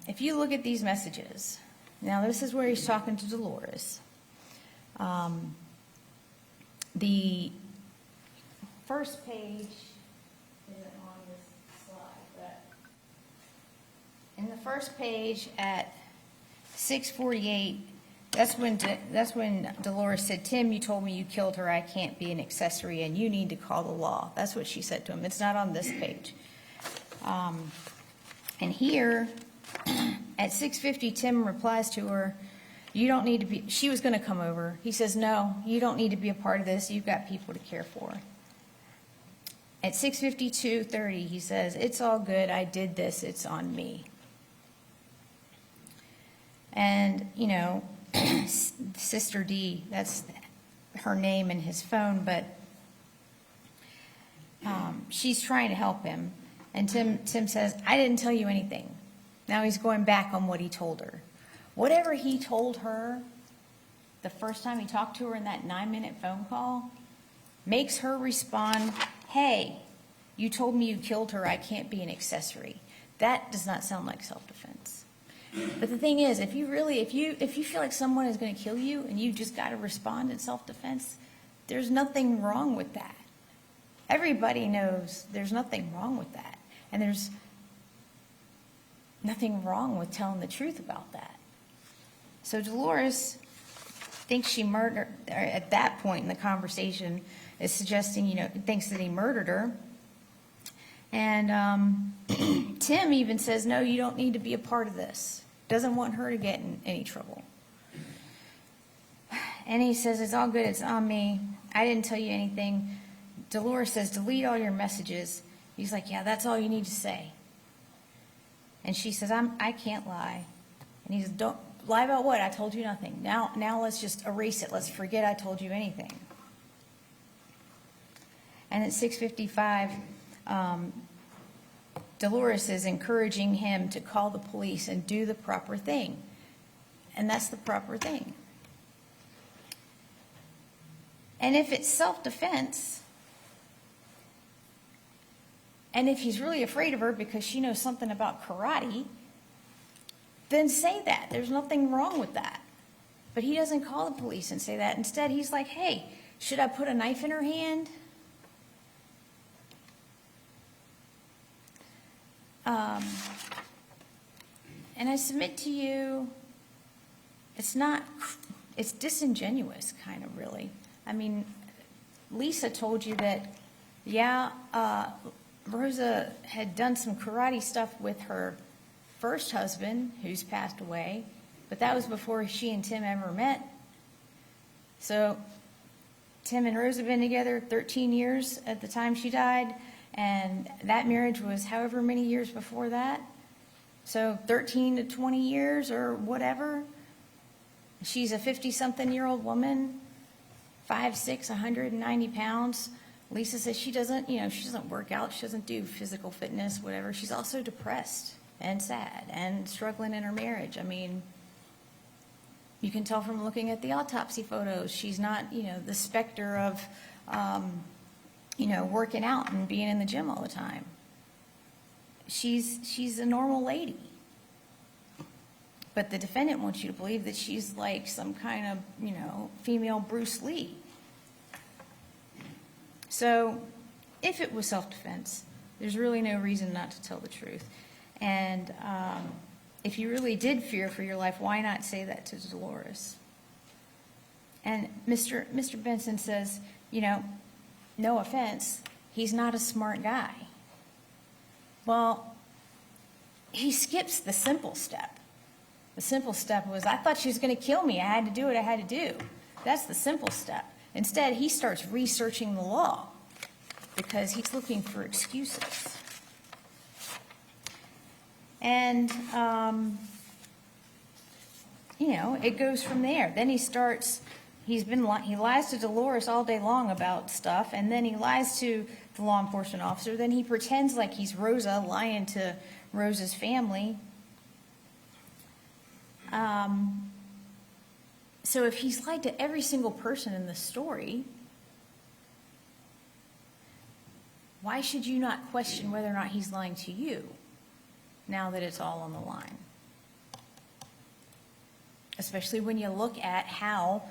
If you look at these messages, now this is where he's talking to Dolores. The first page isn't on this slide, but in the first page at 6:48, that's when Dolores said, Tim, you told me you killed her. I can't be an accessory, and you need to call the law. That's what she said to him. It's not on this page. And here, at 6:50, Tim replies to her, you don't need to be, she was going to come over. He says, no, you don't need to be a part of this. You've got people to care for. At 6:52:30, he says, it's all good. I did this. It's on me. And, Sister D, that's her name in his phone, but she's trying to help him. And Tim says, I didn't tell you anything. Now he's going back on what he told her. Whatever he told her the first time he talked to her in that 9-minute phone call makes her respond, hey, you told me you killed her. I can't be an accessory. That does not sound like self-defense. But the thing is, if you feel like someone is going to kill you and you just got to respond in self-defense, there's nothing wrong with that. Everybody knows there's nothing wrong with that. And there's nothing wrong with telling the truth about that. So Dolores thinks she murdered, or at that point in the conversation, is suggesting, thinks that he murdered her. And Tim even says, no, you don't need to be a part of this. Doesn't want her to get in any trouble. And he says, it's all good. It's on me. I didn't tell you anything. Dolores says, delete all your messages. He's like, yeah, that's all you need to say. And she says, I can't lie. And he says, don't lie about what? I told you nothing. Now let's just erase it. Let's forget I told you anything. And at 6:55, Dolores is encouraging him to call the police and do the proper thing. And that's the proper thing. And if it's self-defense, and if he's really afraid of her because she knows something about karate, then say that. There's nothing wrong with that. But he doesn't call the police and say that. Instead, he's like, hey, should I put a knife in her hand? And I submit to you, it's disingenuous, kind of, really. I mean, Lisa told you that, Rosa had done some karate stuff with her first husband, who's passed away, but that was before she and Tim ever met. So Tim and Rosa have been together 13 years at the time she died, and that marriage was however many years before that. So 13 to 20 years or whatever. She's a 50-something-year-old woman, 5'6", 190 pounds. Lisa says she doesn't work out. She doesn't do physical fitness, whatever. She's also depressed and sad and struggling in her marriage. I mean, you can tell from looking at the autopsy photos. She's not, the specter of, working out and being in the gym all the time. She's a normal lady. But the defendant wants you to believe that she's like some kind of, female Bruce Lee. So if it was self-defense, there's really no reason not to tell the truth. And if you really did fear for your life, why not say that to Dolores? And Mr. Benson says, no offense, he's not a smart guy. Well, he skips the simple step. The simple step was, I thought she was going to kill me. I had to do what I had to do. That's the simple step. Instead, he starts researching the law because he's looking for excuses. And, it goes from there. Then he lies to Dolores all day long about stuff, and then he lies to the law enforcement officer. Then he pretends like he's Rosa, lying to Rosa's family. So if he's lied to every single person in the story, why should you not question whether or not he's lying to you now that it's all on the line? Especially when you look at how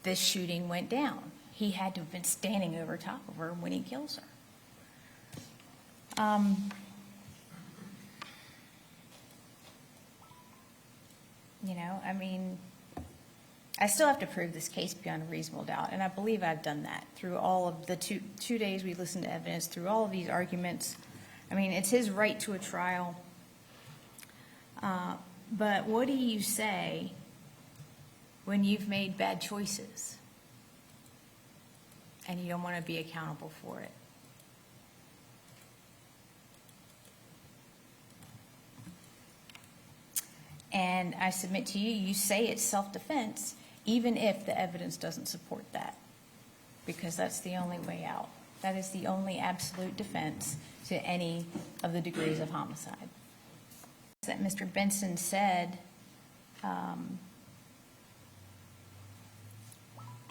this shooting went down. He had to have been standing over top of her when he kills her. I still have to prove this case beyond a reasonable doubt, and I believe I've done that through all of the two days we listened to evidence, through all of these arguments. It's his right to a trial. But what do you say when you've made bad choices and you don't want to be accountable for it? And I submit to you, you say it's self-defense, even if the evidence doesn't support that, because that's the only way out. That is the only absolute defense to any of the degrees of homicide. That Mr. Benson said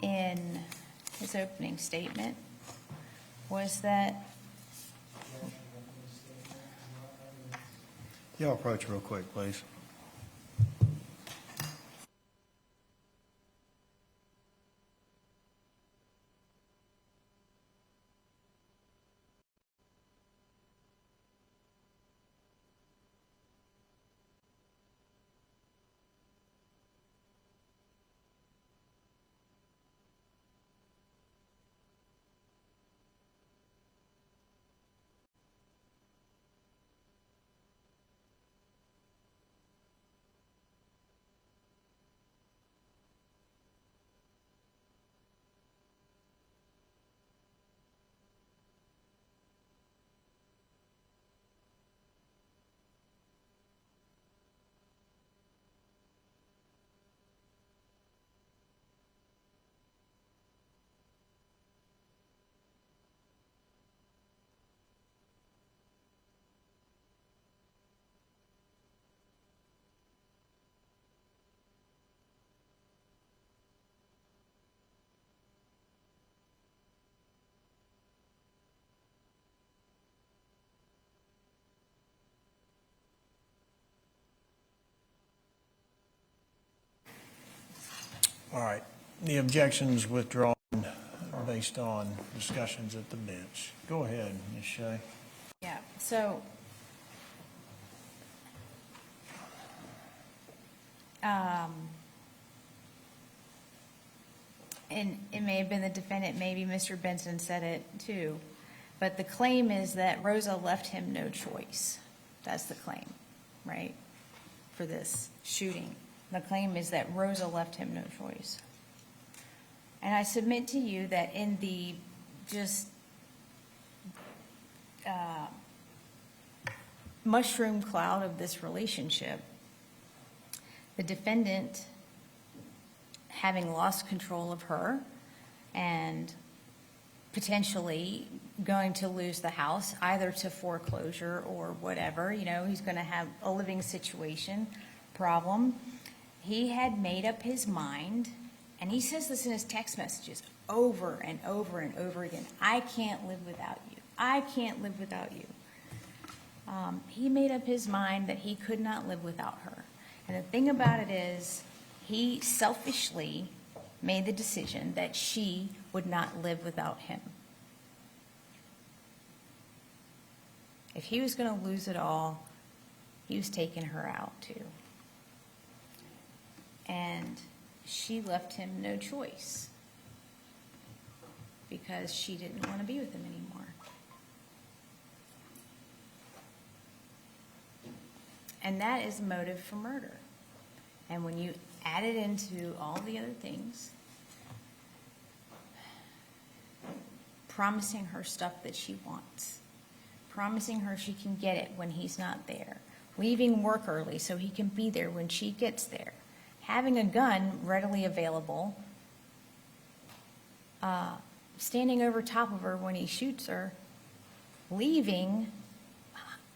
in his opening statement was that... Y'all approach real quick, please. All right. The objection's withdrawn based on discussions at the bench. Go ahead, Ms. Shea. Yeah, so and it may have been the defendant, maybe Mr. Benson said it too, but the claim is that Rosa left him no choice. That's the claim, right, for this shooting. The claim is that Rosa left him no choice. And I submit to you that in the just mushroom cloud of this relationship, the defendant, having lost control of her and potentially going to lose the house, either to foreclosure or whatever, he's going to have a living situation problem. He had made up his mind, and he says this in his text messages over and over and over again. I can't live without you. I can't live without you. He made up his mind that he could not live without her. And the thing about it is, he selfishly made the decision that she would not live without him. If he was going to lose it all, he was taking her out too. And she left him no choice because she didn't want to be with him anymore. And that is motive for murder. And when you add it into all the other things, promising her stuff that she wants, promising her she can get it when he's not there, leaving work early so he can be there when she gets there, having a gun readily available, standing over top of her when he shoots her, leaving,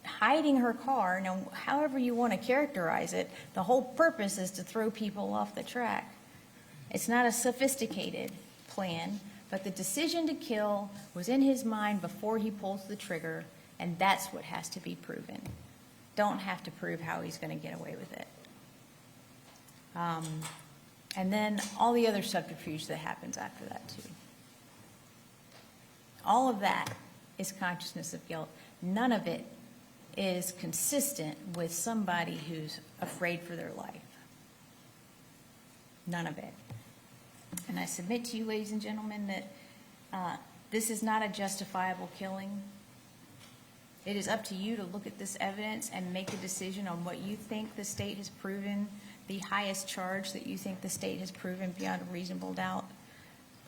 hiding her car. Now, however you want to characterize it, the whole purpose is to throw people off the track. It's not a sophisticated plan, but the decision to kill was in his mind before he pulls the trigger, and that's what has to be proven. Don't have to prove how he's going to get away with it. And then all the other subterfuge that happens after that, too. All of that is consciousness of guilt. None of it is consistent with somebody who's afraid for their life. None of it. And I submit to you, ladies and gentlemen, that this is not a justifiable killing. It is up to you to look at this evidence and make a decision on what you think the state has proven, the highest charge that you think the state has proven beyond a reasonable doubt.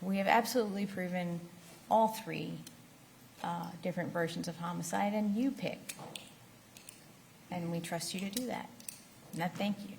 We have absolutely proven all three different versions of homicide, and you pick. And we trust you to do that. And I thank you.